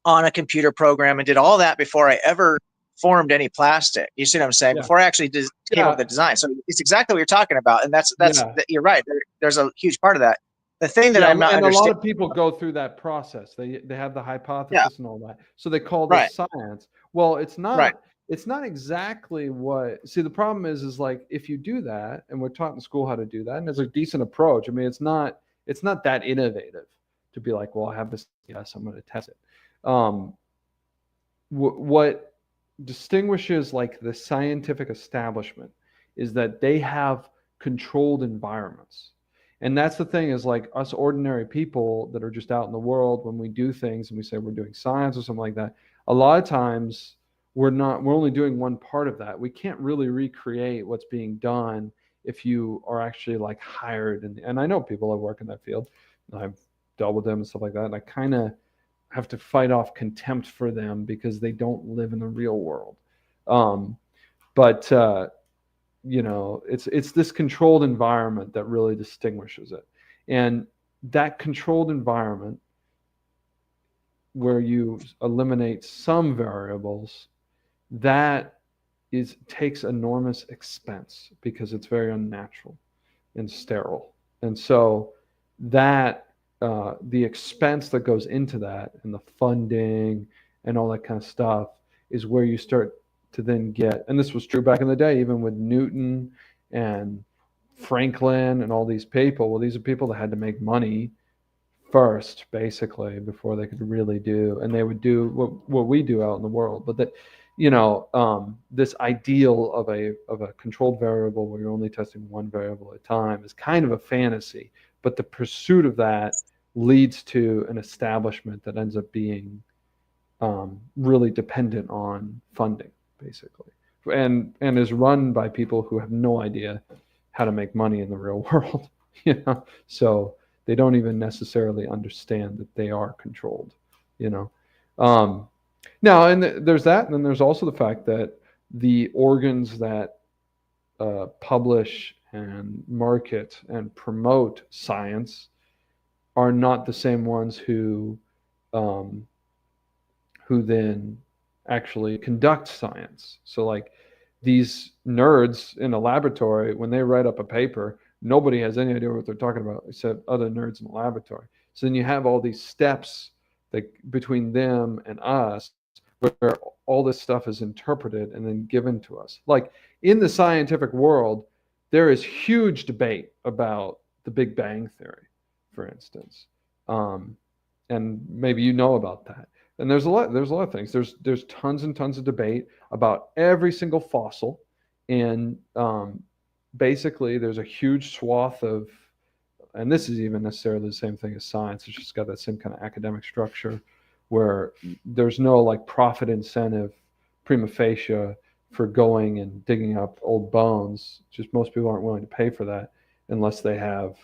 Speaker 1: on a computer program and did all that before I ever formed any plastic. You see what I'm saying?
Speaker 2: Yeah,
Speaker 1: Before I actually came up with the
Speaker 2: yeah,
Speaker 1: design. So it's exactly what you're talking about, and
Speaker 2: yeah.
Speaker 1: you're right. There's a huge part of that. The thing that
Speaker 2: Yeah,
Speaker 1: I'm not
Speaker 2: and a lot
Speaker 1: understanding.
Speaker 2: of people go through that process. They have the
Speaker 1: Yeah,
Speaker 2: hypothesis and all that. So they call
Speaker 1: right,
Speaker 2: this science. Well,
Speaker 1: right,
Speaker 2: it's not exactly what. See, the problem is like if you do that, and we're taught in school how to do that, and it's a decent approach. I mean, it's not that innovative to be like, well, I have this, yes, I'm going to test it. Um, what distinguishes like the scientific establishment is that they have controlled environments. And that's the thing is like us ordinary people that are just out in the world, when we do things and we say we're doing science or something like that, a lot of times we're only doing one part of that. We can't really recreate what's being done if you are actually like hired. And I know people that work in that field. I've dealt with them and stuff like that. And I kind of have to fight off contempt for them because they don't live in the real world. Um, but it's this controlled environment that really distinguishes it, and that controlled environment where you eliminate some variables, that is takes enormous expense because it's very unnatural and sterile. And so that the expense that goes into that and the funding and all that kind of stuff is where you start to then get, and this was true back in the day, even with Newton and Franklin and all these people. Well, these are people that had to make money first, basically, before they could really do, and they would do what we do out in the world. But that, this ideal of a controlled variable where you're only testing one variable at a time is kind of a fantasy. But the pursuit of that leads to an establishment that ends up being really dependent on funding, basically, and is run by people who have no idea how to make money in the real world. So they don't even necessarily understand that they are controlled. You know, um, Now and there's that, and then there's also the fact that the organs that publish and market and promote science are not the same ones um, who then actually conduct science. So like these nerds in a laboratory, when they write up a paper, nobody has any idea what they're talking about except other nerds in the laboratory. So then you have all these steps that between them and us where all this stuff is interpreted and then given to us. Like in the scientific world, there is huge debate about the Big Bang Theory, for instance. Um, and maybe you know about that. And there's a lot of things. There's tons and tons of debate about every single fossil, and basically there's a huge swath of, and this is even necessarily the same thing as science. It's just got that same kind of academic structure where there's no like profit incentive prima facie for going and digging up old bones. Just most people aren't willing to pay for that unless they have,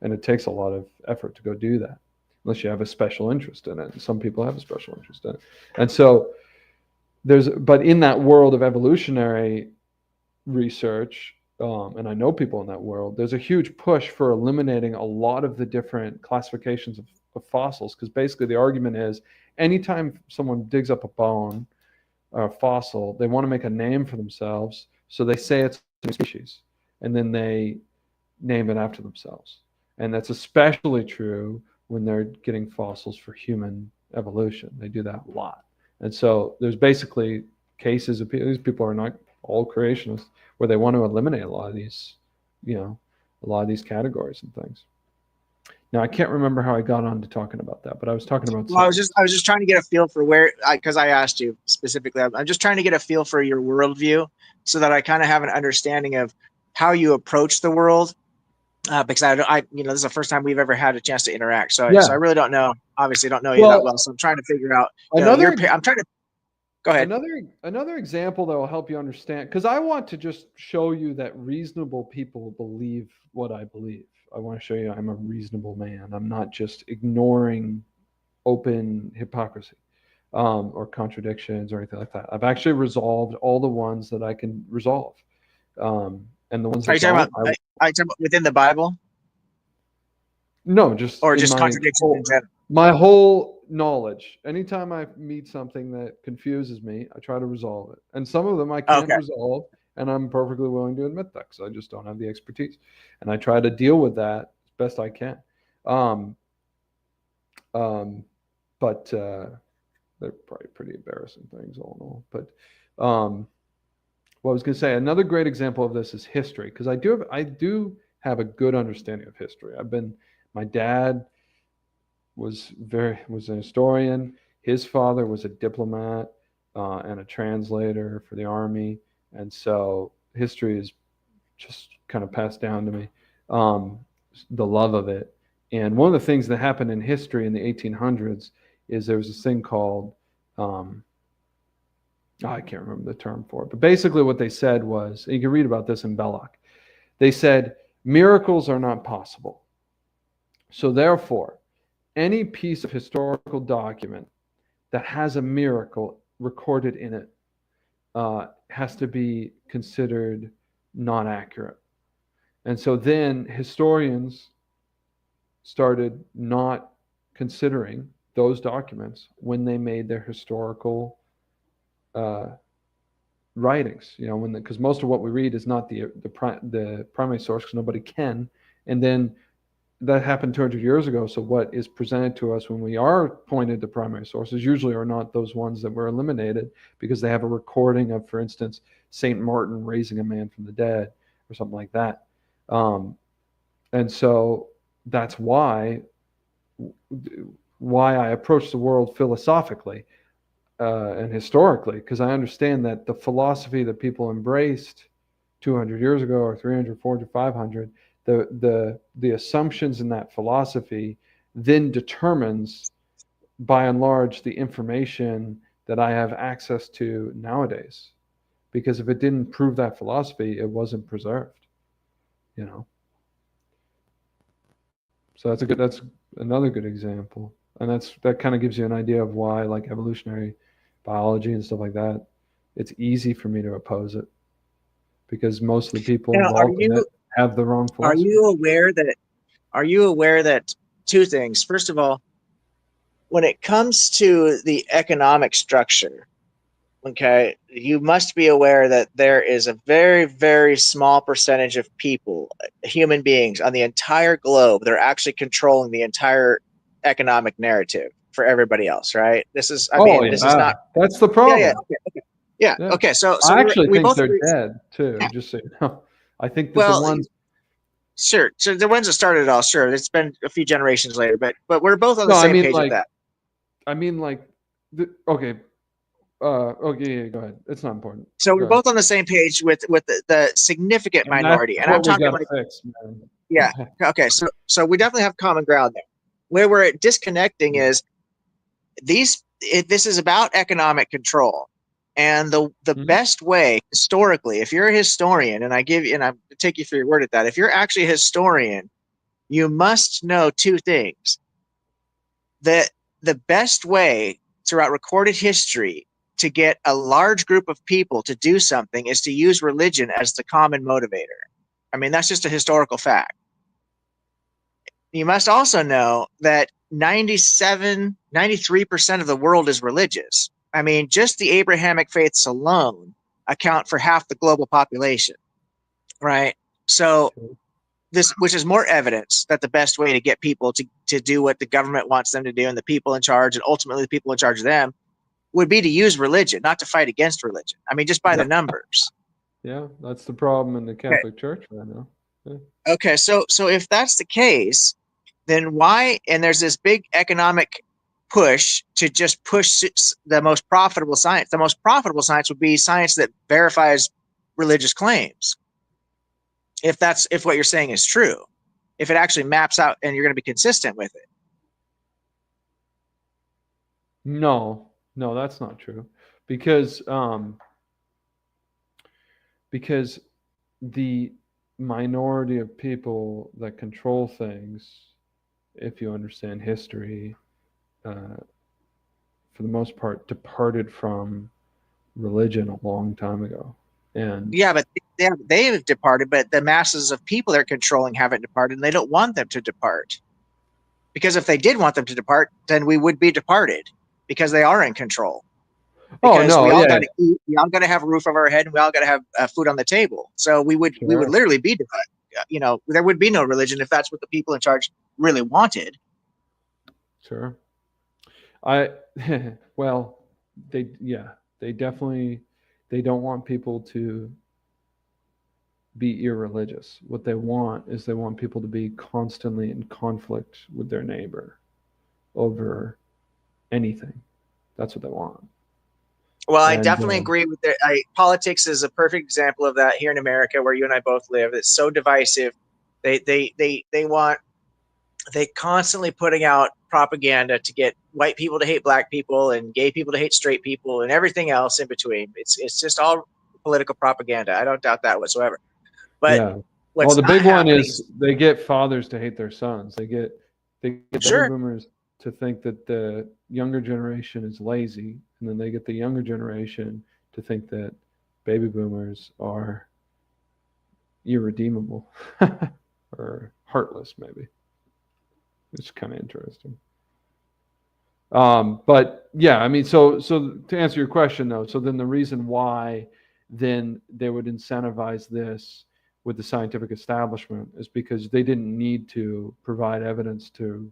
Speaker 2: and it takes a lot of effort to go do that unless you have a special interest in it. And some people have a special interest in it. And so but in that world of evolutionary research, and I know people in that world, there's a huge push for eliminating a lot of the different classifications of fossils. Because basically the argument is anytime someone digs up a bone or a fossil, they want to make a name for themselves. So they say it's a species and then they name it after themselves. And that's especially true when they're getting fossils for human evolution. They do that a lot. And so there's basically cases of people, these people are not all creationists, where they want to eliminate a lot of these, a lot of these categories and things. Now, I can't remember how I got on to talking about that, but I was talking about
Speaker 1: Well,
Speaker 2: science.
Speaker 1: I was just trying to get a feel for where, because I asked you specifically. I'm just trying to get a feel for your worldview, so that I kind of have an understanding of how you approach the world. Because this is the first time we've ever had a chance to interact. So I
Speaker 2: Yeah.
Speaker 1: really don't know. Obviously, don't know you that
Speaker 2: Well,
Speaker 1: well. So I'm trying to figure out,
Speaker 2: another
Speaker 1: I'm trying to go ahead.
Speaker 2: another example that will help you understand, because I want to just show you that reasonable people believe what I believe. I want to show you I'm a reasonable man. I'm not just ignoring open hypocrisy or contradictions or anything like that. I've actually resolved all the ones that I can resolve, and the ones
Speaker 1: Are
Speaker 2: that
Speaker 1: you talking
Speaker 2: don't,
Speaker 1: about? Are you talking about within the Bible,
Speaker 2: no, just
Speaker 1: or
Speaker 2: in
Speaker 1: just contradictions in general?
Speaker 2: my whole knowledge. Anytime I meet something that confuses me, I try to resolve it. And some of them I can't
Speaker 1: Okay.
Speaker 2: resolve, and I'm perfectly willing to admit that because I just don't have the expertise. And I try to deal with that as best I can. Um, but they're probably pretty embarrassing things all in all. But what I was going to say, another great example of this is history, because I do have a good understanding of history. My dad was a historian. His father was a diplomat and a translator for the army, and so history is just kind of passed down to me. Um, the love of it, and one of the things that happened in history in the 1800s is there was this thing called um, I can't remember the term for it, but basically what they said was, and you can read about this in Belloc. They said miracles are not possible, so therefore any piece of historical document that has a miracle recorded in it has to be considered not accurate. And so then historians started not considering those documents when they made their historical uh, writings. Because most of what we read is not the primary source, because nobody can. And then that happened 200 years ago. So what is presented to us when we are pointed to primary sources usually are not those ones that were eliminated, because they have a recording of, for instance, Saint Martin raising a man from the dead or something like that. And so that's why I approach the world philosophically and historically, because I understand that the philosophy that people embraced 200 years ago or 300, 400, 500, the assumptions in that philosophy then determines, by and large, the information that I have access to nowadays. Because if it didn't prove that philosophy, it wasn't preserved. So that's another good example, and that kind of gives you an idea of why, like evolutionary biology and stuff like that, it's easy for me to oppose it, because most of the people
Speaker 1: Now,
Speaker 2: involved in it have the wrong
Speaker 1: are
Speaker 2: philosophy.
Speaker 1: you aware that two things? First of all, when it comes to the economic structure, okay, you must be aware that there is a very, very small percentage of people, human beings on the entire globe, that are actually controlling the entire economic narrative for everybody else, right?
Speaker 2: Oh
Speaker 1: This is
Speaker 2: yeah,
Speaker 1: not,
Speaker 2: that's the
Speaker 1: yeah, yeah,
Speaker 2: problem.
Speaker 1: okay, yeah,
Speaker 2: Yeah,
Speaker 1: okay. So
Speaker 2: I actually
Speaker 1: we
Speaker 2: think
Speaker 1: both
Speaker 2: they're
Speaker 1: agree.
Speaker 2: dead too.
Speaker 1: Yeah,
Speaker 2: Just so you know, I think that the
Speaker 1: well,
Speaker 2: ones.
Speaker 1: sure. So the ones that started it all, sure. It's been a few generations later, but we're both on the
Speaker 2: No,
Speaker 1: same page with that.
Speaker 2: okay. Okay, yeah, go ahead. It's not important.
Speaker 1: So
Speaker 2: Go
Speaker 1: we're
Speaker 2: ahead.
Speaker 1: both on the same page with the significant
Speaker 2: And that's
Speaker 1: minority, and I'm
Speaker 2: what we
Speaker 1: talking
Speaker 2: got to
Speaker 1: like,
Speaker 2: fix, man.
Speaker 1: yeah, okay. So we definitely have common ground there. Where we're disconnecting is this is about economic control, and the
Speaker 2: Mhm.
Speaker 1: best way historically, if you're a historian, and I take you through your word at that, if you're actually a historian, you must know two things: that the best way throughout recorded history to get a large group of people to do something is to use religion as the common motivator. I mean, that's just a historical fact. You must also know that 93% of the world is religious. I mean, just the Abrahamic faiths alone account for half the global population, right? So which is more evidence that the best way to get people to do what the government wants them to do, and the people in charge, and ultimately the people in charge of them, would be to use religion, not to fight against religion. I mean, just by the
Speaker 2: Yeah,
Speaker 1: numbers.
Speaker 2: yeah, that's the problem in the
Speaker 1: Okay.
Speaker 2: Catholic Church right now. Yeah.
Speaker 1: Okay. So if that's the case, then why? And there's this big economic push to just push the most profitable science. The most profitable science would be science that verifies religious claims. If what you're saying is true, if it actually maps out and you're going to be consistent with it.
Speaker 2: No, no, that's not true, because because the minority of people that control things, if you understand history, uh, for the most part, departed from religion a long time ago. And
Speaker 1: Yeah, but they've departed, but the masses of people they're controlling haven't departed, and they don't want them to depart. Because if they did want them to depart, then we would be departed, because they are in control.
Speaker 2: oh
Speaker 1: Because
Speaker 2: no,
Speaker 1: we all
Speaker 2: yeah,
Speaker 1: got to eat, we all got to have a roof over our head, and we all got to have food on the table. So we would
Speaker 2: sure.
Speaker 1: literally be, there would be no religion if that's what the people in charge really wanted.
Speaker 2: Sure. I well, they definitely they don't want people to be irreligious. What they want is they want people to be constantly in conflict with their neighbor over anything. That's what they want.
Speaker 1: Well, I
Speaker 2: And
Speaker 1: definitely agree with that. Politics is a perfect example of that here in America, where you and I both live. It's so divisive. They want they constantly putting out propaganda to get white people to hate black people and gay people to hate straight people and everything else in between. It's just all political propaganda. I don't doubt that whatsoever. But
Speaker 2: yeah. Well,
Speaker 1: what's
Speaker 2: the
Speaker 1: not
Speaker 2: big one
Speaker 1: happening
Speaker 2: is
Speaker 1: is
Speaker 2: they get fathers to hate their sons. They get baby
Speaker 1: sure.
Speaker 2: boomers to think that the younger generation is lazy, and then they get the younger generation to think that baby boomers are irredeemable or heartless, maybe. It's kind of interesting. But yeah, I mean, so to answer your question though, so then the reason why then they would incentivize this with the scientific establishment is because they didn't need to provide evidence to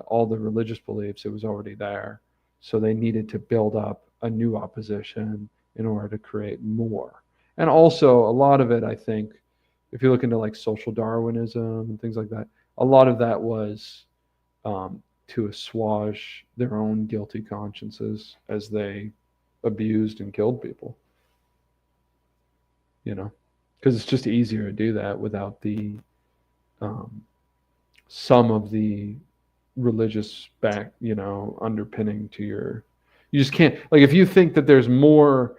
Speaker 2: all the religious beliefs; it was already there. So they needed to build up a new opposition in order to create more. And also, a lot of it, I think, if you look into like social Darwinism and things like that, a lot of that was to assuage their own guilty consciences as they abused and killed people, you know, because it's just easier to do that without the um, some of the religious underpinning to your. You just can't, like, if you think that there's more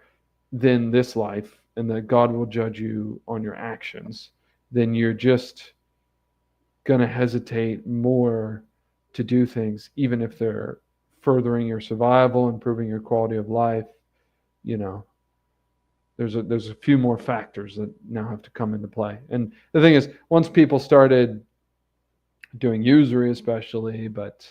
Speaker 2: than this life and that God will judge you on your actions, then you're just going to hesitate more to do things, even if they're furthering your survival, improving your quality of life. You know, there's a few more factors that now have to come into play. And the thing is, once people started doing usury, especially, but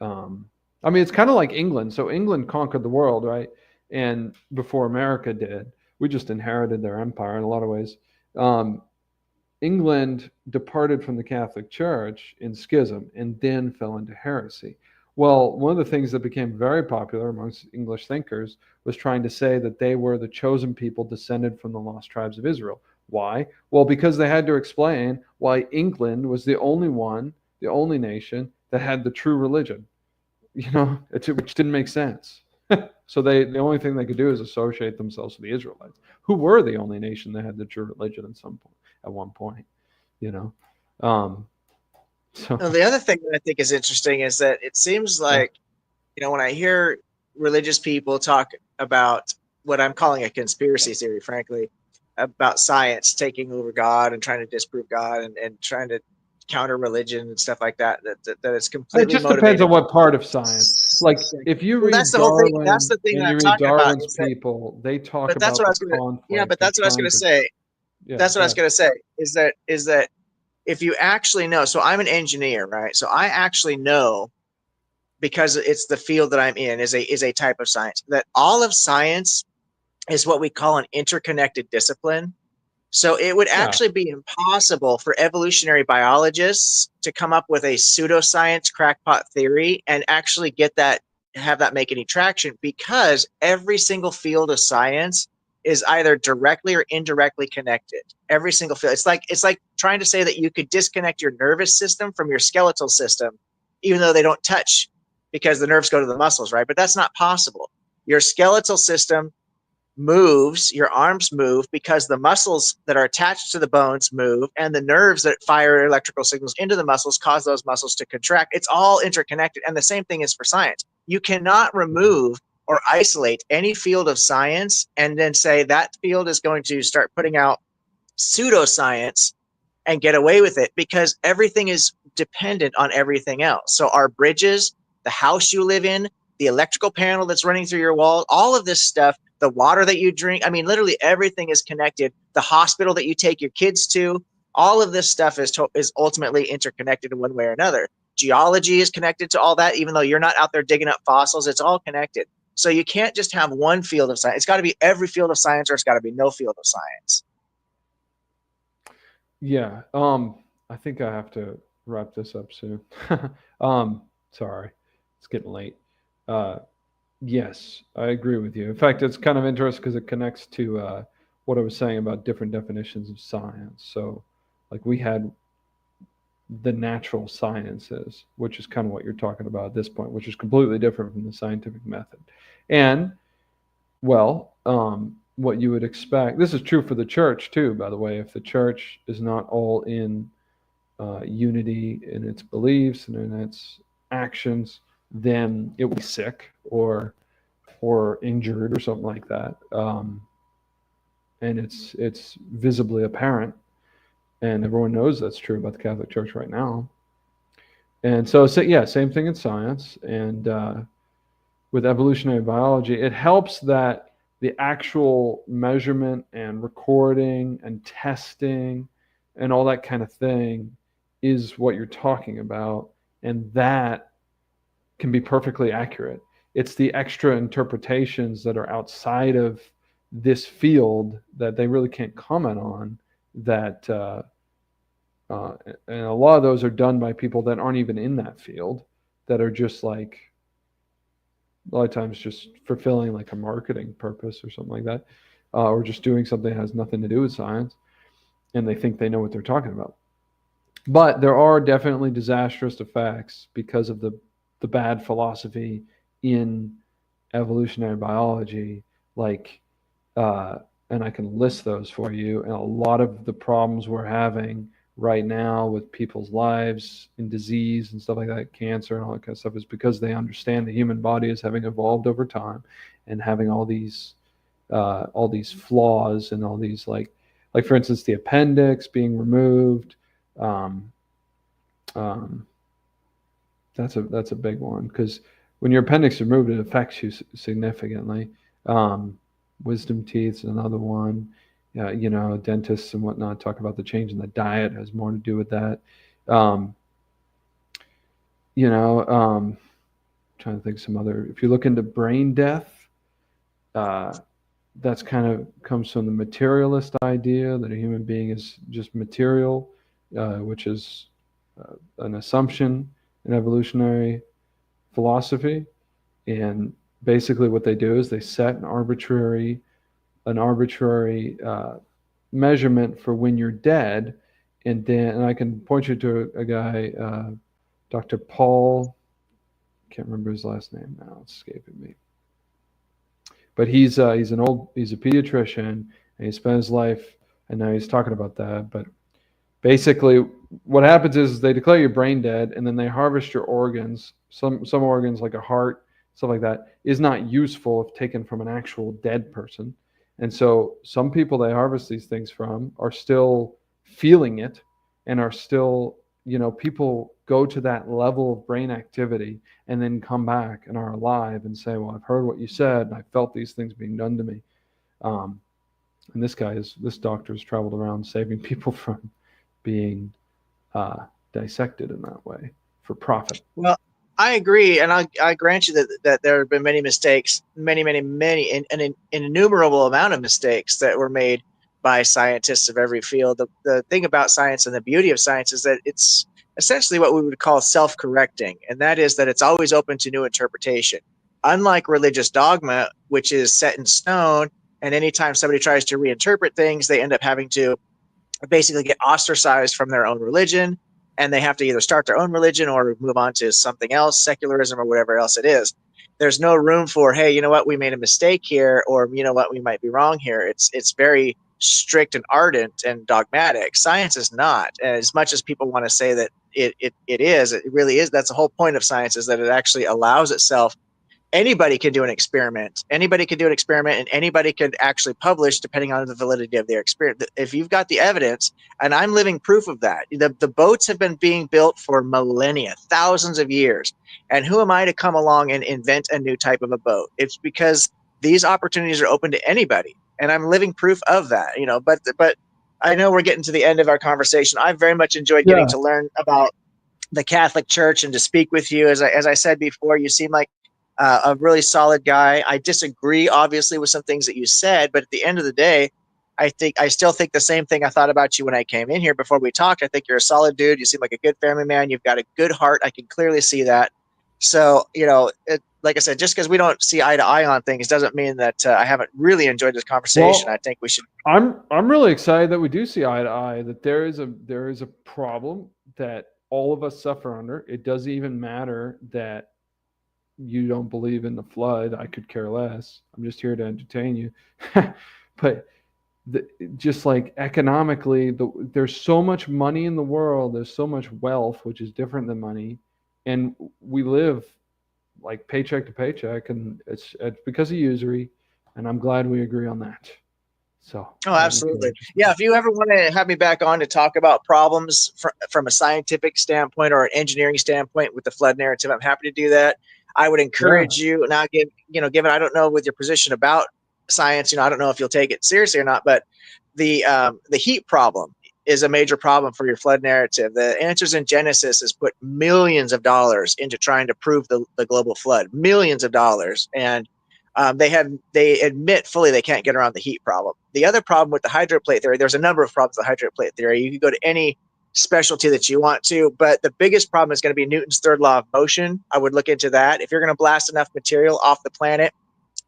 Speaker 2: I mean, it's kind of like England. So England conquered the world, right? And before America did, we just inherited their empire in a lot of ways. Um, England departed from the Catholic Church in schism and then fell into heresy. Well, one of the things that became very popular amongst English thinkers was trying to say that they were the chosen people descended from the lost tribes of Israel. Why? Well, because they had to explain why England was the only one, the only nation that had the true religion. Which didn't make sense. So the only thing they could do is associate themselves with the Israelites, who were the only nation that had the true religion at one point. You know, so
Speaker 1: Now, the other thing that I think is interesting is that it seems
Speaker 2: yeah,
Speaker 1: like, when I hear religious people talk about what I'm calling a conspiracy theory, frankly, about science taking over God and trying to disprove God and trying to counter religion and stuff like that it's
Speaker 2: it
Speaker 1: completely
Speaker 2: just depends on
Speaker 1: motivated.
Speaker 2: what part of science. Like if you
Speaker 1: Well, that's
Speaker 2: read
Speaker 1: the whole thing. That's
Speaker 2: Darwin
Speaker 1: the thing that
Speaker 2: and
Speaker 1: I'm
Speaker 2: you read
Speaker 1: talking about
Speaker 2: Darwin's
Speaker 1: is that,
Speaker 2: people, they talk
Speaker 1: but that's
Speaker 2: about
Speaker 1: what I
Speaker 2: the
Speaker 1: was going to, yeah, but
Speaker 2: conflict of
Speaker 1: that's what I was going
Speaker 2: trying
Speaker 1: to
Speaker 2: to.
Speaker 1: say.
Speaker 2: Yeah,
Speaker 1: That's what
Speaker 2: go
Speaker 1: I was
Speaker 2: ahead.
Speaker 1: going to say is that if you actually know, so I'm an engineer, right? So I actually know, because it's the field that I'm in, is a type of science, that all of science is what we call an interconnected discipline. So it would
Speaker 2: Yeah,
Speaker 1: actually be impossible for evolutionary biologists to come up with a pseudoscience crackpot theory and actually have that make any traction, because every single field of science is either directly or indirectly connected. Every single field. It's like trying to say that you could disconnect your nervous system from your skeletal system, even though they don't touch, because the nerves go to the muscles, right? But that's not possible. Your skeletal system moves, your arms move because the muscles that are attached to the bones move, and the nerves that fire electrical signals into the muscles cause those muscles to contract. It's all interconnected. And the same thing is for science. You cannot remove or isolate any field of science and then say that field is going to start putting out pseudoscience and get away with it, because everything is dependent on everything else. So our bridges, the house you live in, the electrical panel that's running through your wall, all of this stuff, the water that you drink, I mean, literally everything is connected. The hospital that you take your kids to, all of this stuff is ultimately interconnected in one way or another. Geology is connected to all that, even though you're not out there digging up fossils, it's all connected. So you can't just have one field of science. It's got to be every field of science, or it's got to be no field of science.
Speaker 2: yeah. I think I have to. wrap this up soon. Sorry, it's getting late. Uh, yes, I agree with you. In fact, it's kind of interesting because it connects to what I was saying about different definitions of science. So, like we had the natural sciences, which is kind of what you're talking about at this point, which is completely different from the scientific method. And well, what you would expect. This is true for the church too, by the way. If the church is not all in unity in its beliefs and in its actions, then it will be sick or injured or something like that. And it's visibly apparent, and everyone knows that's true about the Catholic Church right now. And so yeah, same thing in science and with evolutionary biology. It helps that the actual measurement and recording and testing and all that kind of thing is what you're talking about, and that can be perfectly accurate. It's the extra interpretations that are outside of this field that they really can't comment on that and a lot of those are done by people that aren't even in that field, that are just like a lot of times just fulfilling like a marketing purpose or something like that, or just doing something that has nothing to do with science, and they think they know what they're talking about. But there are definitely disastrous effects because of the bad philosophy in evolutionary biology, like, and I can list those for you. And a lot of the problems we're having right now with people's lives in disease and stuff like that, cancer and all that kind of stuff, is because they understand the human body is having evolved over time and having all these flaws and all these like for instance the appendix being removed. Um, um, that's a big one because when your appendix is removed, it affects you significantly. Um, wisdom teeth is another one. Dentists and whatnot talk about the change in the diet has more to do with that. Um, trying to think of some other. If you look into brain death, that's kind of comes from the materialist idea that a human being is just material, which is an assumption in evolutionary philosophy. And basically, what they do is they set an arbitrary measurement for when you're dead, and I can point you to a guy, Dr. Paul. Can't remember his last name now; it's escaping me. But he's a pediatrician, and he spent his life, and now he's talking about that. But basically, what happens is they declare your brain dead, and then they harvest your organs. Some organs, like a heart, stuff like that, is not useful if taken from an actual dead person. And so some people they harvest these things from are still feeling it and are still, people go to that level of brain activity and then come back and are alive and say, well, I've heard what you said and I felt these things being done to me. And this doctor has traveled around saving people from being dissected in that way for profit.
Speaker 1: Well, I agree, and I grant you that there have been many mistakes, many, an innumerable amount of mistakes that were made by scientists of every field. The thing about science and the beauty of science is that it's essentially what we would call self-correcting, and that is that it's always open to new interpretation. Unlike religious dogma, which is set in stone, and anytime somebody tries to reinterpret things, they end up having to basically get ostracized from their own religion, and they have to either start their own religion or move on to something else, secularism or whatever else it is. There's no room for, hey, you know what, we made a mistake here, or you know what, we might be wrong here. It's very strict and ardent and dogmatic. Science is not. As much as people want to say that it is, it really is. That's the whole point of science, is that it actually allows itself. Anybody can do an experiment. Anybody can do an experiment, and anybody could actually publish depending on the validity of their experiment. If you've got the evidence, and I'm living proof of that. The boats have been being built for millennia, thousands of years. And who am I to come along and invent a new type of a boat? It's because these opportunities are open to anybody. And I'm living proof of that, but I know we're getting to the end of our conversation. I very much enjoyed getting to learn about the Catholic Church and to speak with you. As I said before, you seem like a really solid guy. I disagree, obviously, with some things that you said, but at the end of the day, I still think the same thing I thought about you when I came in here before we talked. I think you're a solid dude. You seem like a good family man. You've got a good heart. I can clearly see that. So, like I said, just because we don't see eye to eye on things doesn't mean that I haven't really enjoyed this conversation.
Speaker 2: Well,
Speaker 1: I think we should.
Speaker 2: I'm really excited that we do see eye to eye. That there is a problem that all of us suffer under. It doesn't even matter that you don't believe in the flood. I could care less. I'm just here to entertain you. But just like economically, there's so much money in the world. There's so much wealth, which is different than money, and we live like paycheck to paycheck, and it's because of usury. And I'm glad we agree on that. So,
Speaker 1: Oh, absolutely. Yeah. If you ever want to have me back on to talk about problems from a scientific standpoint or an engineering standpoint with the flood narrative, I'm happy to do that. I would encourage you now, given I don't know with your position about science, I don't know if you'll take it seriously or not, but the heat problem is a major problem for your flood narrative. The Answers in Genesis has put millions of dollars into trying to prove the global flood, millions of dollars. And they admit fully they can't get around the heat problem. The other problem with the hydroplate theory, there's a number of problems with the hydroplate theory. You can go to any specialty that you want to, but the biggest problem is going to be Newton's third law of motion. I would look into that. If you're going to blast enough material off the planet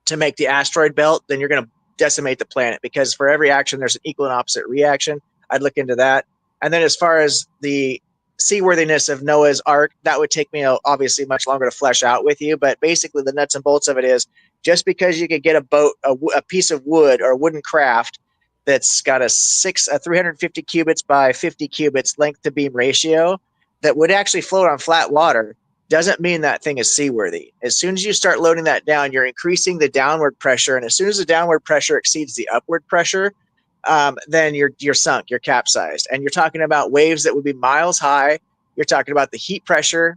Speaker 1: to make the asteroid belt, then you're going to decimate the planet, because for every action, there's an equal and opposite reaction. I'd look into that. And then as far as the seaworthiness of Noah's Ark, that would take me obviously much longer to flesh out with you. But basically, the nuts and bolts of it is just because you could get a boat, a piece of wood or a wooden craft that's got a 350 cubits by 50 cubits length to beam ratio that would actually float on flat water, doesn't mean that thing is seaworthy. As soon as you start loading that down, you're increasing the downward pressure. And as soon as the downward pressure exceeds the upward pressure, then you're sunk, you're capsized. And you're talking about waves that would be miles high. You're talking about the heat pressure,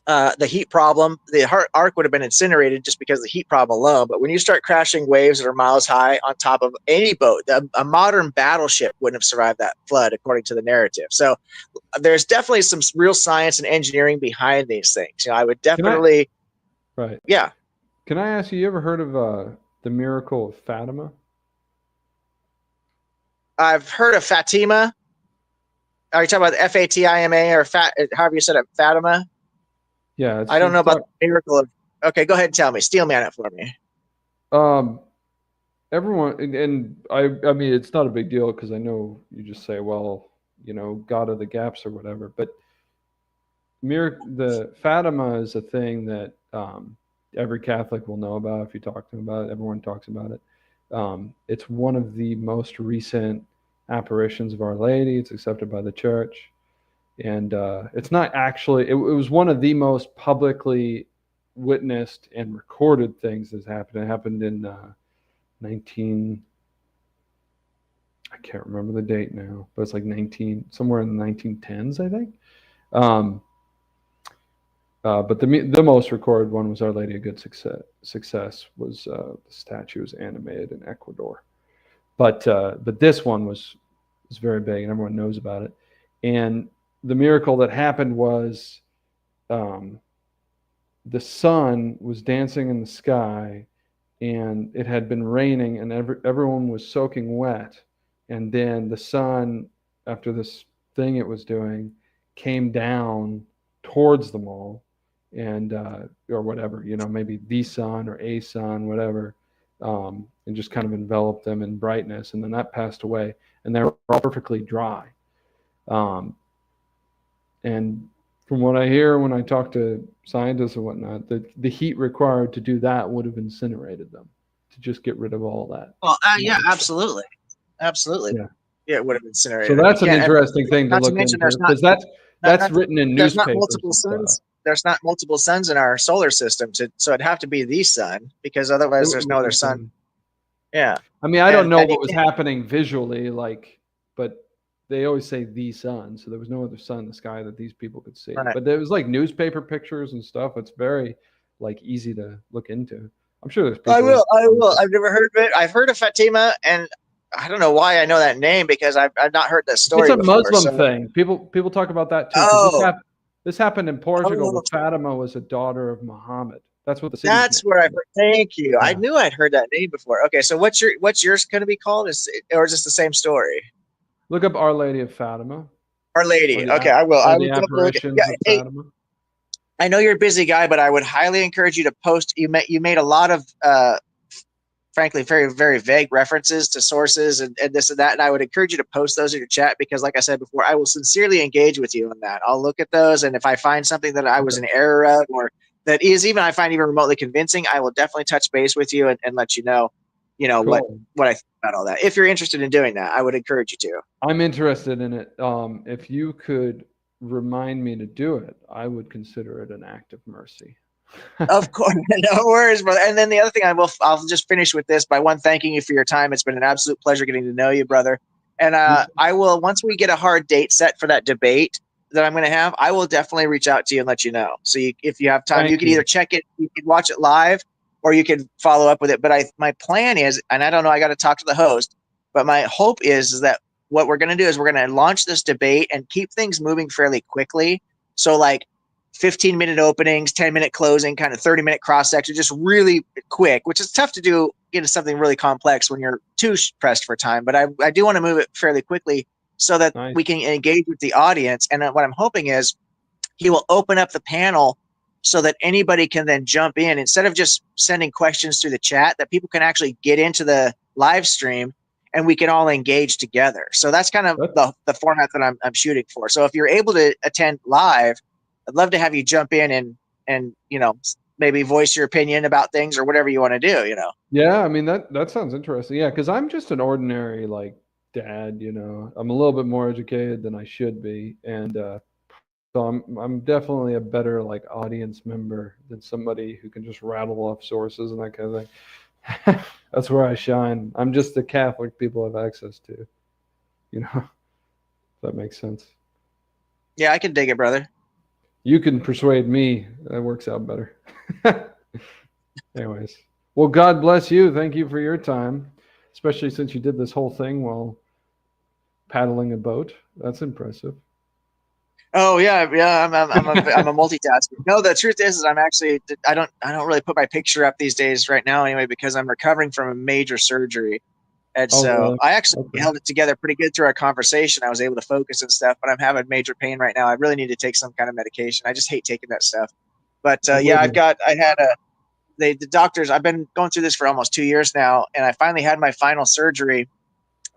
Speaker 1: the heat problem. The Ark would have been incinerated just because of the heat problem alone. But when you start crashing waves that are miles high on top of any boat, a modern battleship wouldn't have survived that flood, according to the narrative. So there's definitely some real science and engineering behind these things. I would definitely.
Speaker 2: Right.
Speaker 1: Yeah.
Speaker 2: Can I ask you ever heard of the miracle of Fatima?
Speaker 1: I've heard of Fatima. Are you talking about Fatima or however you said it, Fatima?
Speaker 2: Yeah,
Speaker 1: I don't know about the miracle of. Okay, go ahead and tell me. Steel man it for me.
Speaker 2: Everyone, and I mean, it's not a big deal because I know you just say, well, God of the gaps or whatever. But the Fatima is a thing that every Catholic will know about if you talk to them about it. Everyone talks about it. It's one of the most recent apparitions of Our Lady. It's accepted by the church. And it's not actually, it was one of the most publicly witnessed and recorded things that's happened. It happened in I can't remember the date now, but it's like somewhere in the 1910s, I think. But the most recorded one was Our Lady of Good Success was the statue was animated in Ecuador. But this one was very big, and everyone knows about it. And the miracle that happened was the sun was dancing in the sky, and it had been raining, and everyone was soaking wet. And then the sun, after this thing it was doing, came down towards them all, and or whatever, maybe the sun or a sun, whatever, and just kind of enveloped them in brightness. And then that passed away, and they were all perfectly dry. And from what I hear when I talk to scientists and whatnot, the heat required to do that would have incinerated them, to just get rid of all that.
Speaker 1: Well, yeah, absolutely. Absolutely. Yeah, it would have incinerated.
Speaker 2: So that's an interesting thing to look into, because that's written in newspapers.
Speaker 1: Not multiple suns. There's not multiple suns in our solar system, so it'd have to be the sun, because otherwise there's no other sun. Yeah.
Speaker 2: I mean, I don't know what was happening visually, but they always say the sun, so there was no other sun in the sky that these people could see. Right. But there was like newspaper pictures and stuff. It's very easy to look into. I'm sure there's people.
Speaker 1: I will. I've never heard of it. I've heard of Fatima, and I don't know why I know that name, because I've not heard that story.
Speaker 2: It's a Muslim thing. People talk about that too.
Speaker 1: Oh.
Speaker 2: This happened in Portugal. But Fatima was a daughter of Muhammad. That's what the city's name
Speaker 1: That's where I
Speaker 2: is.
Speaker 1: heard. Thank you. I
Speaker 2: Yeah.
Speaker 1: knew I'd heard that name before. Okay, so what's yours going to be called? Or is this the same story?
Speaker 2: Look up Our Lady of Fatima
Speaker 1: Our
Speaker 2: or
Speaker 1: Lady.
Speaker 2: the
Speaker 1: Okay, I will.
Speaker 2: or
Speaker 1: I will
Speaker 2: the
Speaker 1: definitely look at. Yeah.
Speaker 2: apparitions of
Speaker 1: Hey,
Speaker 2: Fatima.
Speaker 1: I know you're a busy guy, but I would highly encourage you to post. You made a lot of frankly very very vague references to sources and this and that, and I would encourage you to post those in your chat because, like I said before, I will sincerely engage with you on that. I'll look at those, and if I find something that I was
Speaker 2: Okay.
Speaker 1: in error of or that is even I find even remotely convincing, I will definitely touch base with you and let you know,
Speaker 2: Cool.
Speaker 1: what I think about all that. If you're interested in doing that, I would encourage you to.
Speaker 2: I'm interested in it. If you could remind me to do it, I would consider it an act of mercy.
Speaker 1: Of course, no worries, brother. And then the other thing I'll just finish with this by one thanking you for your time. It's been an absolute pleasure getting to know you, brother. And I will once we get a hard date set for that debate that I'm going to have, I will definitely reach out to you and let you know. So if you have time, you
Speaker 2: Thank
Speaker 1: can either
Speaker 2: you.
Speaker 1: check it, you can watch it live, or you can follow up with it. But my plan is, and I don't know, I got to talk to the host, but my hope is that what we're going to do is we're going to launch this debate and keep things moving fairly quickly. So like 15-minute openings, 10-minute closing, kind of 30-minute cross section, just really quick, which is tough to do into something really complex when you're too pressed for time. But I do want to move it fairly quickly so that
Speaker 2: Nice.
Speaker 1: we can engage with the audience. And what I'm hoping is he will open up the panel so that anybody can then jump in instead of just sending questions through the chat, that people can actually get into the live stream and we can all engage together. So that's kind of
Speaker 2: That,
Speaker 1: the format that I'm shooting for. So if you're able to attend live, I'd love to have you jump in and maybe voice your opinion about things or whatever you want to do.
Speaker 2: yeah, I mean that sounds interesting. Yeah, because I'm just an ordinary like dad. I'm a little bit more educated than I should be, and so I'm definitely a better like audience member than somebody who can just rattle off sources and that kind of thing. That's where I shine. I'm just the Catholic people have access to. If that makes sense.
Speaker 1: Yeah, I can dig it, brother.
Speaker 2: You can persuade me. That works out better. Anyways, well, God bless you. Thank you for your time, especially since you did this whole thing while paddling a boat. That's impressive.
Speaker 1: Oh yeah, yeah. I'm a multitasker. No, the truth is I'm actually I don't really put my picture up these days right now anyway because I'm recovering from a major surgery, and
Speaker 2: Oh,
Speaker 1: so
Speaker 2: really?
Speaker 1: I actually
Speaker 2: Okay.
Speaker 1: held it together pretty good through our conversation. I was able to focus and stuff, but I'm having major pain right now. I really need to take some kind of medication. I just hate taking that stuff. But
Speaker 2: I'm
Speaker 1: yeah,
Speaker 2: with you.
Speaker 1: I had the doctors. I've been going through this for almost 2 years now, and I finally had my final surgery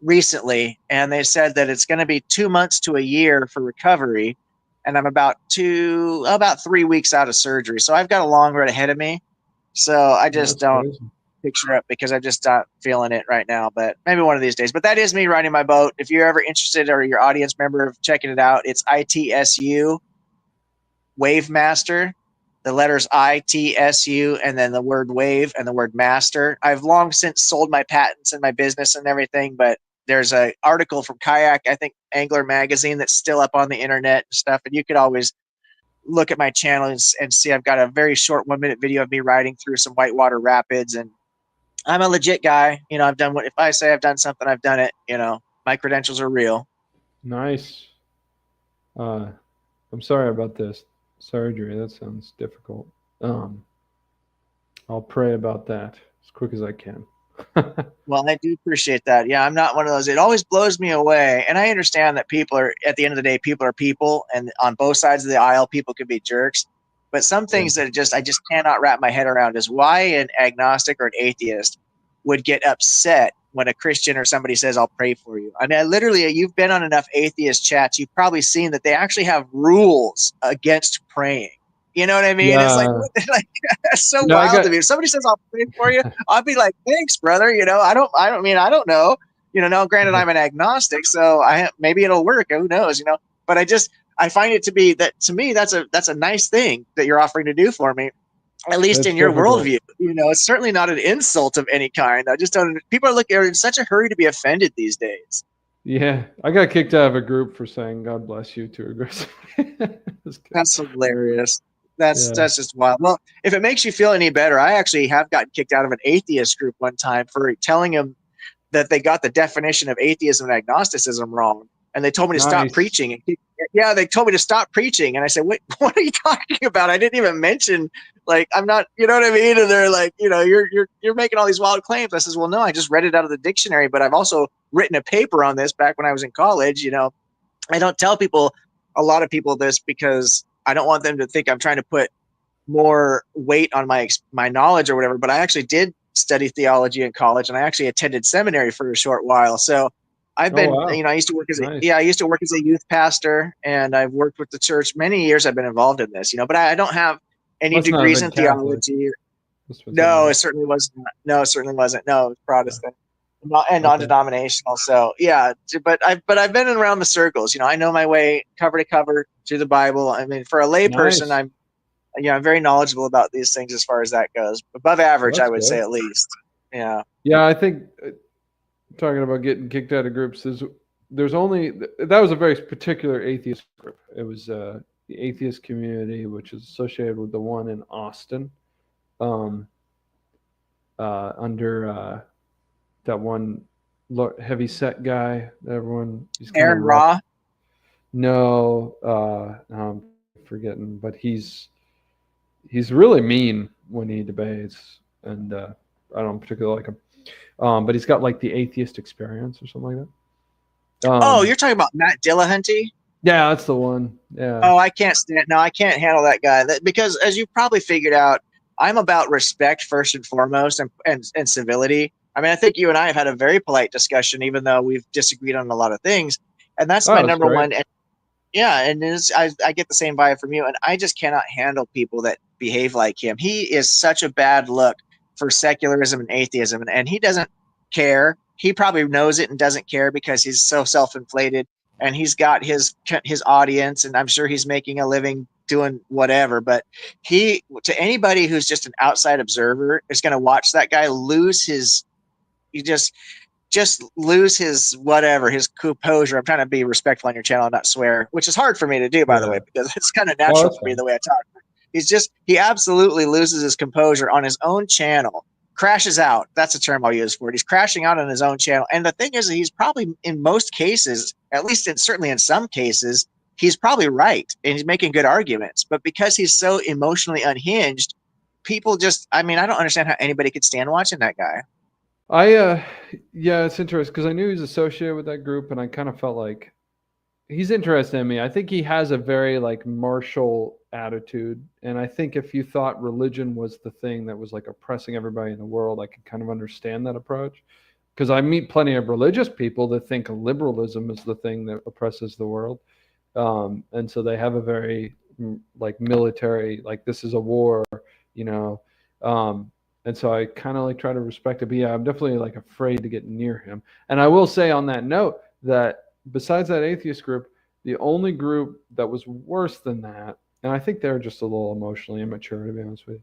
Speaker 1: recently, and they said that it's going to be 2 months to a year for recovery, and I'm about 3 weeks out of surgery, so I've got a long road ahead of me. So I just
Speaker 2: That's
Speaker 1: don't
Speaker 2: crazy.
Speaker 1: picture it because I'm just not feeling it right now. But maybe one of these days. But that is me riding my boat. If you're ever interested or your audience member of checking it out, it's ITSU Wave Master. The letters ITSU and then the word wave and the word master. I've long since sold my patents and my business and everything, but there's an article from Kayak, I think Angler Magazine, that's still up on the internet and stuff. And you could always look at my channel and see I've got a very short 1 minute video of me riding through some whitewater rapids. And I'm a legit guy. I've done if I say I've done something, I've done it. My credentials are real.
Speaker 2: Nice. Uh, I'm sorry about this surgery. That sounds difficult. Um, I'll pray about that as quick as I can.
Speaker 1: Well, I do appreciate that. Yeah, I'm not one of those. It always blows me away. And I understand that people are, at the end of the day, people are people. And on both sides of the aisle, people can be jerks. But some
Speaker 2: Yeah.
Speaker 1: things that I just cannot wrap my head around is why an agnostic or an atheist would get upset when a Christian or somebody says, I'll pray for you. I mean, you've been on enough atheist chats. You've probably seen that they actually have rules against praying. You know what I mean? It's like,
Speaker 2: Yeah.
Speaker 1: like that's so
Speaker 2: Yeah, I
Speaker 1: wild to
Speaker 2: got
Speaker 1: me. If somebody says, I'll pray for you, I'll be like, thanks, brother. I don't know. Now granted I'm an agnostic, so maybe it'll work. Who knows, but I find it to be that to me, that's a nice thing that you're offering to do for me, at least
Speaker 2: that's
Speaker 1: in your
Speaker 2: difficult.
Speaker 1: worldview. It's certainly not an insult of any kind. I just don't, people are in such a hurry to be offended these days.
Speaker 2: Yeah, I got kicked out of a group for saying "God bless you" too aggressively.
Speaker 1: That's hilarious. That's
Speaker 2: Yeah.
Speaker 1: that's just wild. Well, if it makes you feel any better, I actually have gotten kicked out of an atheist group one time for telling them that they got the definition of atheism and agnosticism wrong, and they told me to stop
Speaker 2: Nice.
Speaker 1: preaching. Yeah, they told me to stop preaching, and I said, "What? What are you talking about? I didn't even mention Like, I'm not, you know what I mean? And they're like, you're making all these wild claims. I says, well, no, I just read it out of the dictionary, but I've also written a paper on this back when I was in college. I don't tell people, a lot of people, this because I don't want them to think I'm trying to put more weight on my knowledge or whatever. But I actually did study theology in college, and I actually attended seminary for a short while. So I've
Speaker 2: Oh
Speaker 1: been,
Speaker 2: wow,
Speaker 1: I used to work as a
Speaker 2: nice.
Speaker 1: yeah, I used to work as a youth pastor, and I've worked with the church many years. I've been involved in this, but I don't have any
Speaker 2: Must not have
Speaker 1: degrees
Speaker 2: been
Speaker 1: in
Speaker 2: Catholic.
Speaker 1: theology.
Speaker 2: Must have been something
Speaker 1: No, it
Speaker 2: else.
Speaker 1: certainly was not. No, it certainly wasn't. No, it was Protestant. And
Speaker 2: Okay,
Speaker 1: non-denominational. So yeah, but I've been around the circles. I know my way cover to cover through the Bible. I mean, for a layperson,
Speaker 2: nice.
Speaker 1: I'm very knowledgeable about these things as far as that goes. Above
Speaker 2: Well,
Speaker 1: average, I
Speaker 2: that's
Speaker 1: would
Speaker 2: good.
Speaker 1: say, at least. Yeah.
Speaker 2: Yeah, I think talking about getting kicked out of groups is there's only that was a very particular atheist group. It was the atheist community, which is associated with the one in Austin, um, under that one heavy set guy. Everyone he's kind of
Speaker 1: Aaron
Speaker 2: rough.
Speaker 1: Ra.
Speaker 2: No, I'm forgetting, but he's really mean when he debates, and I don't particularly like him. But he's got like the atheist experience or something like that.
Speaker 1: Oh, you're talking about Matt Dillahunty?
Speaker 2: Yeah, that's the one. Yeah.
Speaker 1: Oh, I can't stand. No, I can't handle that guy. Because, as you probably figured out, I'm about respect first and foremost, and civility. I mean, I think you and I have had a very polite discussion, even though we've disagreed on a lot of things. And that's my
Speaker 2: Oh, that's
Speaker 1: number
Speaker 2: great.
Speaker 1: one. And yeah, and I get the same vibe from you, and I just cannot handle people that behave like him. He is such a bad look for secularism and atheism, and he doesn't care. He probably knows it and doesn't care because he's so self-inflated, and he's got his audience, and I'm sure he's making a living doing whatever. But to anybody who's just an outside observer is going to watch that guy lose his. You just lose his whatever, his composure. I'm trying to be respectful on your channel and not swear, which is hard for me to do, by the
Speaker 2: Yeah.
Speaker 1: way, because it's kind of
Speaker 2: Oh,
Speaker 1: natural
Speaker 2: that's
Speaker 1: for me
Speaker 2: fine.
Speaker 1: the way I talk. He absolutely loses his composure on his own channel, crashes out. That's a term I'll use for it. He's crashing out on his own channel. And the thing is, he's probably in most cases, at least certainly in some cases, he's probably right and he's making good arguments. But because he's so emotionally unhinged, people just, I mean, I don't understand how anybody could stand watching that guy.
Speaker 2: I yeah, it's interesting because I knew he was associated with that group, and I kind of felt like he's interested in me. I think he has a very like martial attitude, and I think if you thought religion was the thing that was like oppressing everybody in the world, I could kind of understand that approach. Because I meet plenty of religious people that think liberalism is the thing that oppresses the world, and so they have a very like military, like this is a war, you know. Um, and so I kind of like try to respect it. But yeah, I'm definitely like afraid to get near him. And I will say on that note that besides that atheist group, the only group that was worse than that, and I think they're just a little emotionally immature, to be honest with you.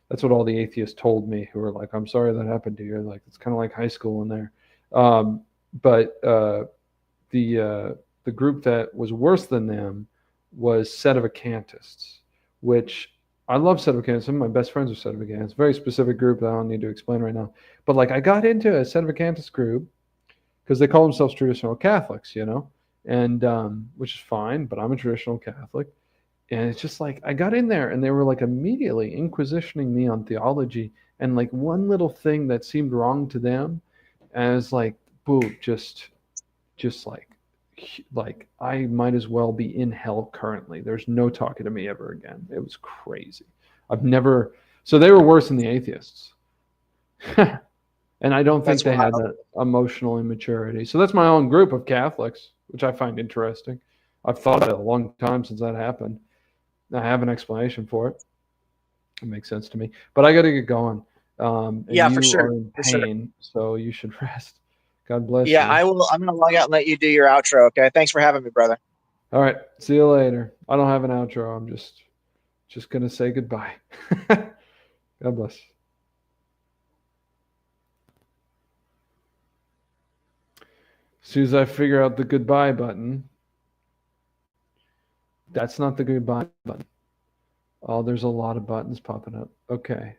Speaker 2: That's what all the atheists told me, who were like, "I'm sorry that happened to you." Like it's kind of like high school in there. Um, but the the group that was worse than them was Sedevacantists, which I love Sedevacantists. Some of my best friends are Sedevacantists. Very specific group that I don't need to explain right now. But like I got into a Sedevacantist group because they call themselves traditional Catholics, and which is fine. But I'm a traditional Catholic, and it's just like I got in there and they were like immediately inquisitioning me on theology and like one little thing that seemed wrong to them, and I was like, boo, just like I might as well be in hell currently. There's no talking to me ever again. It was crazy. I've never so they were worse than the atheists. And I don't think
Speaker 1: That's
Speaker 2: they had
Speaker 1: wild.
Speaker 2: that emotional immaturity. So that's my own group of Catholics, which I find interesting. I've thought about it a long time since that happened. I have an explanation for it. It makes sense to me. But I got to get going. And
Speaker 1: Yeah, for
Speaker 2: you
Speaker 1: sure.
Speaker 2: are in
Speaker 1: For sure.
Speaker 2: pain, so you should rest. God bless
Speaker 1: Yeah,
Speaker 2: you.
Speaker 1: I will. I'm going to log out and let you do your outro. Okay. Thanks for having me, brother.
Speaker 2: All right. See you later. I don't have an outro. I'm just gonna say goodbye. God bless. As soon as I figure out the goodbye button, that's not the goodbye button. Oh, there's a lot of buttons popping up. Okay.